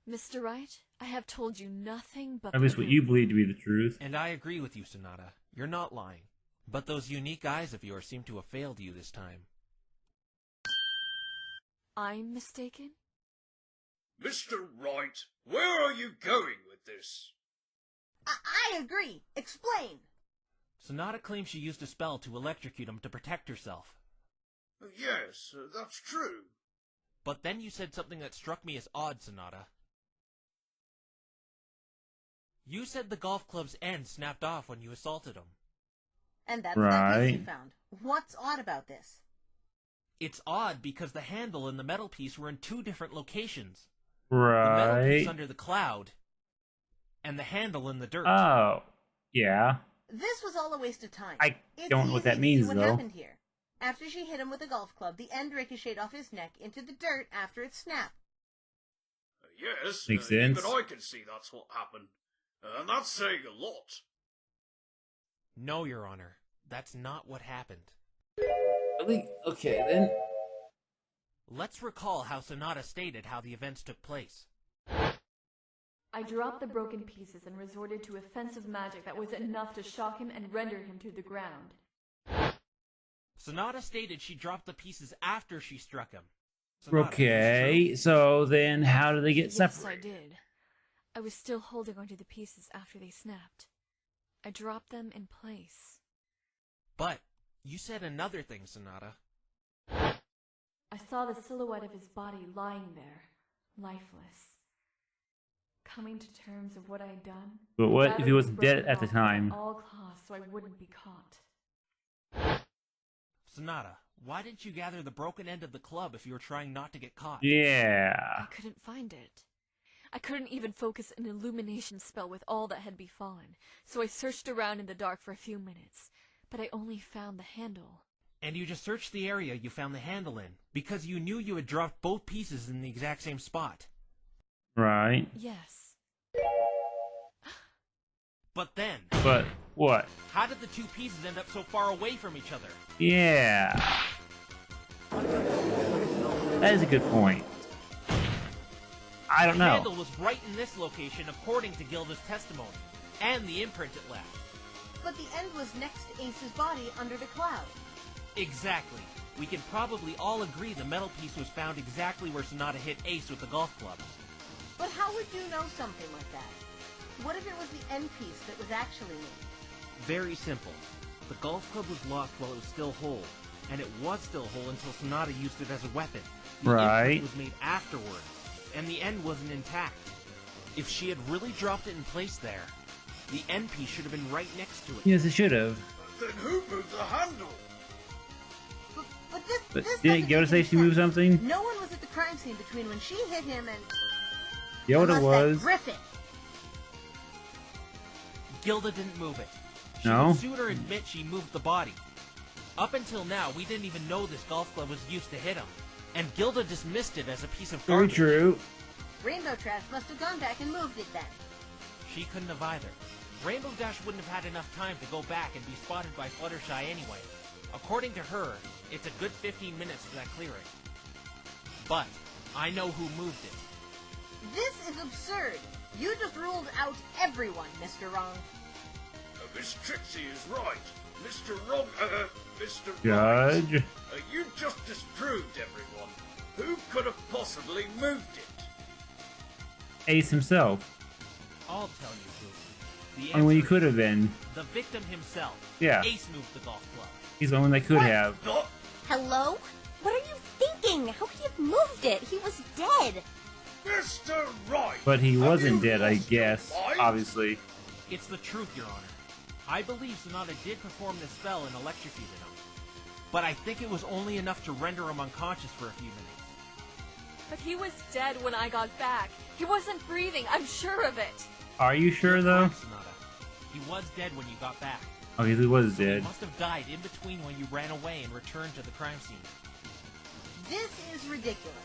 Mr. Wright, I have told you nothing but At least what you believe to be the truth. And I agree with you, Sonata. You're not lying. But those unique eyes of yours seem to have failed you this time. I'm mistaken? Mr. Wright, where are you going with this? I agree. Explain. Sonata claims she used a spell to electrocute him to protect herself. Yes, that's true. But then you said something that struck me as odd, Sonata. You said the golf club's end snapped off when you assaulted him. And that's that piece you Right. found. What's odd about this? It's odd because the handle and the metal piece were in two different locations. The metal piece Right. under the cloud, and the handle in the dirt. Oh. Yeah. This was all a waste of time. I It's don't know what easy that to means, see what though. happened here. After she hit him with a golf club, the end ricocheted off his neck into the dirt after it snapped. Yes, Makes sense. even I can see that's what happened. And that's saying a lot. No, Your Honor. That's not what happened. Really? Okay, then. Let's recall how Sonata stated how the events took place. I dropped the broken pieces and resorted to offensive magic that was enough to shock him and render him to the ground. Sonata stated she dropped the pieces after she struck him. Sonata, Okay, so then how do they get Yes, I separated? did. I was still holding onto the pieces after they snapped. I dropped them in place. But you said another thing, Sonata. I saw the silhouette of his body lying there, lifeless. Coming to terms of what I had done. But I what if gathered he the wasn't dead broken at the golf club time? At all costs, so I wouldn't be caught. Sonata, why didn't you gather the broken end of the club if you were trying not to get caught? Yeah. I couldn't find it. I couldn't even focus an illumination spell with all that had befallen, so I searched around in the dark for a few minutes, but I only found the handle. And you just searched the area you found the handle in, because you knew you had dropped both pieces in the exact same spot. Right. Yes. But then, But what? how did the two pieces end up so far away from each other? Yeah. That is a good point. I don't The know. handle was right in this location according to Gilda's testimony, and the imprint it left. But the end was next to Ace's body under the cloud. Exactly. We can probably all agree the metal piece was found exactly where Sonata hit Ace with the golf club. But how would you know something like that? What if it was the end piece that was actually made? Very simple. The golf club was lost while it was still whole, and it was still whole until Sonata used it as a weapon. The Right. imprint was made afterward, and the end wasn't intact. If she had really dropped it in place there, the end piece should have been right next to it. Yes, it should have. Then who moved the handle? But this But this didn't doesn't Yoda make say any she moved sense. something? No one was at the crime scene between when she hit him and Yoda unless was. that Griffin. Gilda didn't move it. She No? would sooner admit she moved the body. Up until now, we didn't even know this golf club was used to hit him, and Gilda dismissed it as a piece of Very garbage. true. Rainbow Trash must have gone back and moved it then. She couldn't have either. Rainbow Dash wouldn't have had enough time to go back and be spotted by Fluttershy anyway. According to her, it's a good 15 minutes to that clearing. But I know who moved it. This is absurd. You just ruled out everyone, Mr. Wrong. Miss Trixie is right. Mr. Wrong, Mr. Judge. Right. You just disproved everyone. Who could have possibly moved it? Ace himself. I'll tell you who. The I mean, he answer could is have been. the victim himself. Yeah. Ace moved the golf club. He's the one that could What? have. Not Hello? What are you thinking? How could he have moved it? He was dead. Mr. Right. But he Have wasn't you dead, I lost your guess. mind? Obviously. It's the truth, Your Honor. I believe Sonata did perform this spell and electrocuted him. But I think it was only enough to render him unconscious for a few minutes. But he was dead when I got back. He wasn't breathing, I'm sure of it. Are you sure, though? Correct, Sonata. He was dead when you got back. Oh, he was So he dead. must have died in between when you ran away and returned to the crime scene. This is ridiculous.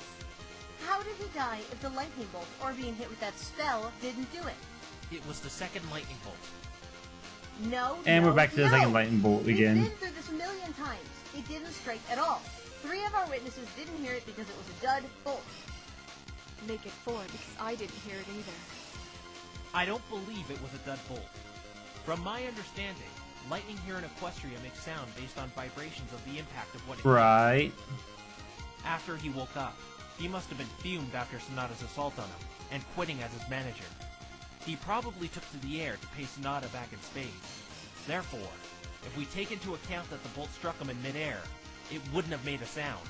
How did he die if the lightning bolt or being hit with that spell didn't do it? It was the second lightning bolt. No. And no, we're back to the no. second lightning bolt We've again. been through this a million times. It didn't strike at all. 3 of our witnesses didn't hear it because it was a dud bolt. Make it 4 because I didn't hear it either. I don't believe it was a dud bolt. From my understanding, lightning here in Equestria makes sound based on vibrations of the impact of what it hit. Right. After he woke up, he must have been fumed after Sonata's assault on him, and quitting as his manager. He probably took to the air to pay Sonata back in spades. Therefore, if we take into account that the bolt struck him in midair, it wouldn't have made a sound.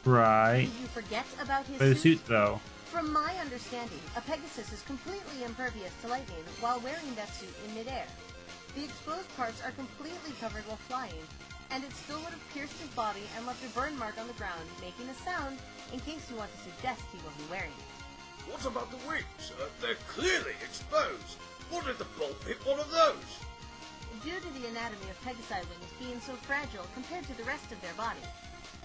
Right. Did you forget about his But the suit, though. From my understanding, a Pegasus is completely impervious to lightning while wearing that suit in midair. The exposed parts are completely covered while flying, and it still would have pierced his body and left a burn mark on the ground, making a sound in case you want to suggest he wasn't wearing it. What about the wings? They're clearly exposed. What if the bolt hit one of those? Due to the anatomy of Pegasi wings being so fragile compared to the rest of their body,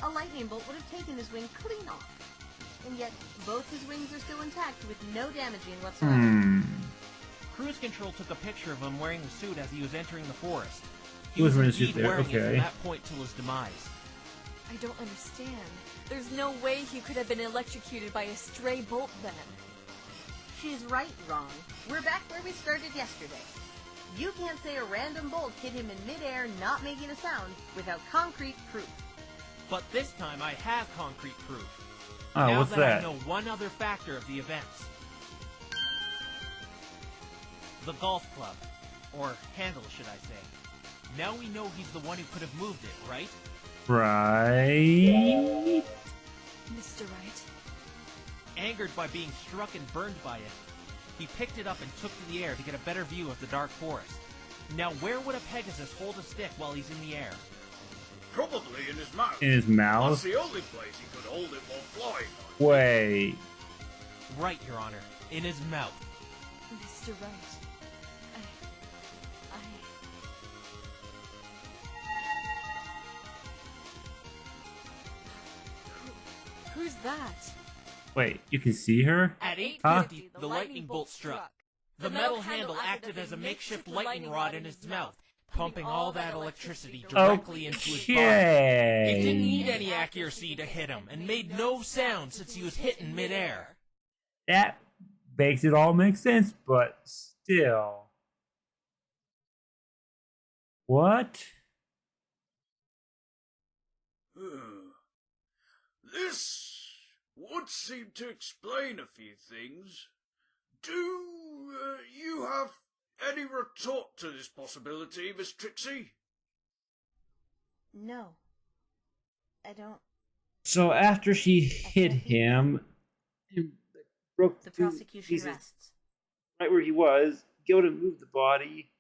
a lightning bolt would have taken his wing clean off. And yet, both his wings are still intact with no damaging whatsoever. Cruise Control took a picture of him wearing the suit as he was entering the forest. He was wearing a indeed suit there, wearing it okay. from that point till his demise. I don't understand. There's no way he could have been electrocuted by a stray bolt then. She's right, Wrong. We're back where we started yesterday. You can't say a random bolt hit him in midair not making a sound without concrete proof. But this time I have concrete proof. Oh, now what's that that? I know one other factor of the events. The golf club. Or handle, should I say. Now we know he's the one who could have moved it, right? Right. Mr. Wright. Angered by being struck and burned by it, he picked it up and took to the air to get a better view of the dark forest. Now where would a Pegasus hold a stick while he's in the air? Probably in his mouth. In his mouth? That's the only place he could hold it while flying. Wait. Right, Your Honor. In his mouth. Mr. Wright, Who's that? Wait, you can see her? At Huh? 8:50, the lightning bolt struck. The metal handle acted as a makeshift lightning rod in his mouth, pumping all that electricity directly into his body. It didn't Okay. need any accuracy to hit him, and made no sound since he was hit in midair. That makes it all make sense, but still. What? This would seem to explain a few things. Do you have any retort to this possibility, Miss Trixie? No. I don't. So after she hit him, and broke The two prosecution pieces rests. right where he was, go to move the body,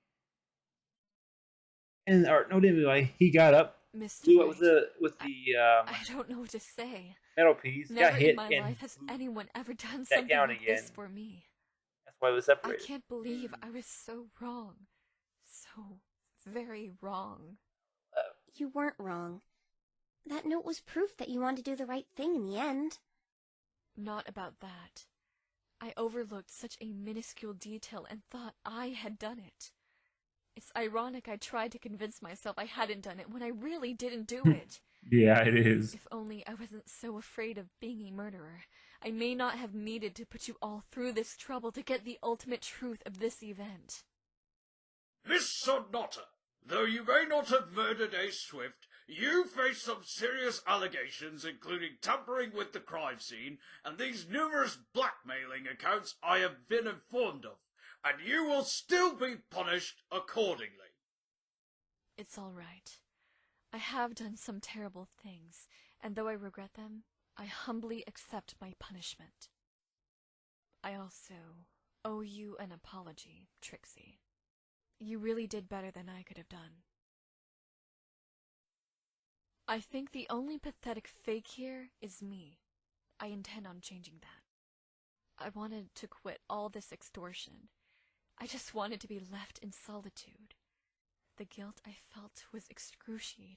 and or no, didn't like he got up, Mr. blew up Wright, with the I don't know what to say. metal piece, Never got hit, in my and life has anyone ever done back something down like again. this for me. That's why it was I separated. can't believe I was so wrong. So very wrong. You weren't wrong. That note was proof that you wanted to do the right thing in the end. Not about that. I overlooked such a minuscule detail and thought I had done it. It's ironic I tried to convince myself I hadn't done it when I really didn't do it. Yeah, it is. If only I wasn't so afraid of being a murderer, I may not have needed to put you all through this trouble to get the ultimate truth of this event. Miss Sonata, though you may not have murdered Ace Swift, you face some serious allegations, including tampering with the crime scene and these numerous blackmailing accounts I have been informed of, and you will still be punished accordingly. It's all right. I have done some terrible things, and though I regret them, I humbly accept my punishment. I also owe you an apology, Trixie. You really did better than I could have done. I think the only pathetic fake here is me. I intend on changing that. I wanted to quit all this extortion. I just wanted to be left in solitude. The guilt I felt was excruciating.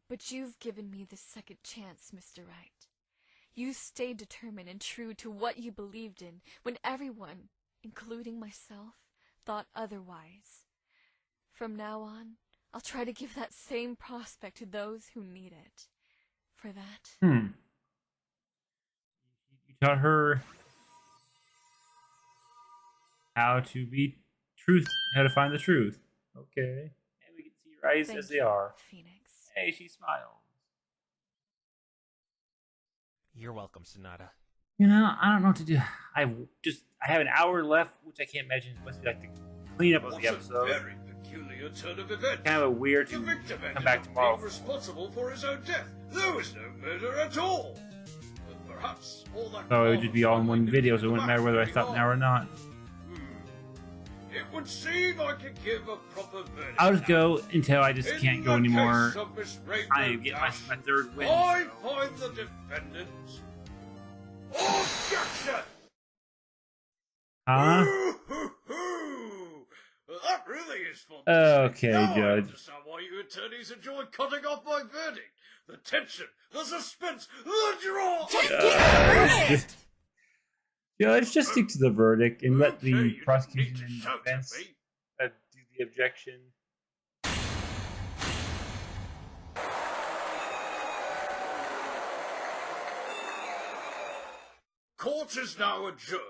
But you've given me this second chance, Mr. Wright. You stayed determined and true to what you believed in when everyone, including myself, thought otherwise. From now on, I'll try to give that same prospect to those who need it. For that... You taught her how to be truth, how to find the truth. Okay. And we can see your eyes Thank as they you, are. Phoenix. Hey, she smiles. You're welcome, Sonata. You know, I don't know what to do. I have an hour left, which I can't imagine must be like the cleanup of What the a episode. very peculiar turn of events. Kind of a weird The to victim come ended back up tomorrow. being responsible for his own death. There was no murder at all. But perhaps all that. So it would just be all in one video, so it wouldn't matter whether I stopped now or not. It would seem I could give a proper verdict. I'll just now. go until I just In can't go the anymore. case of Miss Rainbow I get my Dash, third win. I so- find the defendants. Objection! Huh? Ooh, that really is fun. Okay, Now I Judge. understand why you attorneys enjoy cutting off my verdict. The tension, the suspense, the draw. Judge, just stick to the verdict and let Okay, you the didn't need prosecution to and shout at defense me. do the objection. Court is now adjourned.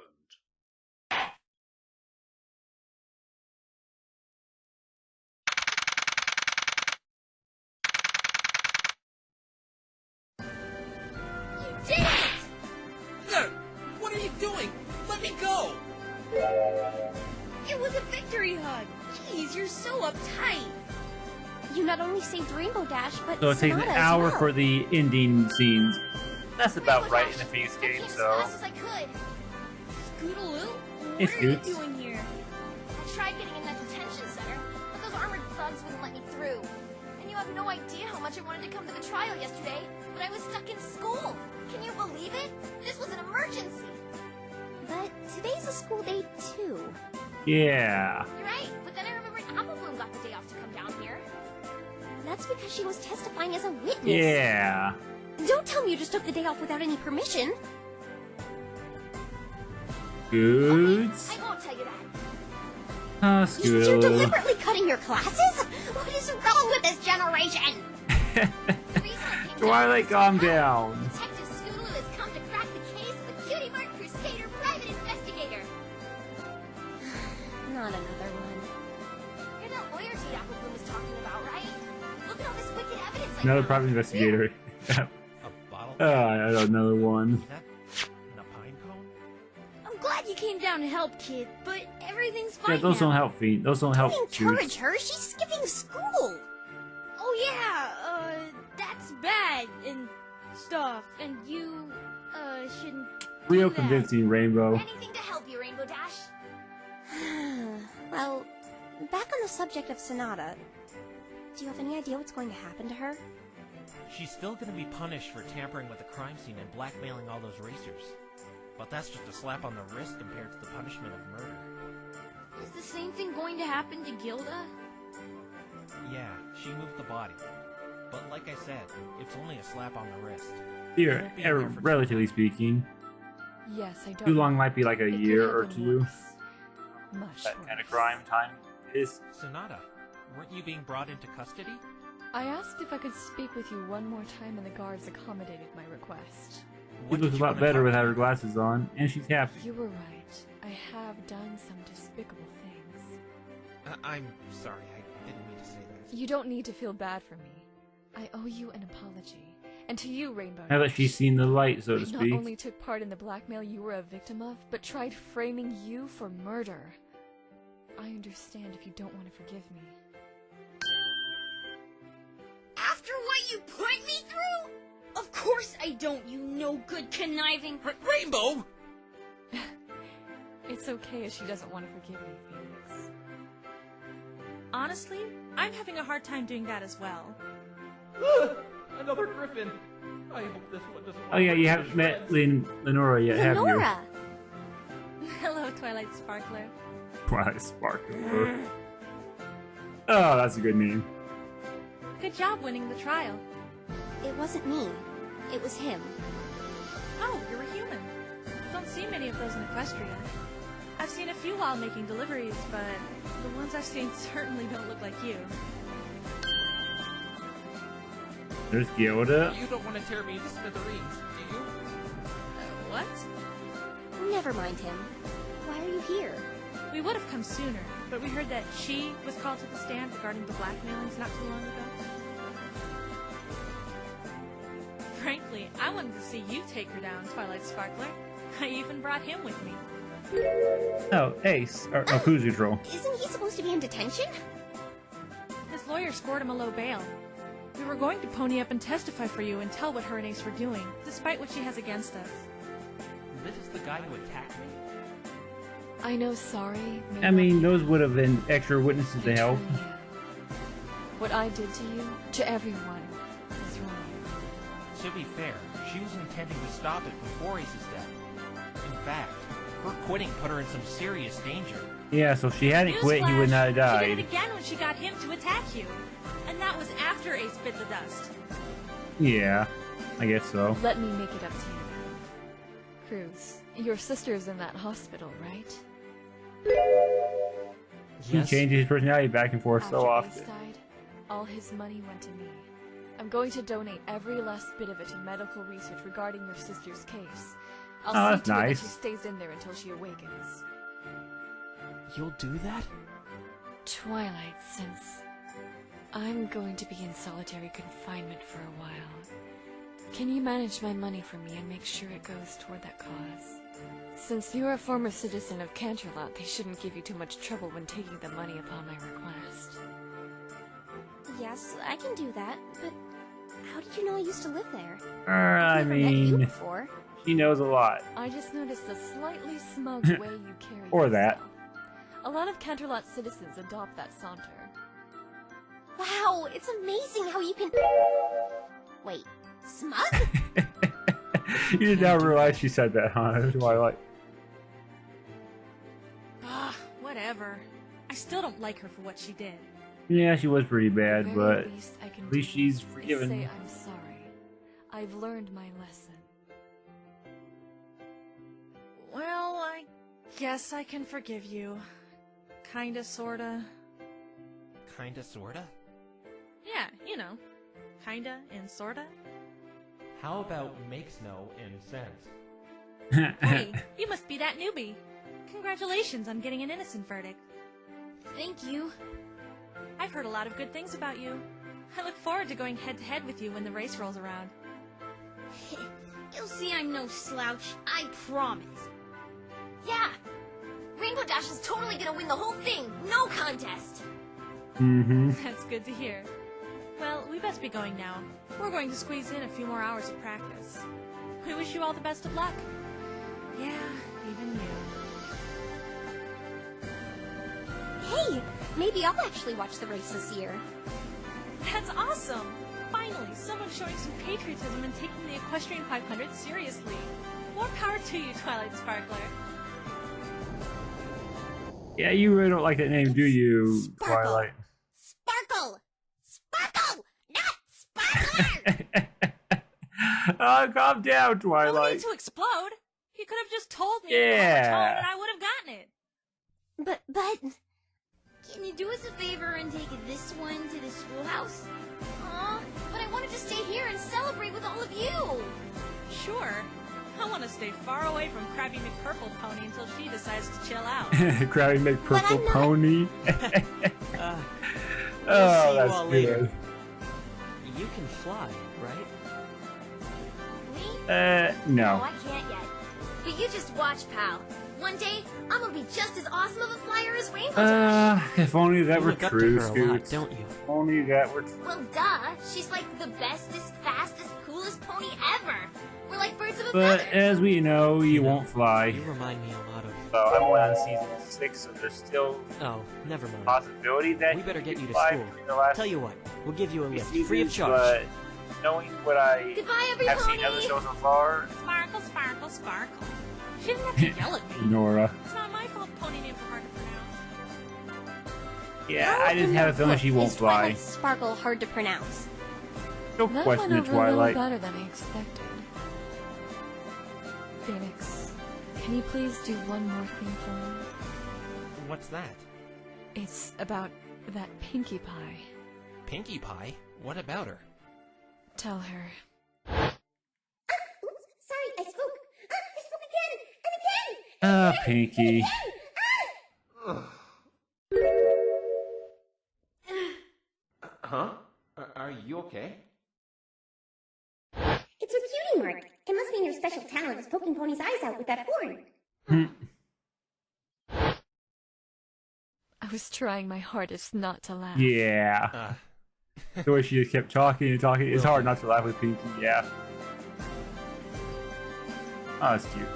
You did it! No! What are you doing? Let me go! It was a victory hug! Jeez, you're so uptight! You not only saved Rainbow Dash, but So it takes an Sonata as hour well. for the ending scenes. That's about Rainbow right Dash, in a Phoenix I game, came as so. fast as I could. Scootaloo? Hey, What are you Scoots. doing here? I tried getting in that detention center, but those armored thugs wouldn't let me through. I knew I have no idea how much I wanted to come to the trial yesterday, but I was stuck in school. Can you believe it? This was an emergency. But today's a school day, too. Yeah. You're right, but then I remembered Apple Bloom got the day off to come down here. That's because she was testifying as a witness. Yeah. Don't tell me you just took the day off without any permission. Good. I won't tell you that. You're deliberately cutting your classes? What is wrong with this generation? The reason I came Twilight, calm down. Detective Scootaloo has come to crack the case as a Cutie Mark Crusader private investigator. Not another one. You're that lawyer Tate Apple Bloom was talking about, right? Look at all this wicked evidence I Another found. private investigator. A bottle? I got another one. That in a pine cone? I'm glad you came down to help, kid, but everything's Yeah, fine those now. don't help feet. Those don't help. Don't encourage her. She's skipping school. Oh yeah, that's bad and stuff, and you, shouldn't Real do that. convincing, Rainbow. Anything to help you, Rainbow Dash. Well, back on the subject of Sonata, do you have any idea what's going to happen to her? She's still gonna be punished for tampering with the crime scene and blackmailing all those racers. But that's just a slap on the wrist compared to the punishment of murder. Is the same thing going to happen to Gilda? Yeah, she moved the body. But like I said, it's only a slap on the wrist. Here, Won't be in there for relatively speaking. Yes, I don't Too long know. might be like a It could year have or been two. worse. Much That worse. kind of crime time is. Sonata, weren't you being brought into custody? I asked if I could speak with you one more time, and the guards accommodated my request. She What looks did a you lot wanna better talk without her about? glasses on, and she's happy. You were right. I have done some despicable things. I'm sorry, I didn't mean to say that. You don't need to feel bad for me. I owe you an apology. And to you, Rainbow Now that Dash. she's seen the light, so to I not speak. only took part in the blackmail you were a victim of, but tried framing you for murder. I understand if you don't want to forgive me. After what you put me through? Of course I don't, you no good conniving. Rainbow! It's okay if she doesn't want to forgive me, Felix. Honestly, I'm having a hard time doing that as well. Another griffin. I hope this one doesn't. Oh yeah, you haven't met Lenora yet, have you? Lenora! Hello, Twilight Sparkler. Twilight Sparkler. Oh, that's a good name. Good job winning the trial. It wasn't me. It was him. Oh, you're a human. Don't see many of those in Equestria. I've seen a few while making deliveries, but the ones I've seen certainly don't look like you. There's Gilda. You don't want to tear me to smithereens, do you? What? Never mind him. Why are you here? We would have come sooner, but we heard that she was called to the stand regarding the blackmailings not too long ago. Frankly, I wanted to see you take her down, Twilight Sparkler. I even brought him with me. Oh, Ace. Or Cruise Control. Isn't he supposed to be in detention? His lawyer scored him a low bail. We were going to pony up and testify for you and tell what her and Ace were doing, despite what she has against us. This is the guy who attacked me? I know sorry. may I not mean, be those would have been extra witnesses to help. truly am. What I did to you, to everyone, was wrong. To be fair, she was intending to stop it before Ace's death. In fact, her quitting put her in some serious danger. Yeah, so if she hadn't quit, he would not have Newsflash, She did died. it again when she got him to attack you. And that was after Ace bit the dust. Yeah, I guess so. Let me make it up to you then. Cruz, your sister's in that hospital, right? He changes his personality back and forth After so Ace often. died, all his money went to me. I'm going to donate every last bit of it to medical research regarding your sister's case. I'll Oh, see that's to it that nice. she stays in there until she awakens. You'll do that? Twilight, since I'm going to be in solitary confinement for a while, can you manage my money for me and make sure it goes toward that cause? Since you're a former citizen of Canterlot, they shouldn't give you too much trouble when taking the money upon my request. Yes, I can do that, but how did you know I used to live there? I I've never met you mean, before. she knows a lot. I just noticed the slightly smug way you carry Or that. yourself. A lot of Canterlot citizens adopt that saunter. Wow, it's amazing how you can... Wait, smug? You did not realize she said that, huh? Twilight. Ah, whatever. I still don't like her for what she did. Yeah, she was pretty The bad, very but least I can at least do she's is forgiven. say I'm sorry. I've learned my lesson. Well, I guess I can forgive you. Kinda, sorta. Kinda, sorta? Yeah, you know. Kinda and sorta. How about makes no in sense? Hey, you must be that newbie. Congratulations on getting an innocent verdict. Thank you. I've heard a lot of good things about you. I look forward to going head-to-head with you when the race rolls around. You'll see I'm no slouch, I promise. Yeah! Rainbow Dash is totally gonna win the whole thing! No contest! Mm-hmm. That's good to hear. Well, we best be going now. We're going to squeeze in a few more hours of practice. We wish you all the best of luck. Yeah, even you. Hey, maybe I'll actually watch the race this year. That's awesome! Finally, someone showing some patriotism and taking the Equestrian 500 seriously. More power to you, Twilight Sparkler. Yeah, you really don't like that name, do you, Sparkle. Twilight? Sparkle! Sparkle! Not Sparkler! Oh, calm down, No Twilight. need to explode. You could have just told me Yeah. in a tone and I would have gotten it. But... Can you do us a favor and take this one to the schoolhouse? Aw, but I wanted to stay here and celebrate with all of you! Sure. I want to stay far away from Krabby McPurple Pony until she decides to chill out. Krabby McPurple I'm not- Pony. Uh, Oh, we'll see you that's all good. later. You can fly, right? Me? Oh, No. I can't yet. But you just watch, pal. One day, I'm gonna be just as awesome of a flyer as Rainbow Dash. If only that You were look up to true, her a lot, Scoots. don't you? If only that were true. Well, duh. She's like the bestest, fastest, coolest pony ever. We're like birds of a But feather. as we know, you won't fly. You remind me a lot of... So I'm only on season 6, so there's still Oh, never a mind. possibility that We better get you to fly school. between the last Tell you what, we'll give you a few lift, seasons, free of charge. But knowing what I Goodbye, every have pony. seen other shows so far, Sparkle, sparkle, sparkle. She didn't have to yell at me. Nora. It's not my fault pony names are hard to pronounce. Yeah, How I just have a feeling she won't is fly. Twilight Sparkle hard to pronounce? Don't That question went it, over a little Twilight. better than I expected. Phoenix, can you please do one more thing for me? What's that? It's about that Pinkie Pie. Pinkie Pie? What about her? Tell her. Oops, sorry, I spoke. I spoke again and again! Ah, Pinky. Huh? Are you okay? It's a cutie mark. It must mean your special talent is poking Pony's eyes out with that horn. I was trying my hardest not to laugh. Yeah. The way she just kept talking and talking. It's hard not to laugh with Pinky, yeah. Oh, that's cute.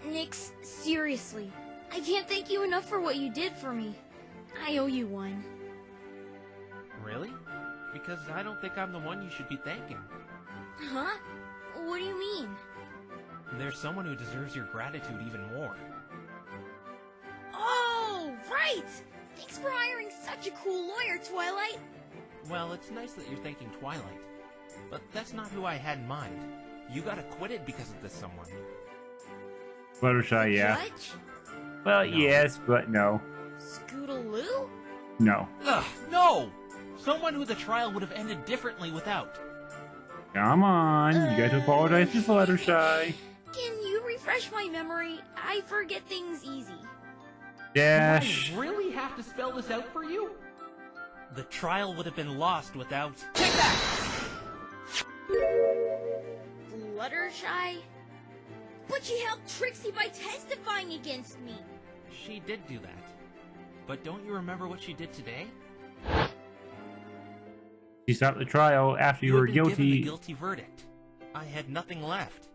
Nix, seriously. I can't thank you enough for what you did for me. I owe you one. Really? Because I don't think I'm the one you should be thanking. Huh? What do you mean? There's someone who deserves your gratitude even more. Oh, right! Thanks for hiring such a cool lawyer, Twilight. Well, it's nice that you're thanking Twilight. But that's not who I had in mind. You got acquitted because of this someone. Fluttershy, yeah. Judge? Well, No. yes, but no. Scootaloo? No. Ugh, no! Someone who the trial would have ended differently without. Come on. You got to apologize to Fluttershy. Can you refresh my memory? I forget things easy. Dash. Do I really have to spell this out for you? The trial would have been lost without... Fluttershy? But she helped Trixie by testifying against me. She did do that. But don't you remember what she did today? She stopped the trial after you had were been given the guilty. guilty verdict. I had nothing left.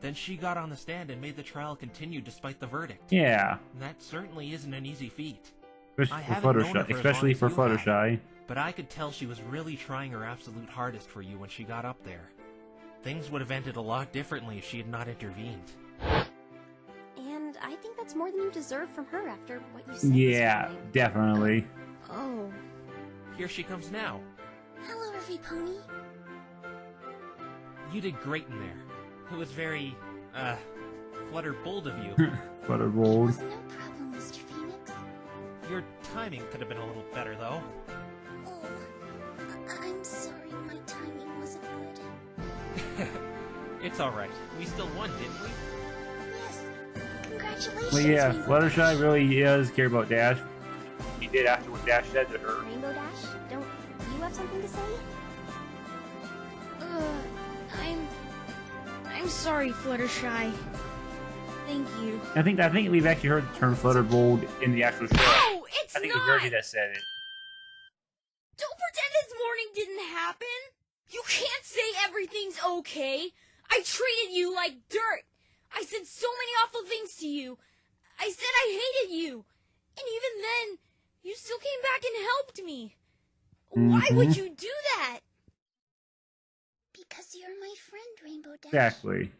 Then she got on the stand and made the trial continue despite the verdict. Yeah. And that certainly isn't an easy feat. I Especially haven't for known her Fluttershy. for as Especially long as for you have. Fluttershy. But I could tell she was really trying her absolute hardest for you when she got up there. Things would have ended a lot differently if she had not intervened. And I think that's more than you deserve from her after what you said Yeah, this morning. definitely. Oh. Here she comes now. Hello, Every Pony. You did great in there. It was very, flutterbold of you. Flutterbold. Was no problem, Mr. Phoenix. Your timing could have been a little better, though. Oh, I'm sorry my timing wasn't good. It's alright. We still won, didn't we? Yes, congratulations, Well, yeah, Rainbow Fluttershy Dash. really does care about Dash. He did after what Dash said to her. Rainbow Dash, don't you have something to say? I'm sorry, Fluttershy. Thank you. I think we've actually heard the term Flutterbold in the actual show. No, it's I think not! it was Reggie that said it. Don't pretend this morning didn't happen! You can't say everything's okay! I treated you like dirt! I said so many awful things to you! I said I hated you! And even then, you still came back and helped me! Why would you do that? Because you're my friend, Rainbow Dash. Exactly.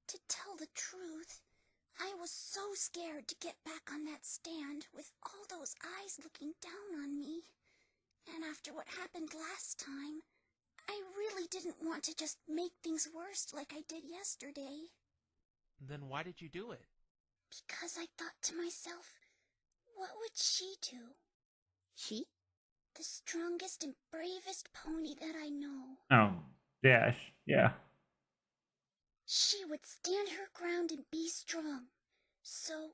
To tell the truth, I was so scared to get back on that stand with all those eyes looking down on me. And after what happened last time, I really didn't want to just make things worse like I did yesterday. Then why did you do it? Because I thought to myself, what would she do? She? The strongest and bravest pony that I know. Oh, Dash. Yeah. She would stand her ground and be strong. So,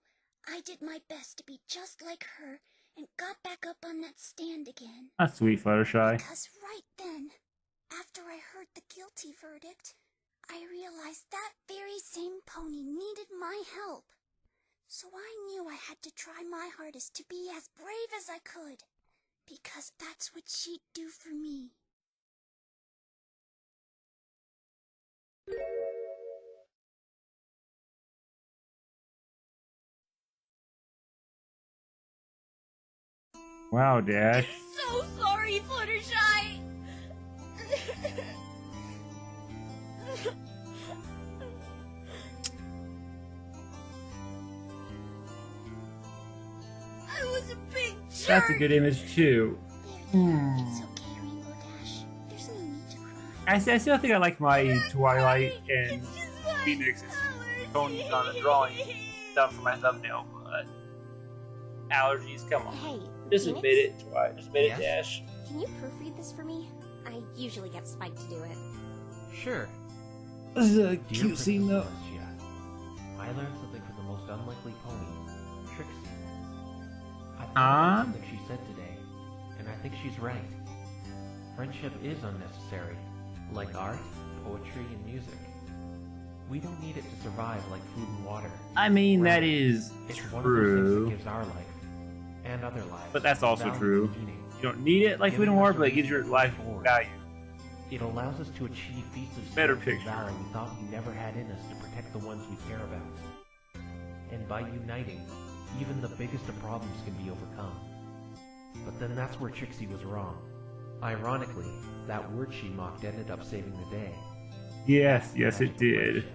I did my best to be just like her and got back up on that stand again. That's sweet, Fluttershy. Because right then, after I heard the guilty verdict, I realized that very same pony needed my help. So I knew I had to try my hardest to be as brave as I could. Because that's what she'd do for me. Wow, Dash. So sorry, Fluttershy! I was a big jerk! That's a good image, too. It's okay, Rainbow Dash. There's no need to cry. I still think I like my Twilight and It's just my Phoenix's allergies. tones on the drawing done for my thumbnail, but allergies, come on. Hey, Just Phoenix, admit it, Twilight. Just admit Yes? it, Dash. Can you proofread this for me? I usually get Spike to do it. Sure. This is a Dear cute scene, though. Princess Celestia, I learned something from the most unlikely pony, Trixie. I thought about something she said today, and I think she's right. Friendship is unnecessary, like art, poetry, and music. We don't need it to survive like food and water. I mean, that Rather, is it's one of those things true. that gives our life, and other lives, But that's also value true. and meaning. You don't need it like food Giving and us water, a but it gives your reason to life move forward. value. It allows us to achieve feats of Better strength and picture. valor we thought we never had in us to protect the ones we care about. And by uniting, even the biggest of problems can be overcome. But then that's where Trixie was wrong. Ironically, that word she mocked ended up saving the day. Yes, yes, it Magic did. friendship.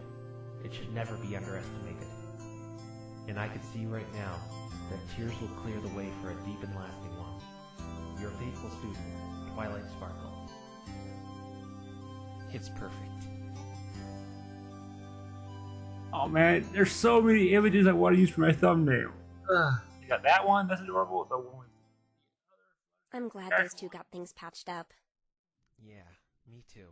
It should never be underestimated. And I can see right now that tears will clear the way for a deep and lasting one. Your faithful student, Twilight Sparkle. It's perfect. Oh man, there's so many images I want to use for my thumbnail. You got that one, that's adorable. The one with I'm glad those two got things patched up. Yeah, me too.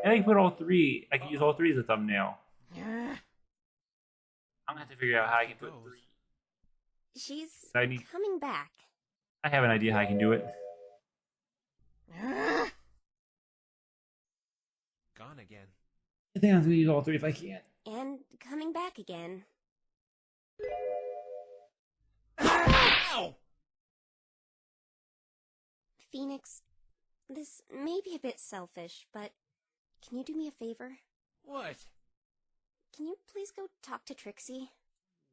I can put all three. I can use all three as a thumbnail. I'm gonna have to figure out how I can put three. She's I need. coming back. I have an idea how I can do it. Gone again. I think I'm gonna use all three if I can. And coming back again. Ow! Phoenix, this may be a bit selfish, but can you do me a favor? What? Can you please go talk to Trixie?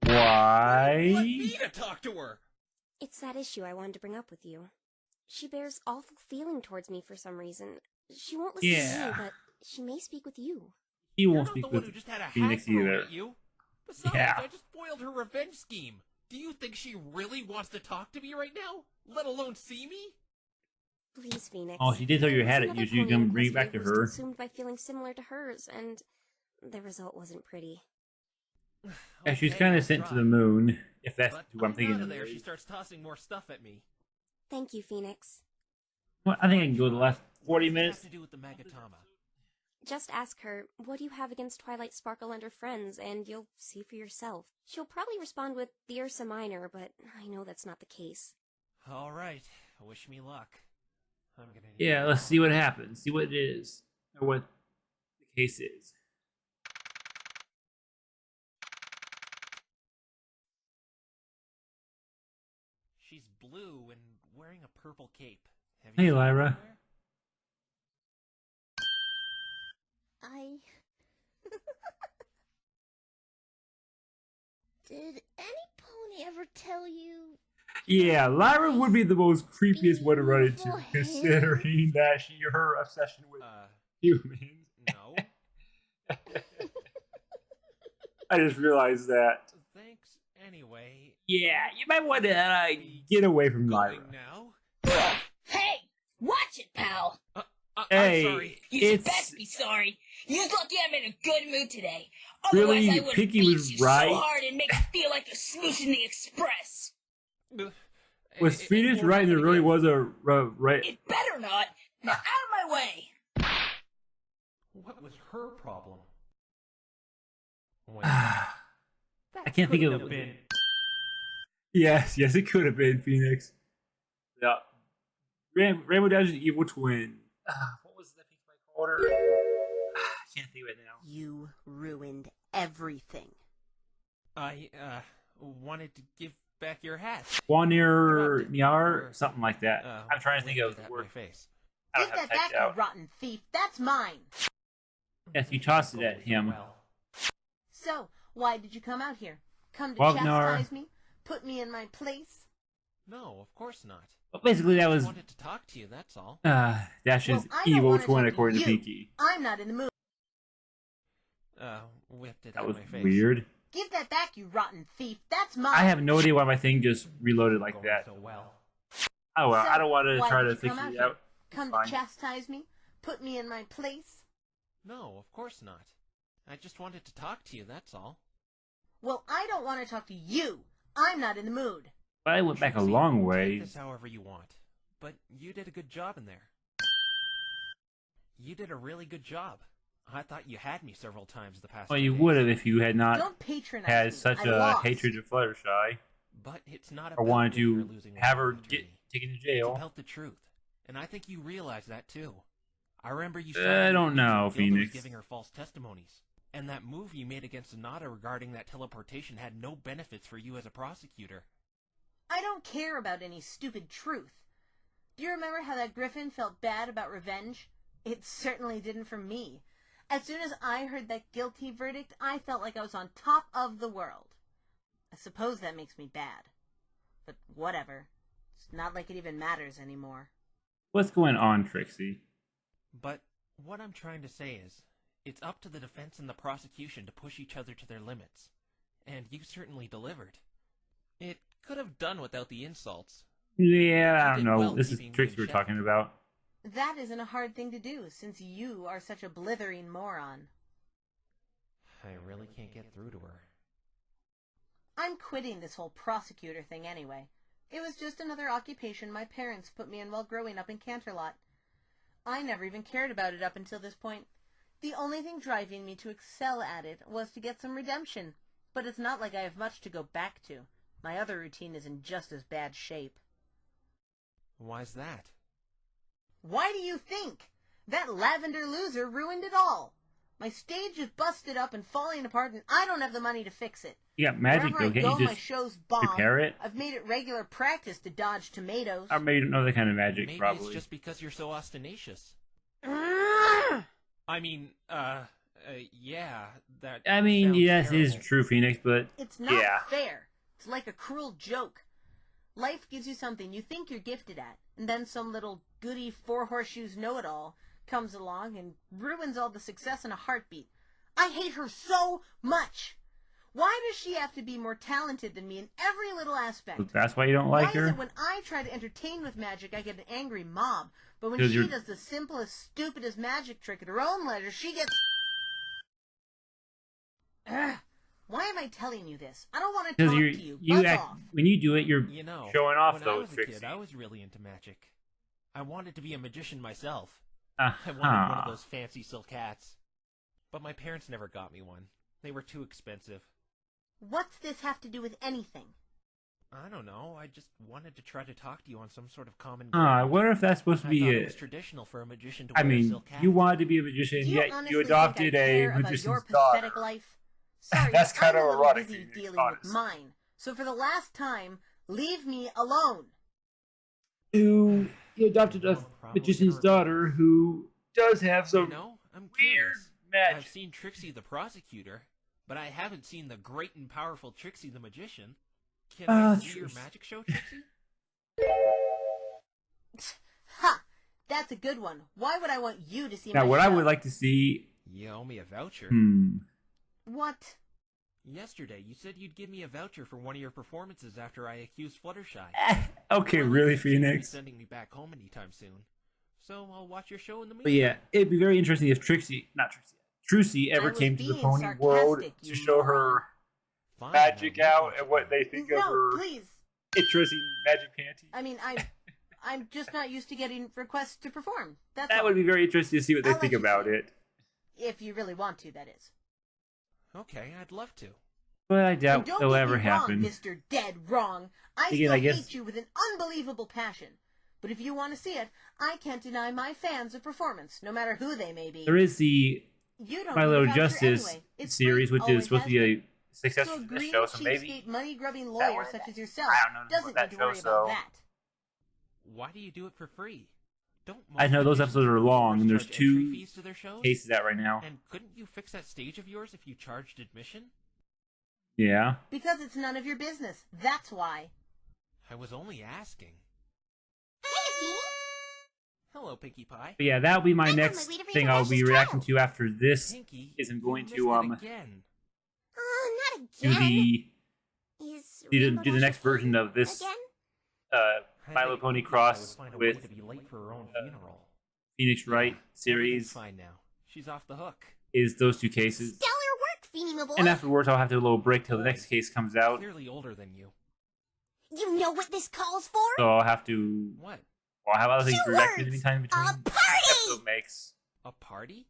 Why? Want me to talk to her? It's that issue I wanted to bring up with you. She bears awful feeling towards me for some reason. She won't listen to me, but she may speak with you. He You're won't not the speak one with who just had a hat Phoenix thrown either. at you. Besides, Yeah. I just foiled her revenge scheme. Do you think she really wants to talk to me right now? Let alone see me? Please, Phoenix. Oh, she did throw your There hat was at you, another so you pony in can bring it back Equestria to who was her. consumed by feelings similar to hers, and the result wasn't pretty. Yeah, she's Okay, kind I'll of sent to try. the moon, if that's But what I'm thinking. out of there, Anyways. she starts tossing more stuff at me. Thank you, Phoenix. Well, I think I can go the last 40 What does it minutes. have to do with the Magatama? Just ask her, what do you have against Twilight Sparkle and her friends, and you'll see for yourself. She'll probably respond with the Ursa Minor, but I know that's not the case. All right, wish me luck. I'm gonna. Yeah, let's see what happens. See what it is, or what the case is. She's blue and wearing a purple cape. Have Hey, you seen her Lyra. anywhere? Did any pony ever tell you? Yeah, Lyra would be the most creepiest one to run into, Beautiful considering that her obsession with humans. No. I just realized that. Thanks anyway. Yeah, you might want to get away from Lyra. Going now? Hey! Watch it, pal! Hey, I'm sorry. You should it's best be sorry. You're lucky I'm in a good mood today. Really, Otherwise, I would Pinky beat was you right. so hard and make you feel like you're smooching the express. was Phoenix right? And there really was a right. It better not. Now out of my way. What was her problem? Wait, I can't think Couldn't of. have been. Yes, it could have been Phoenix. Yeah, Rainbow Dash's evil twin. What was that piece I called her? I can't think of it now. You ruined everything. I wanted to give back your hat. Wanir Dropped it. Nyar, something like that. I'm trying to think of whipped it the at word. my face. I Give don't have that it back, typed out. you rotten thief. That's mine. Yes, you tossed it at him. Well, So, why did you come out here? Come to Wagner. chastise me? Put me in my place? no, of course not. But basically, that I was just wanted to talk to you, that's all. Dash's Well, I don't evil wanna twin, talk to according to you. Pinky. I'm not in the mood. Whipped it That at was my face. weird. Give that back, you rotten thief. That's mine. I have no idea why my thing just reloaded like Going that. so well. Oh well, So, I don't want to why try did to you fix come out it here? out. Come Fine. to chastise me? Put me in my place? No, of course not. I just wanted to talk to you, that's all. Well, I don't want to talk to you. I'm not in the mood. But I went back a Trixie, long Take way. this however you want. But you did a good job in there. You did a really good job. I thought you had me several times the past Well, few you days. would have if you had not Don't patronize had me. such I a lost. hatred of Fluttershy, But it's not or about wanted winning or to losing have over her victory. get taken to It's jail. about the truth. And I think you realize that too. I remember you I don't know, Gilda was Phoenix. giving her false testimonies. And that move you made against Sonata regarding that teleportation had no benefits for you as a prosecutor. I don't care about any stupid truth. Do you remember how that Griffin felt bad about revenge? It certainly didn't for me. As soon as I heard that guilty verdict, I felt like I was on top of the world. I suppose that makes me bad. But whatever. It's not like it even matters anymore. What's going on, Trixie? But what I'm trying to say is, it's up to the defense and the prosecution to push each other to their limits. And you certainly delivered. It could have done without the insults. Yeah, I You don't did know. well This is keeping me Trixie in we're check. talking about. That isn't a hard thing to do, since you are such a blithering moron. I really can't get through to her. I'm quitting this whole prosecutor thing anyway. It was just another occupation my parents put me in while growing up in Canterlot. I never even cared about it up until this point. The only thing driving me to excel at it was to get some redemption, but it's not like I have much to go back to. My other routine is in just as bad shape. Why's that? Why do you think? That lavender loser ruined it all. My stage is busted up and falling apart, and I don't have the money to fix it. You got magic Wherever though. I Can't go, you my just shows bomb. repair it? I've made it regular practice to dodge tomatoes. Or maybe another kind of magic, Maybe probably. it's just because you're so ostentatious. I mean, yeah, that I mean, sounds yes, it is terrible. true, Phoenix, but It's not yeah. fair. It's like a cruel joke. Life gives you something you think you're gifted at, and then some little goody four horseshoes know-it-all comes along and ruins all the success in a heartbeat. I hate her so much. Why does she have to be more talented than me in every little aspect? That's why you don't Why like is her? it when I try to entertain with magic, I get an angry mob, but when 'Cause she you're- does the simplest, stupidest magic trick at her own leisure, she gets... Ugh. Why am I telling you this? I don't want to Because talk to you. you Buzz act off. when you do it, you're You know, showing off when I though, was a Trixie. kid, I was really into magic. I wanted to be a magician myself. Uh-huh. I wanted one of those fancy silk hats. But my parents never got me one. They were too expensive. What's this have to do with anything? I don't know. I just wanted to try to talk to you on some sort of common I ground. wonder if that's supposed to I be thought it. it was traditional for a magician to I wear a mean, silk hat. you wanted to be a magician, Do you yet honestly you adopted think I a care about your magician's pathetic daughter. life? Sorry, That's but kind I'm of a little erotic, busy Phoenix, dealing honestly. with mine. So for the last time, leave me alone. Who you adopted a I'm probably magician's gonna regret daughter who does have some You know, I'm weird curious. magic. I've seen Trixie the prosecutor, but I haven't seen the great and powerful Trixie the magician. Can I see your magic show, Trixie? Ha! That's a good one. Why would I want you to see Now, my what show? I would like to see. You owe me a voucher. What? Yesterday, you said you'd give me a voucher for one of your performances after I accused Fluttershy. Okay, Well, really, you seem to be Phoenix. sending me back home anytime soon, so I'll watch your show in the meantime. But yeah, it'd be very interesting if Trucy ever I was came to the being pony world sarcastic, to you show her moron. Fine, magic I won't out watch and it what then. they think of No, her please. interesting magic panty. I mean, I'm just not used to getting requests to perform. That's That all. would be very interesting to see what they I'll think let you about see it. If you really want to, that is. Okay, I'd love to. But I And doubt don't it'll get ever me wrong, happen. Mr. Dead Wrong. I Again, still I guess- hate you with an unbelievable passion. But if you want to see it, I can't deny my fans a performance, no matter who they may be. There is the You don't My need a Little voucher Justice anyway. It's series, free, which is always supposed to has be been. a success So a for this greedy, show, so cheapskate, maybe money-grubbing lawyer would- such as yourself I don't know doesn't about need that to worry show, so- about that. Why do you do it for free? Don't I know those most episodes are long, and there's magicians charge entry two fees to their shows? cases out right now. And couldn't you fix that stage of yours if you charged admission? Yeah. Because it's none of your business. That's why. I was only asking. Hello, Pinkie Pie. But yeah, that'll be my I'm on my next way to thing I'll be Rachel reacting Ash's to after this. Pinkie, Is I'm you going missed to it again. Oh, not do again. the Is do the, Rainbow do the Dash next a version thing of this again? My Little Pony Cross I would find a way with to be late for her own funeral. Phoenix Wright Everything's series fine now. She's off the hook. is those two cases. Stellar work, Feeny my boy. And afterwards I'll have to do a little break till the next case comes out. Clearly older than you. You know what this calls for? So I'll have to What? well I have other things Two to react to words. anytime between A party! episode makes. A party?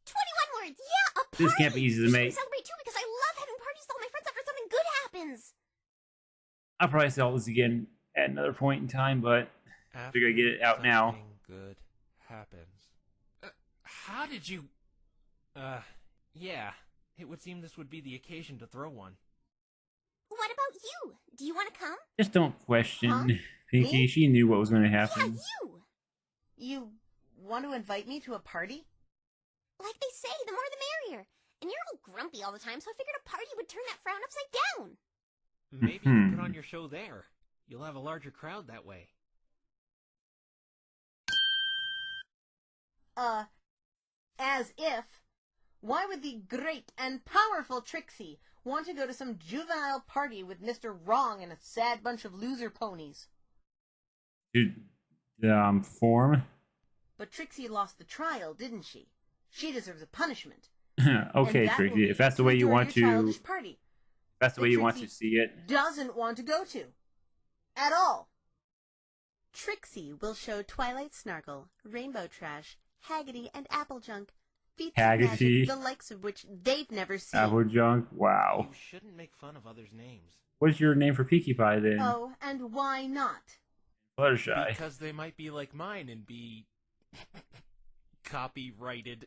21 words. Yeah, a party. This can't be easy to We should make. celebrate too because I love having parties with all my friends after something good happens. I'll probably say all this again at another point in time, but I figure I get it out now. Something good happens. How did you... yeah. It would seem this would be the occasion to throw one. What about you? Do you want to come? Just don't question Huh? Pinky. Me? She knew what was going to Yeah, happen. you. You want to invite me to a party? Like they say, the more the merrier. And you're all grumpy all the time, so I figured a party would turn that frown upside down. Maybe you put on your show there. You'll have a larger crowd that way. As if. Why would the great and powerful Trixie want to go to some juvenile party with Mr. Wrong and a sad bunch of loser ponies? Dude, form. But Trixie lost the trial, didn't she? She deserves a punishment. Okay, And that will Trixie. lead If that's the way to you your want to, childish party that's the that way you want to Trixie see it. doesn't want to go to. At all. Trixie will show Twilight Snargle, Rainbow Trash, Haggity, and Applejunk feats of Haggity. magic the likes of which they've never seen. Apple junk. Wow. You shouldn't make fun of others' names. What's your name for Pinkie Pie then? Oh, and why not? Fluttershy. Because they might be like mine and be... copyrighted.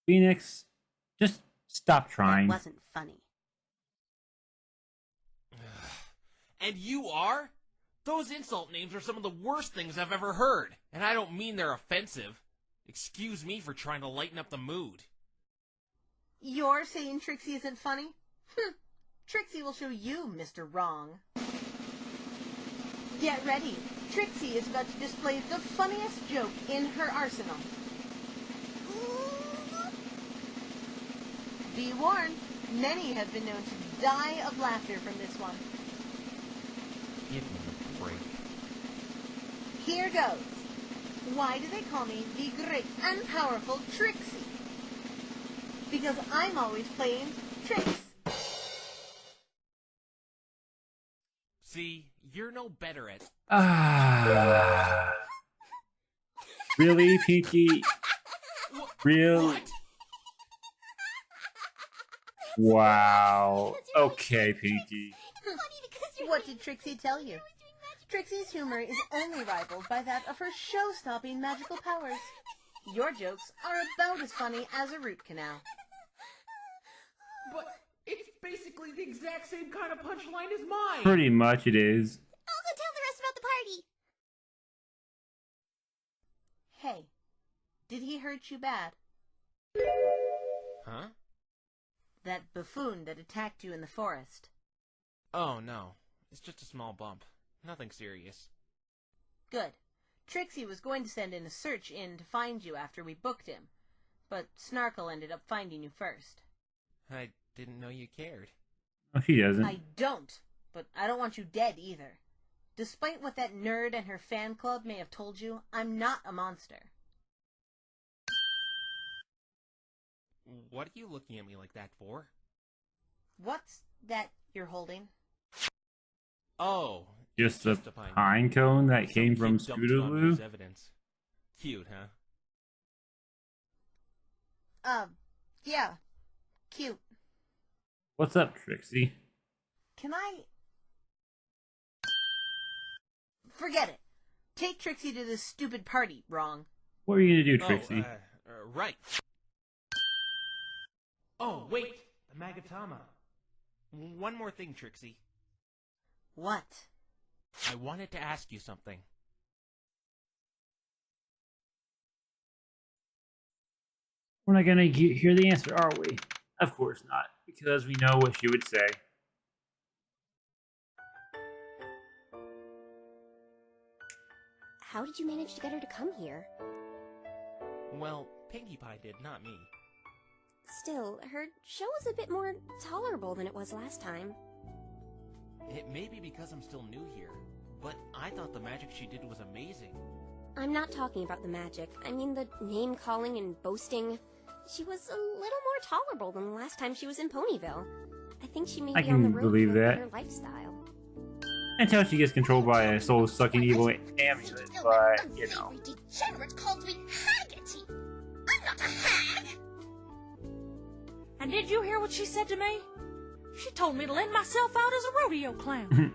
Phoenix, just stop That trying. wasn't funny. And you are? Those insult names are some of the worst things I've ever heard. And I don't mean they're offensive. Excuse me for trying to lighten up the mood. You're saying Trixie isn't funny? Trixie will show you, Mr. Wrong. Get ready. Trixie is about to display the funniest joke in her arsenal. Be warned, many have been known to die of laughter from this one. Give me a break. Here goes. Why do they call me the great and powerful Trixie? Because I'm always playing tricks. See, you're no better at... Really, Pinky? Real? What? Wow. Okay, Pinky. What did Trixie tell you? Trixie's humor is only rivaled by that of her show-stopping magical powers. Your jokes are about as funny as a root canal. But it's basically the exact same kind of punchline as mine! Pretty much it is. I'll go tell the rest about the party. Hey, did he hurt you bad? Huh? That buffoon that attacked you in the forest. Oh, no. It's just a small bump. Nothing serious. Good. Trixie was going to send in a search in to find you after we booked him, but Snarkle ended up finding you first. I didn't know you cared. Oh, she doesn't. I don't, but I don't want you dead either. Despite what that nerd and her fan club may have told you, I'm not a monster. What are you looking at me like that for? What's that you're holding? Oh, Just a a pine cone that Some came from kid dumped it on me as Scootaloo? evidence. Cute, huh? Yeah. Cute. What's up, Trixie? Can I... Forget it. Take Trixie to this stupid party, Wrong. What are you gonna do, Trixie? Right. Oh, wait! The Magatama. One more thing, Trixie. What? I wanted to ask you something. We're not gonna hear the answer, are we? Of course not, because we know what she would say. How did you manage to get her to come here? Well, Pinkie Pie did, not me. Still, her show is a bit more tolerable than it was last time. It may be because I'm still new here, but I thought the magic she did was amazing. I'm not talking about the magic. I mean the name-calling and boasting. She was a little more tolerable than the last time she was in Ponyville. I think she may I be on the can road believe to that. her lifestyle. Until she gets controlled by a soul-sucking evil amulet, but, you know. Unsavory degenerate called me Haggerty. I'm not a hag. And did you hear what she said to me? She told me to lend myself out as a rodeo clown.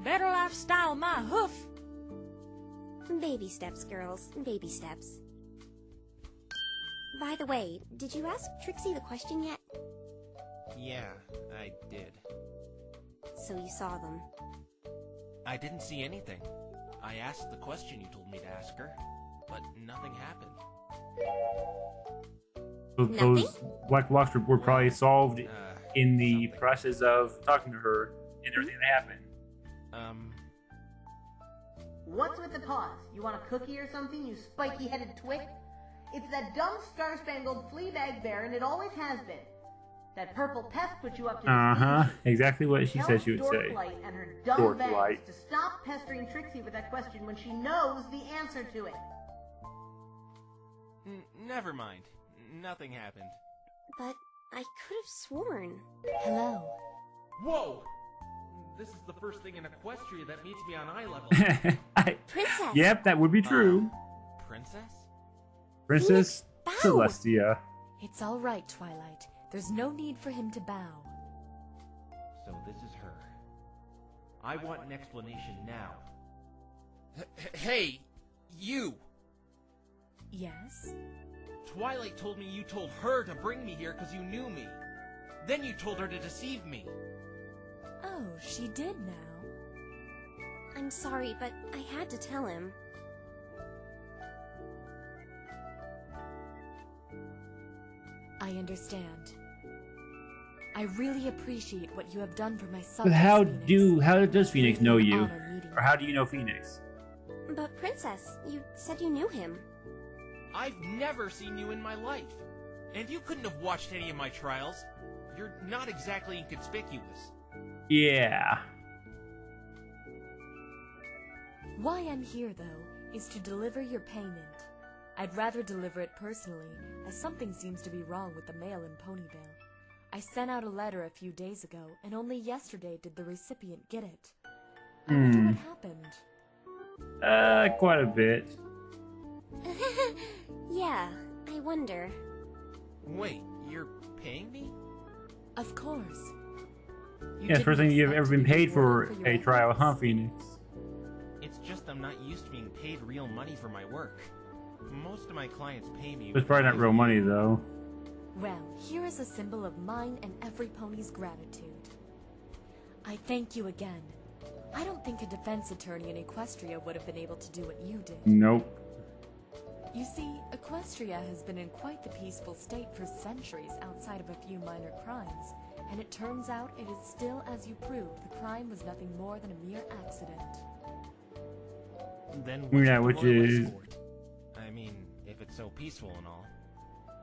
Better lifestyle my hoof. Baby steps, girls. Baby steps. By the way, did you ask Trixie the question yet? Yeah, I did. So you saw them. I didn't see anything. I asked the question you told me to ask her, but nothing happened. So those black blocks were probably solved in the something. process of talking to her and everything that happened. What's with the pause? You want a cookie or something, you spiky-headed twit? It's that dumb star-spangled fleabag bear, and it always has been. That purple pest put you up to this issue. Exactly what she said she would say. Dorklight and her dumb Dorklight. bags to stop pestering Trixie with that question when she knows the answer to it. Never mind. Nothing happened. But I could have sworn. Hello. Whoa! This is the first thing in Equestria that meets me on eye level. Princess! Yep, that would be true. Princess? Princess bow. Celestia. It's all right, Twilight. There's no need for him to bow. So this is her. I want an explanation now. Hey, you! Yes? Twilight told me you told her to bring me here because you knew me. Then you told her to deceive me. Oh, she did now. I'm sorry, but I had to tell him. I understand. I really appreciate what you have done for my son. But how does Phoenix know you? Or how do you know Phoenix? But Princess, you said you knew him. I've never seen you in my life. And you couldn't have watched any of my trials. You're not exactly inconspicuous. Yeah. Why I'm here, though, is to deliver your payment. I'd rather deliver it personally, as something seems to be wrong with the mail in Ponyville. I sent out a letter a few days ago, and only yesterday did the recipient get it. I wonder what happened. Quite a bit. Yeah, I wonder. Wait, you're paying me? Of course. Yeah, it's the first thing you've ever been paid for a trial, huh, Phoenix? It's just I'm not used to being paid real money for my work. Most of my clients pay me. It's probably not real money, though. Well, here is a symbol of mine and every pony's gratitude. I thank you again. I don't think a defense attorney in Equestria would have been able to do what you did. Nope. You see, Equestria has been in quite the peaceful state for centuries outside of a few minor crimes, and it turns out it is still as you proved the crime was nothing more than a mere accident. Then Yeah, which is... I mean, if it's so peaceful and all.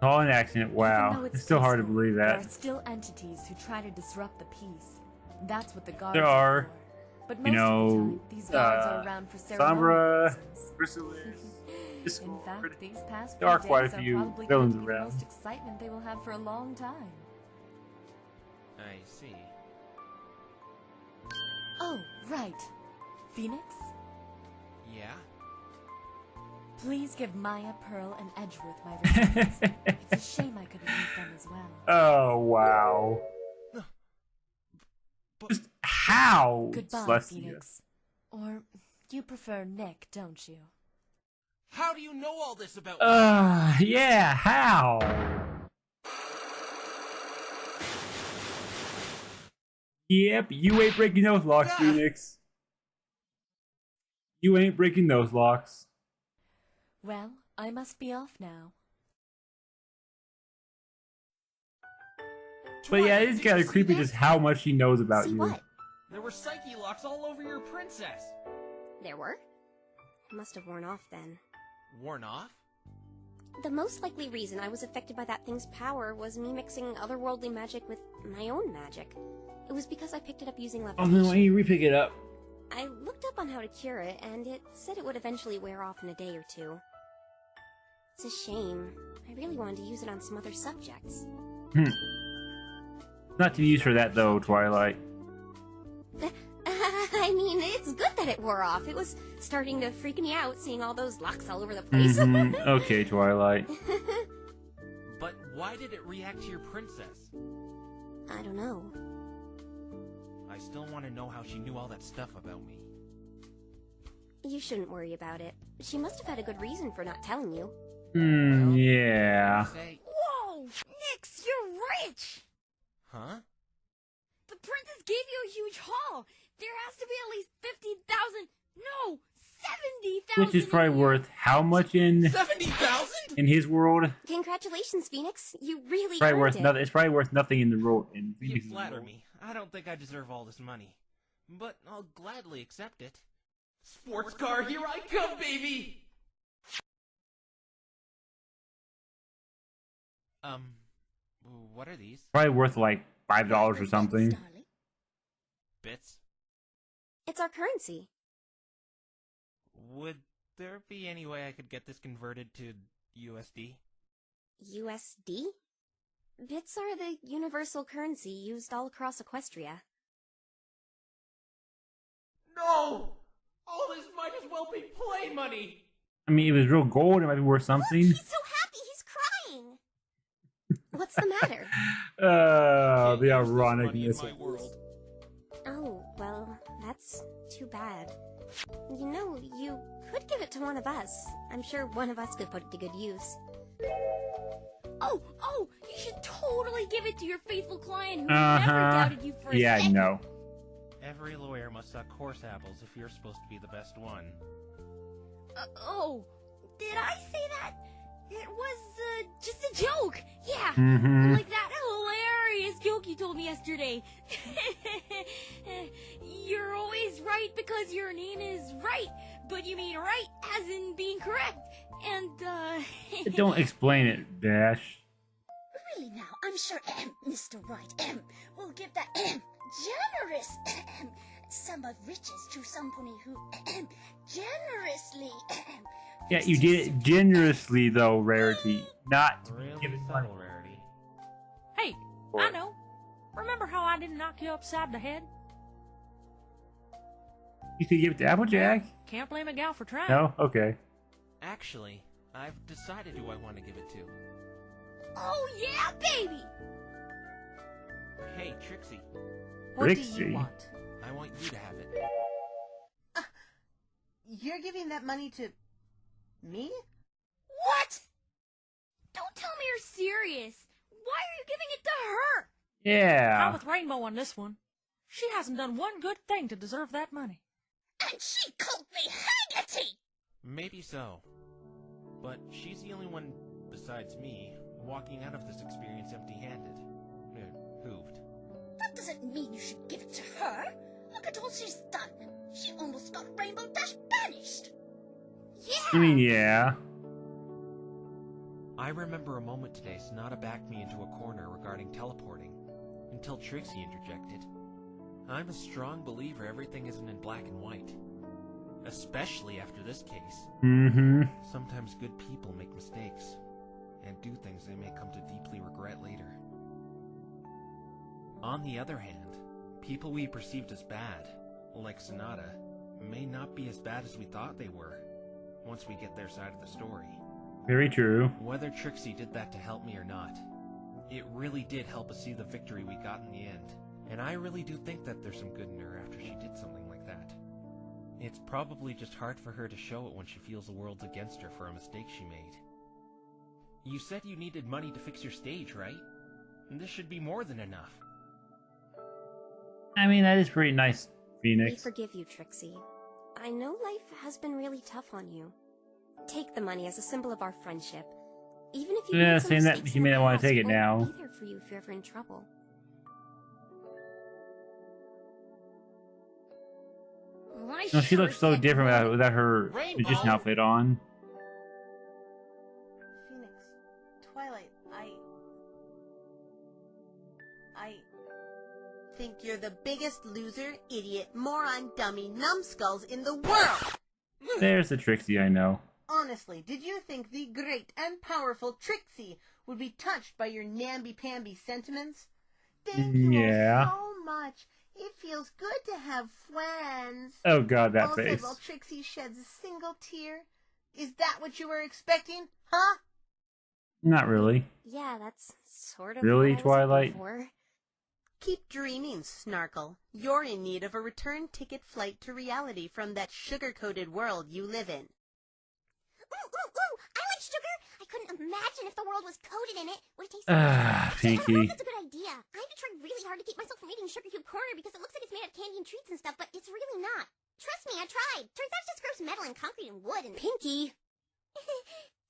Oh, an accident. Wow. It's still hard to believe that. There are still entities who try to disrupt the peace. That's what the guards There are. for. But You most know, of the time, these guards are around for ceremonial Sombra, reasons. Chrysalis. In fact, these past There are few quite a days few probably villains going to be the around. most excitement they will have for a long time. I see. Oh, right. Phoenix? Yeah? Please give Maya, Pearl, and Edgeworth my regards. It's a shame I couldn't meet them as well. Oh, wow. Just how? Goodbye, Celestia. Phoenix. Or you prefer Nick, don't you? How do you know all this about me? Yeah, how? Yep, you ain't breaking those locks, Phoenix. You ain't breaking those locks. Well, I must be off now. But yeah, it's kind of creepy just how much she knows about See you. what? There were psyche locks all over your princess. There were? Must have worn off then. Worn off? The most likely reason I was affected by that thing's power was me mixing otherworldly magic with my own magic. It was because I picked it up using Oh levitation. no, why don't you repick it up? I looked up on how to cure it, and it said it would eventually wear off in a day or two. It's a shame. I really wanted to use it on some other subjects. Not to be used for that though, Twilight. I mean, it's good that it wore off. It was starting to freak me out seeing all those locks all over the place. Okay, Twilight. But why did it react to your princess? I don't know. I still want to know how she knew all that stuff about me. You shouldn't worry about it. She must have had a good reason for not telling you. Yeah. Whoa! Nix, you're rich! Huh? The princess gave you a huge haul! There has to be at least 50,000, no, 70,000! Which is probably worth how much in 70,000? in his world? Congratulations, Phoenix. You really Probably earned worth it. nothing. It's probably worth nothing in the world. In You Phoenix's flatter world. me. I don't think I deserve all this money. But I'll gladly accept it. Sports car, here I come, baby! What are these? Probably worth like $5 or something. Bits? It's our currency. Would there be any way I could get this converted to USD? USD? Bits are the universal currency used all across Equestria. No! All this might as well be play money! I mean, if it was real gold, it might be worth something. He's so happy, he's crying! What's the matter? The Can't use this money in ironicness. my world. Oh, well, that's too bad. You know, you could give it to one of us. I'm sure one of us could put it to good use. Oh, you should totally give it to your faithful client who never doubted you for a Yeah, second. no. Every lawyer must suck horse apples if you're supposed to be the best one. Oh, did I say that? It was, just a joke. Yeah. Mm-hmm. Like that hilarious joke you told me yesterday. You're always right because your name is right, but you mean right as in being correct. And, Don't explain it, Dash. Really now, I'm sure Mr. Right will give that generous sum of riches to somebody who generously Yeah, you did it generously, though, Rarity. Not to be Really given money. subtle, Rarity. Hey, for I it. know. Remember how I didn't knock you upside the head? You could give it to Applejack? Can't blame a gal for trying. No? Okay. Actually, I've decided who I want to give it to. oh yeah, baby! Hey, Trixie, What do Trixie? you want? I want you to have it. You're giving that money to me? What? Don't tell me you're serious. Why are you giving it to her? I'm Yeah. with Rainbow on this one. She hasn't done one good thing to deserve that money. and she called me Haggerty! Maybe so. But she's the only one, besides me, walking out of this experience empty-handed. Hooved. That doesn't mean you should give it to her. Look at all she's done. She almost got Rainbow Dash banished. I mean, yeah. I remember a moment today Sonata backed me into a corner regarding teleporting, until Trixie interjected. I'm a strong believer everything isn't in black and white. Especially after this case. Mm-hmm. Sometimes good people make mistakes, and do things they may come to deeply regret later. On the other hand, people we perceived as bad, like Sonata, may not be as bad as we thought they were, once we get their side of the story. Very true. Whether Trixie did that to help me or not, it really did help us see the victory we got in the end. And I really do think that there's some good in her after she did something like that. It's probably just hard for her to show it when she feels the world's against her for a mistake she made. You said you needed money to fix your stage, right? And this should be more than enough. I mean, that is pretty nice, We Phoenix. forgive you, Trixie. I know life has been really tough on you. Take the money as a symbol of our friendship. Even if you Yeah, made some saying that mistakes he in may the not wanna past, take it we'll now. be there for you if you're ever in trouble. No, she looks so different without her magician outfit on. Phoenix, Twilight, I think you're the biggest loser, idiot, moron, dummy, numbskulls in the world! There's the Trixie I know. Honestly, did you think the great and powerful Trixie would be touched by your namby-pamby sentiments? Thank you Yeah. all so much. It feels good to have friends. Oh god, that All said face. while Trixie sheds a single tear. Is that what you were expecting, huh? Not really. Yeah, that's sort of Really, what I was Twilight? hoping for. Keep dreaming, Snarkle. You're in need of a return ticket flight to reality from that sugar-coated world you live in. Ooh, I like sugar. I couldn't imagine if the world was coated in it. Would it taste Ah, I don't know Pinky. if that's a good idea. I have to try really hard to keep myself from eating Sugar Cube Corner because it looks like it's made of candy and treats and stuff, but it's really not. Trust me, I tried. Turns out it's just gross metal and concrete and wood and... Pinky!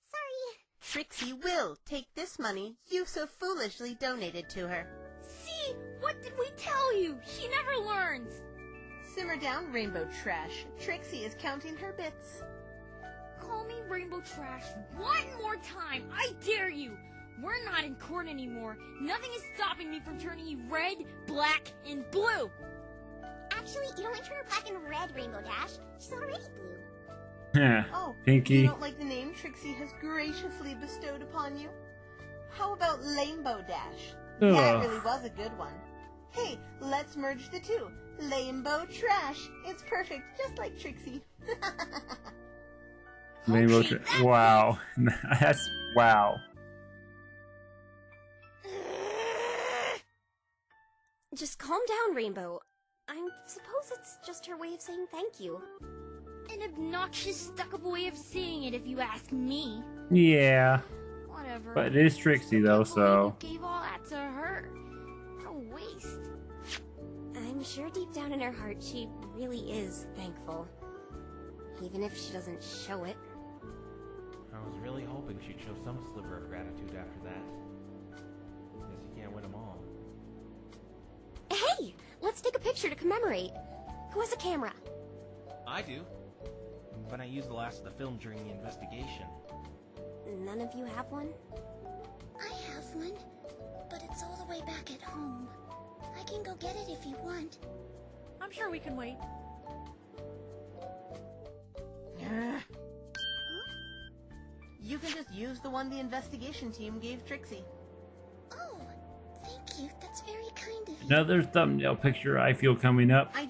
Sorry. Trixie will take this money you so foolishly donated to her. See? What did we tell you? She never learns. Simmer down, Rainbow Trash. Trixie is counting her bits. Call me Rainbow Trash one more time. I dare you. We're not in court anymore. Nothing is stopping me from turning you red, black, and blue. Actually, you don't turn her black and red, Rainbow Dash. She's already blue. Yeah. Oh, Pinky. you don't like the name Trixie has graciously bestowed upon you? How about Lamebo Dash? That Ugh. really was a good one. Hey, let's merge the two. Lamebo Trash. It's perfect, just like Trixie. Rainbow Okay, Tra- wow. That's wow. Just calm down, Rainbow. I suppose it's just her way of saying thank you. An obnoxious, stuck-up way of saying it, if you ask me. Yeah. Whatever. But it is Trixie though, Can't believe so. you gave all that to her. What a waste. I'm sure deep down in her heart she really is thankful. Even if she doesn't show it. I was really hoping she'd show some sliver of gratitude after that. Guess you can't win them all. Hey! Let's take a picture to commemorate. Who has a camera? I do. But I used the last of the film during the investigation. None of you have one? I have one, but it's all the way back at home. I can go get it if you want. I'm sure we can wait. You can just use the one the investigation team gave Trixie. Oh, thank you. That's very kind of you. Another thumbnail picture I feel coming up. I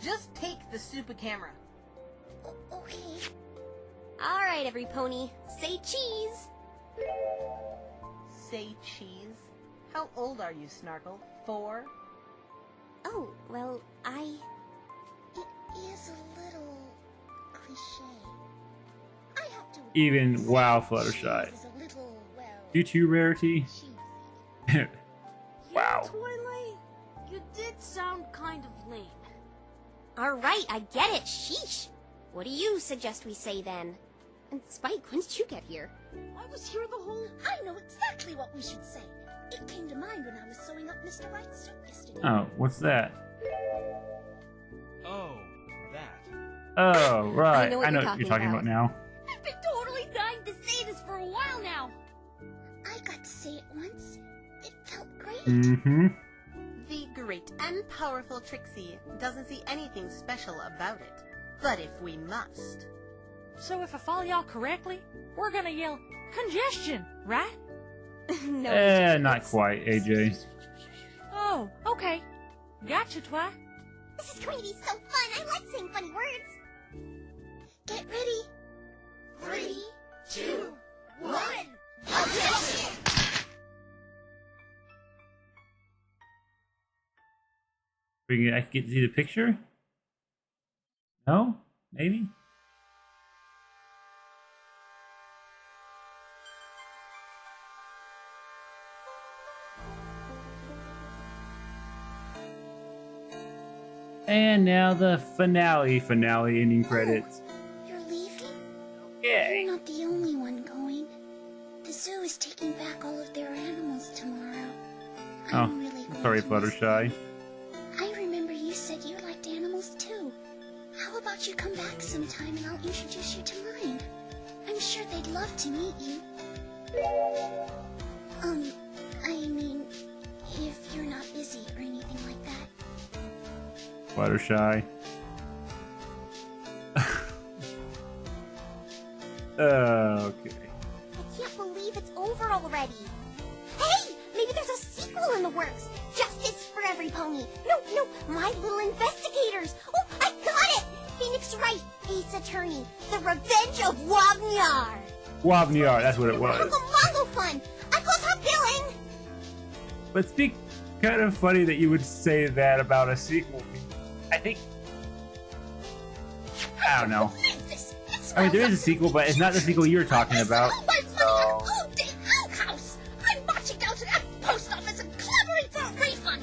just take the super camera. Okay. Alright, every pony. Say cheese! Say cheese. How old are you, Snarkle? 4? Oh, well, It is a little cliche. I have to Even wow, cheese Fluttershy. is a little, well, You too, Rarity. cheesy. Wow. Twilight, you did sound kind of lame. alright, I get it. Sheesh. What do you suggest we say then? And Spike, when did you get here? I was here the whole... I know exactly what we should say. It came to mind when I was sewing up Mr. Wright's suit yesterday. Oh, what's that? Oh, that. Oh, right. know what I know you're what you're talking talking about now. I've been totally dying to say this for a while now. I got to say it once. It felt great. Mm-hmm. The great and powerful Trixie doesn't see anything special about it. But if we must... So if I follow y'all correctly, we're gonna yell, congestion, right? No. Not quite, AJ. Oh, okay. Gotcha, Twi. This is going to be so fun. I like saying funny words. Get ready. 3, 2, 1. I can get to see the picture? No? Maybe? And now the finale ending credits. You're leaving? Okay. You're not the only one going. The zoo is taking back all of their animals tomorrow. I'm really going Sorry, to miss Fluttershy. them. I remember you said you liked animals too. How about you come back sometime and I'll introduce you to mine? I'm sure they'd love to meet you. I mean, if you're not busy or anything like that. Fluttershy. Okay. I can't believe it's over already. Hey, maybe there's a sequel in the works. Justice for every pony. No, My Little Investigators. Oh, I got it. Phoenix Wright, Ace Attorney, The Revenge of Wagnyar. Wabniar, that's what it was. Mongo fun. I call top billing. But speak kind of funny that you would say that about a sequel. I think... I don't know. I mean, there is a sequel, but it's not the sequel you're talking about. So... House! I'm marching down to that post office and clamoring for a refund!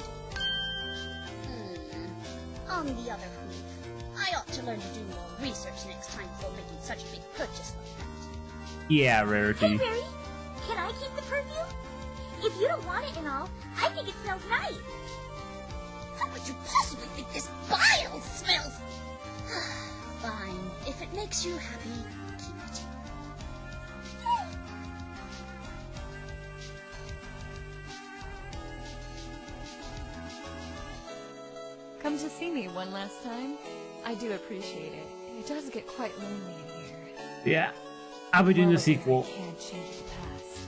On the other hand, I ought to learn to do more research next time before making such a big purchase like that. Yeah, Hey, Rarity. Barry, can I keep the perfume? If you don't want it and all, I think it smells nice. How could you possibly think this vile smells? Fine. If it makes you happy, keep it. Come to see me one last time. I do appreciate it. It does get quite lonely in here. Yeah. I'll be doing the Well, sequel. I can't change the past,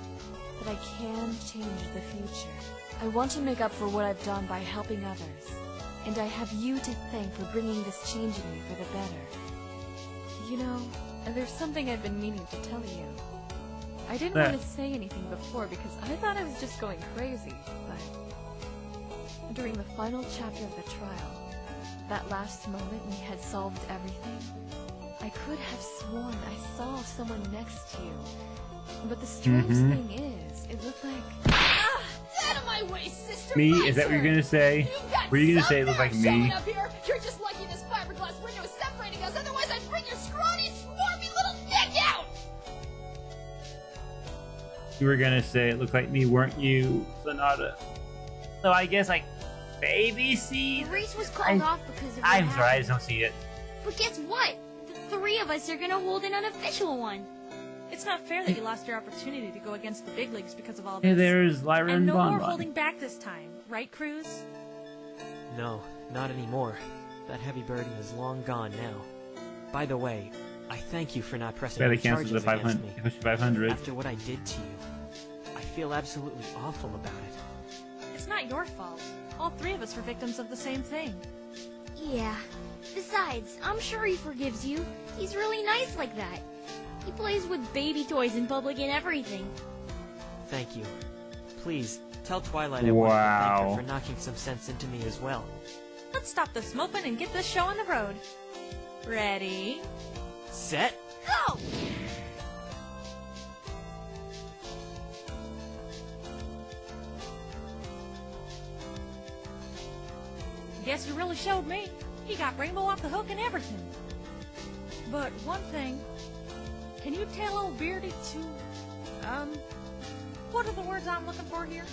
but I can change the future. I want to make up for what I've done by helping others, and I have you to thank for bringing this change in me for the better. You know, there's something I've been meaning to tell you. I didn't want to say anything before because I thought I was just going crazy, but during the final chapter of the trial, that last moment we had solved everything, I could have sworn I saw someone next to you. But the strange thing is, it looked like... Ah! Out of my way, sister! Me? My Is that what you're turn. gonna say? You've got Were you gonna some say it looked like nerve me? showing up here. You're just lucky this fiberglass window is separating us, otherwise I'd bring your scrawny, swarmy little neck out! You were gonna say it looked like me, weren't you, Sonata? So I guess like baby The seed. race was called off because of what I'm sorry, I happened. just don't see it. But guess what? The three of us are gonna hold an unofficial one. It's not fair that you lost your opportunity to go against the big leagues because of all Hey, this. there's Lyra And and no more Bonbon. holding back this time, right, Cruz? No, not anymore. That heavy burden is long gone now. By the way, I thank you for not pressing Better any cancel charges the against 500. me. Push 500. After what I did to you, I feel absolutely awful about it. It's not your fault. All three of us were victims of the same thing. Yeah. Besides, I'm sure he forgives you. He's really nice like that. He plays with baby toys in public and everything. Thank you. Please, tell Twilight I want to thank Wow. her for knocking some sense into me as well. Let's stop this moping and get this show on the road. Ready? Set? Go! Guess you really showed me. He got Rainbow off the hook and everything. But one thing, can you tell old Beardy to, what are the words I'm looking for here?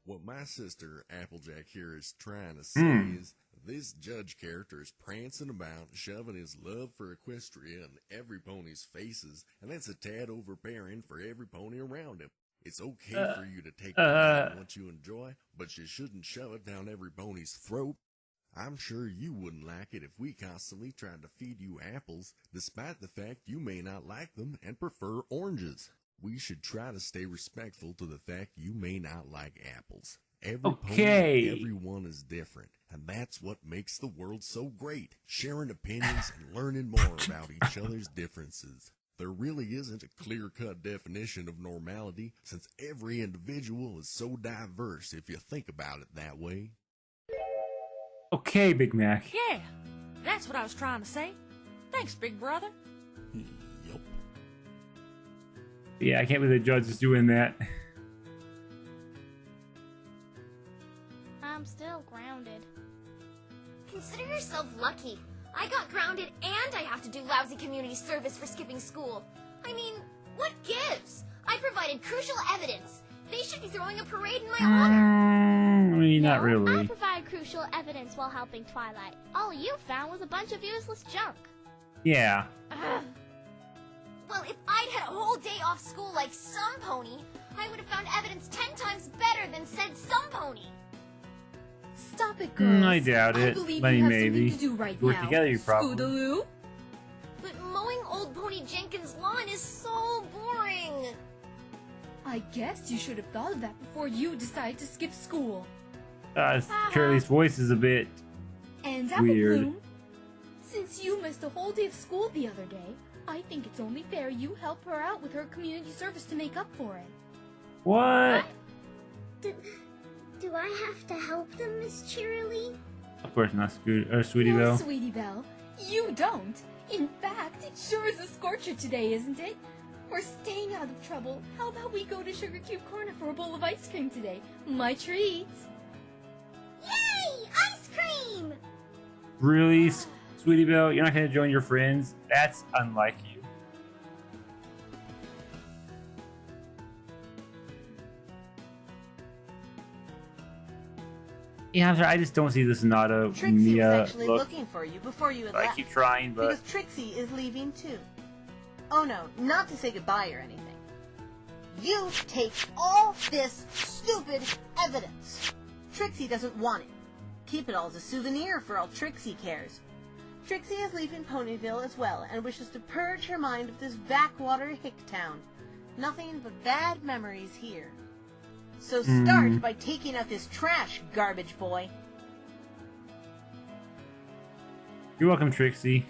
What my sister Applejack here is trying to say is this judge character is prancing about, shoving his love for Equestria in every pony's faces, and that's a tad overbearing for every pony around him. It's okay for you to take pride in what you enjoy, but you shouldn't shove it down every pony's throat. I'm sure you wouldn't like it if we constantly tried to feed you apples, despite the fact you may not like them and prefer oranges. We should try to stay respectful to the fact you may not like apples. Every pony and everyone is different, and that's what makes the world so great, sharing opinions and learning more about each other's differences. There really isn't a clear-cut definition of normality, since every individual is so diverse if you think about it that way. Okay, Big Mac. Yeah, that's what I was trying to say. Thanks, big brother. Yup. Yeah, I can't believe the judge is doing that. I'm still grounded. Consider yourself lucky. I got grounded and I have to do lousy community service for skipping school. I mean, what gives? I provided crucial evidence. They should be throwing a parade in my honor. I mean, not I really. provide crucial evidence while helping Twilight. All you found was a bunch of useless junk. Yeah. Ugh. Well, if I'd had a whole day off school like some pony, I would have found evidence 10 times better than said some pony. Stop it, girls. I doubt it. believe But you have maybe. something to do right Work now. together, you probably. Scootaloo. But mowing old Pony Jenkins' lawn is so boring. I guess you should have thought of that before you decided to skip school. Curly's voice is a bit And weird. Bloom, since you missed a whole day of school the other day, I think it's only fair you help her out with her community service to make up for it. What? Do I have to help them, Miss Cheerilee? Of course not, Sweetie No, Belle. Sweetie Belle, you don't. In fact, it sure is a scorcher today, isn't it? We're staying out of trouble. How about we go to Sugar Cube Corner for a bowl of ice cream today? My treat. Yay! Ice cream! Really, Sweetie Belle? You're not going to join your friends? That's unlike you. Yeah, I'm sorry, I just don't see this Sonata Trixie was Mia actually look. looking for you before you had I left. keep trying, but Because Trixie is leaving too. Oh no, not to say goodbye or anything. You take all this stupid evidence. Trixie doesn't want it. Keep it all as a souvenir for all Trixie cares. Trixie is leaving Ponyville as well and wishes to purge her mind of this backwater hick town. Nothing but bad memories here. So start by taking out this trash, garbage boy. you're welcome, Trixie.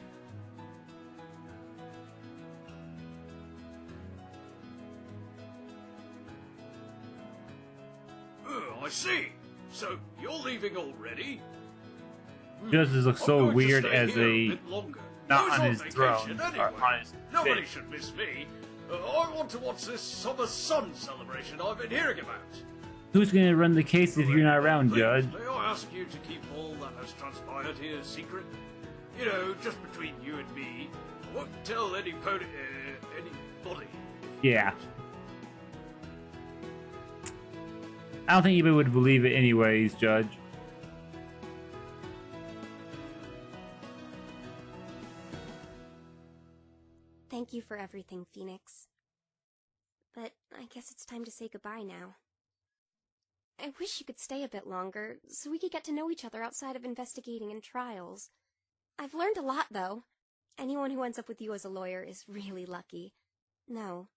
Oh, I see. So you're leaving already? Justice looks I'm so going to weird stay as here a bit longer. not Who's on his vacation throne, or anyway? on his Nobody bed. should miss me. I want to watch this summer sun celebration I've been hearing about. Who's going to run the case if you're not around, Please, Judge? may I ask you to keep all that has transpired here secret? You know, just between you and me. I won't tell anybody. Yeah. I don't think anybody would believe it anyways, Judge. Thank you for everything, Phoenix. But I guess it's time to say goodbye now. I wish you could stay a bit longer, so we could get to know each other outside of investigating and trials. I've learned a lot, though. Anyone who ends up with you as a lawyer is really lucky. No.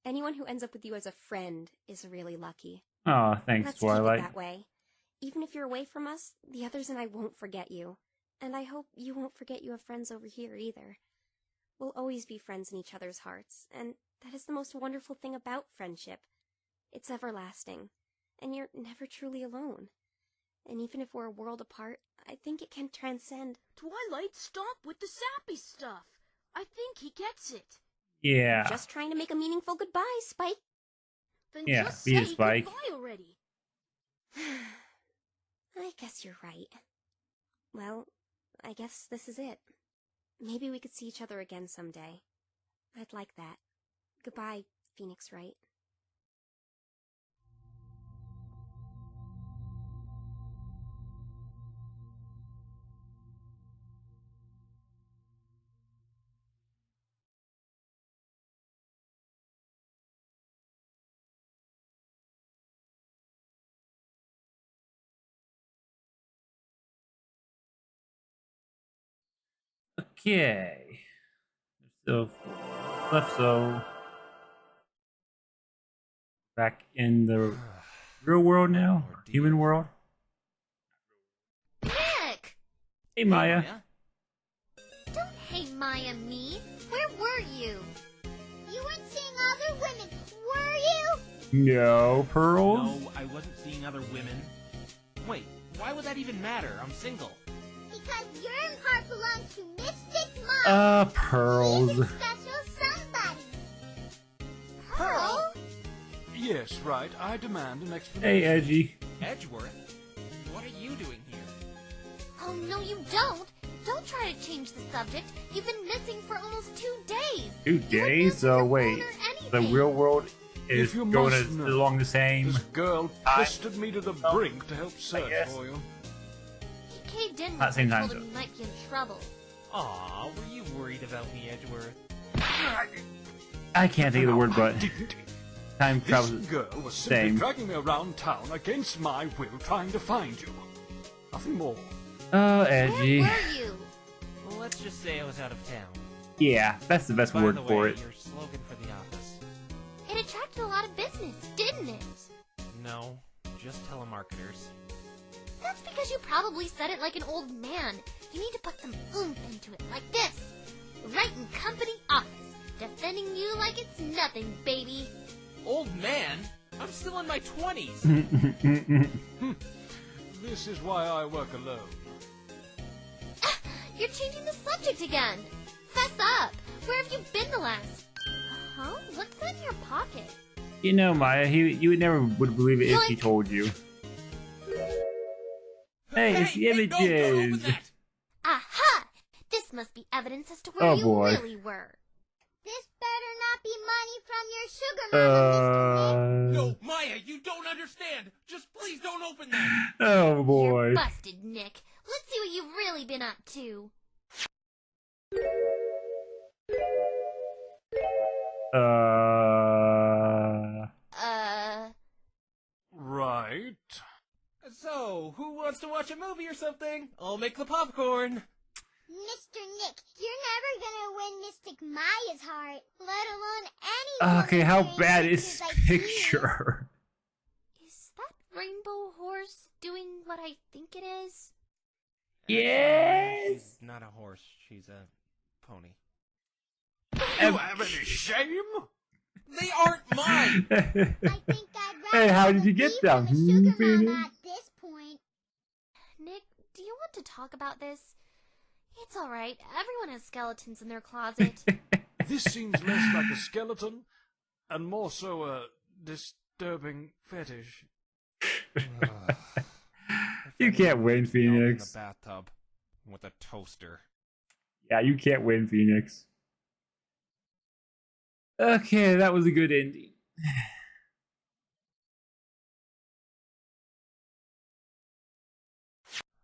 Anyone who ends up with you as a friend is really lucky. Oh, thanks, Let's Twilight. keep it that way. Even if you're away from us, the others and I won't forget you. And I hope you won't forget you have friends over here, either. We'll always be friends in each other's hearts, and that is the most wonderful thing about friendship. It's everlasting, and you're never truly alone. And even if we're a world apart, I think it can transcend. Twilight, stop with the sappy stuff. I think he gets it. Yeah. Just trying to make a meaningful goodbye, Spike. Then Yeah, just beat say it, Spike. goodbye already. I guess you're right. Well, I guess this is it. Maybe we could see each other again someday. I'd like that. Goodbye, Phoenix Wright. Okay. Still left, so back in the real world now, human world. Nick! Hey, Maya. Don't hate Maya me. Where were you? You weren't seeing other women, were you? No, Pearls. No, I wasn't seeing other women. Wait, why would that even matter? I'm single. Because your heart belongs to Mystic Mom. Pearls. She's a special somebody. Pearl? Yes, right. I demand an explanation. Hey, Edgy. Edgeworth? What are you doing here? Oh, no, you don't. Don't try to change the subject. You've been missing for almost 2 days. 2 days? So wait, the real world is If you going must know, along the same. This girl twisted me to the brink to help search guess. for you. He caved in Not when same I time told him zone. you might be in trouble. Aw, were you worried about me, Edgeworth? I can't think of the word, but time This travels girl was simply same. dragging me around town against my will, trying to find you. Nothing more. Oh, Edgy. Where were you? Well, let's just say I was out of town. Yeah, that's the best By word the for way, it. your slogan for the office. It attracted a lot of business, didn't it? No, just telemarketers. That's because you probably said it like an old man. You need to put some oomph into it, like this. Right in company office. Defending you like it's nothing, baby. Old man? I'm still in my 20s. This is why I work alone. You're changing the subject again. Fess up. Where have you been the last... Huh? What's that in your pocket? You know, Maya, you would never would believe it if he told you. Hey, it's the images. Aha! This must be evidence as to where Oh, you boy. really were. This better not be money from your sugar mama, Mr. Nick. No, Maya, you don't understand. Just please don't open that. Oh boy. You're busted, Nick. Let's see what you've really been up to. Right. So, who wants to watch a movie or something? I'll make the popcorn. Mr. Nick, you're never gonna win Mystic Maya's heart, let alone any Okay, how woman's bad dreams is like you. picture? Is that rainbow horse doing what I think it is? Yes. She's not a horse. She's a pony. You have any shame? They aren't mine. Hey, how did you get them? Phoenix? At this point. Nick, do you want to talk about this? It's alright. Everyone has skeletons in their closet. This seems less like a skeleton, and more so a disturbing fetish. You can't win, In Phoenix. the bathtub with a toaster. Yeah, you can't win, Phoenix. Okay, that was a good ending.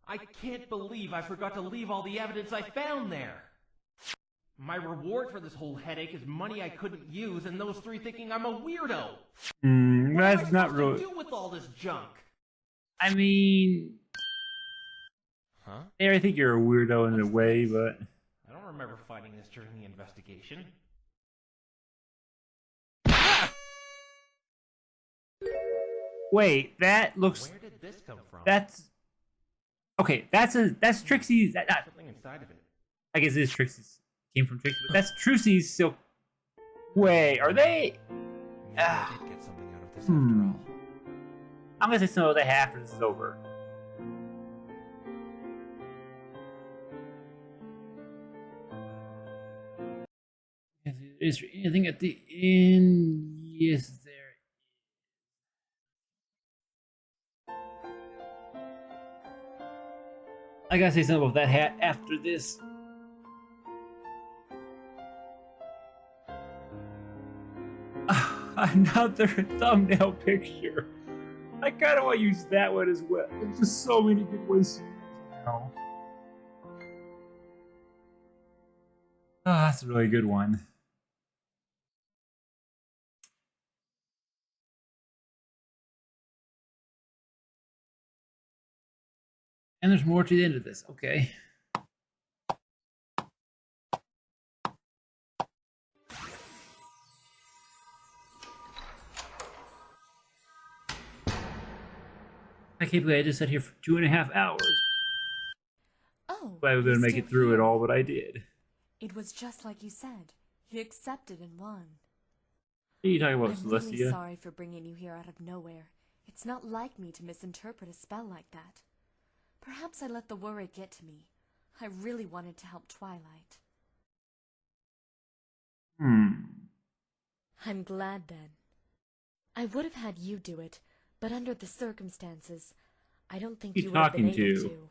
I can't believe I forgot to leave all the evidence I found there. My reward for this whole headache is money I couldn't use and those three thinking I'm a weirdo. What am I That's not supposed really. to do with all this junk? I mean, Huh? yeah, I think you're a weirdo in a way, but I don't remember finding this during the investigation. wait, that looks. Where did this come from? That's okay. That's Trixie's. Something inside of it. I guess it is Trixie's. Came from Trixie, but that's Trucy's silk. Wait, are they? Maybe I did get something out of this after all. I'm gonna say some of that after this is over. Is there anything at the end? Yes, there. I gotta say something about that hat after this. Another thumbnail picture. I kind of want to use that one as well. There's just so many good ones to use now. Oh, that's a really good one. And there's more to the end of this. Okay. I can't believe I just sat here for 2.5 hours. Oh, Glad we were gonna make it through it all, but I did. It was just like you said. He accepted and won. What are you talking about, I'm Celestia? really sorry for bringing you here out of nowhere. It's not like me to misinterpret a spell like that. Perhaps I let the worry get to me. I really wanted to help Twilight. I'm glad then. I would have had you do it, but under the circumstances, I don't think you would have been able to.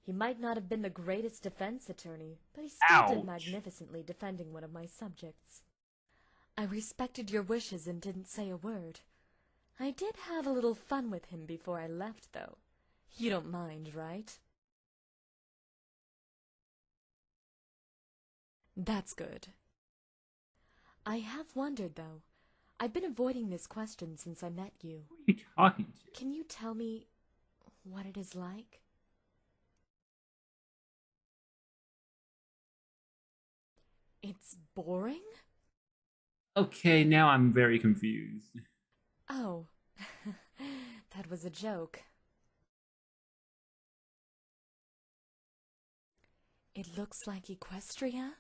He might not have been the greatest defense attorney, but he still did magnificently defending one of my subjects. I respected your wishes and didn't say a word. I did have a little fun with him before I left, though. You don't mind, right? That's good. I have wondered, though. I've been avoiding this question since I met you. Who are you talking to? Can you tell me what it is like? It's boring? Okay, now I'm very confused. Oh, that was a joke. It looks like Equestria?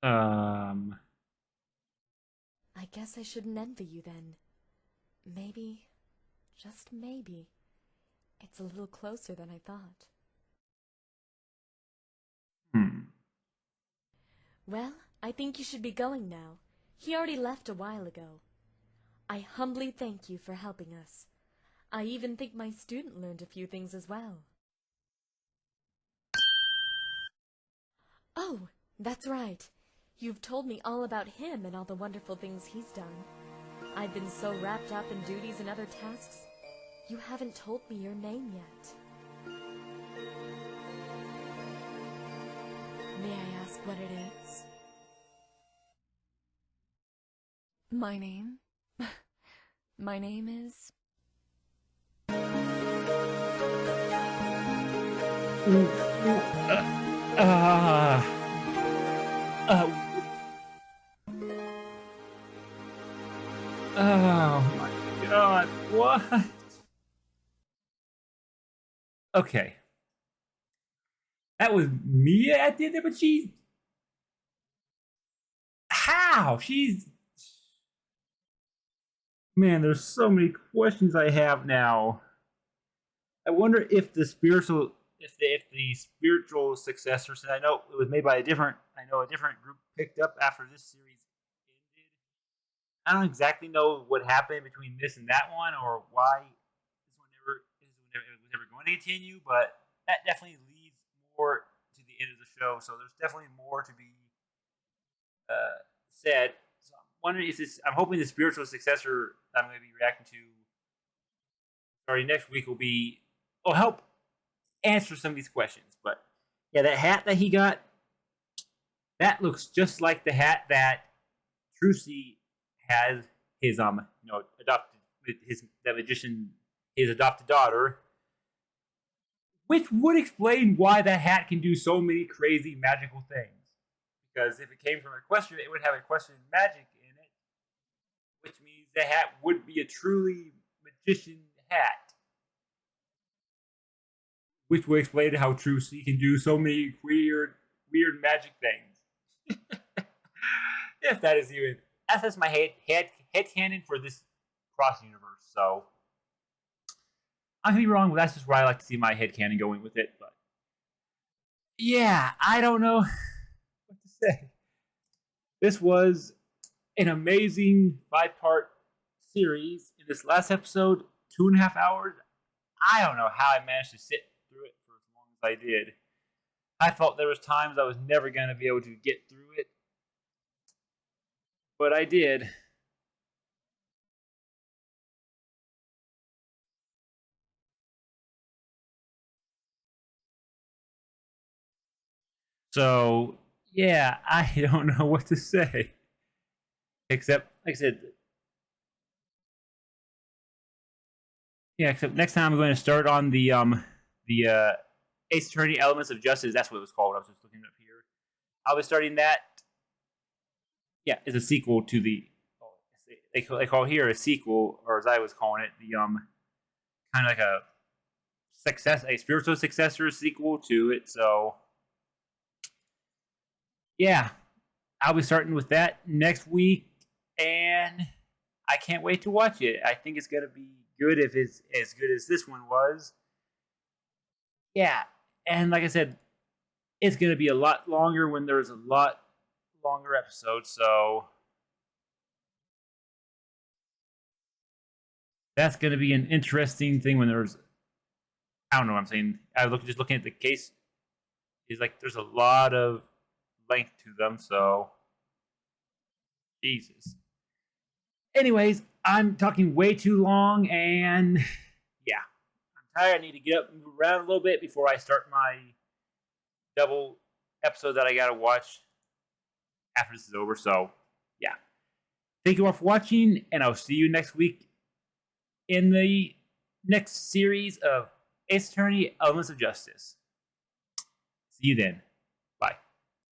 I guess I shouldn't envy you then. Maybe, just maybe, it's a little closer than I thought. Well, I think you should be going now. He already left a while ago. I humbly thank you for helping us. I even think my student learned a few things as well. Oh, that's right. You've told me all about him and all the wonderful things he's done. I've been so wrapped up in duties and other tasks, you haven't told me your name yet. May I ask what it is? My name? My name is... Oh my god, what? Okay. That was Mia at the end there, but she's... How? She's... Man, there's so many questions I have now. I wonder if the spiritual... If the spiritual successor, since I know it was made by a different group picked up after this series ended. I don't exactly know what happened between this and that one, or why this one was never going to continue. But that definitely leads more to the end of the show. So there's definitely more to be said. So I'm wondering if this. I'm hoping the spiritual successor I'm going to be reacting to starting next week will help answer some of these questions. But yeah, that hat that he got, that looks just like the hat that Trucy has his adopted that magician, his adopted daughter, which would explain why that hat can do so many crazy magical things. Because if it came from Equestria, it would have equestrian magic in it, which means the hat would be a truly magician hat. Which would explain how Trucy can do so many weird magic things. If that is even, that's just my head canon for this cross universe. So I could be wrong, but that's just where I like to see my head canon going with it. But yeah, I don't know what to say. This was an amazing 5-part series. In this last episode, 2.5 hours. I don't know how I managed to sit through it for as long as I did. I felt there was times I was never going to be able to get through it, but I did. So, yeah, I don't know what to say. Except, like I said, except next time I'm going to start on the Ace Attorney Elements of Justice. That's what it was called. I was just looking up here. I'll be starting that. Yeah, it's a sequel to the. They call here a sequel, or as I was calling it, the kind of like a spiritual successor sequel to it. So yeah, I'll be starting with that next week, and I can't wait to watch it. I think it's gonna be good if it's as good as this one was. Yeah, and like I said, it's gonna be a lot longer when there's a lot longer episodes. So that's gonna be an interesting thing when there's. I don't know what I'm saying. Just looking at the case, is like there's a lot of length to them. So Jesus. Anyways, I'm talking way too long, and yeah, I'm tired. I need to get up and move around a little bit before I start my double episode that I gotta watch after this is over. So yeah, thank you all for watching, and I'll see you next week in the next series of Ace Attorney Elements of Justice. See you then.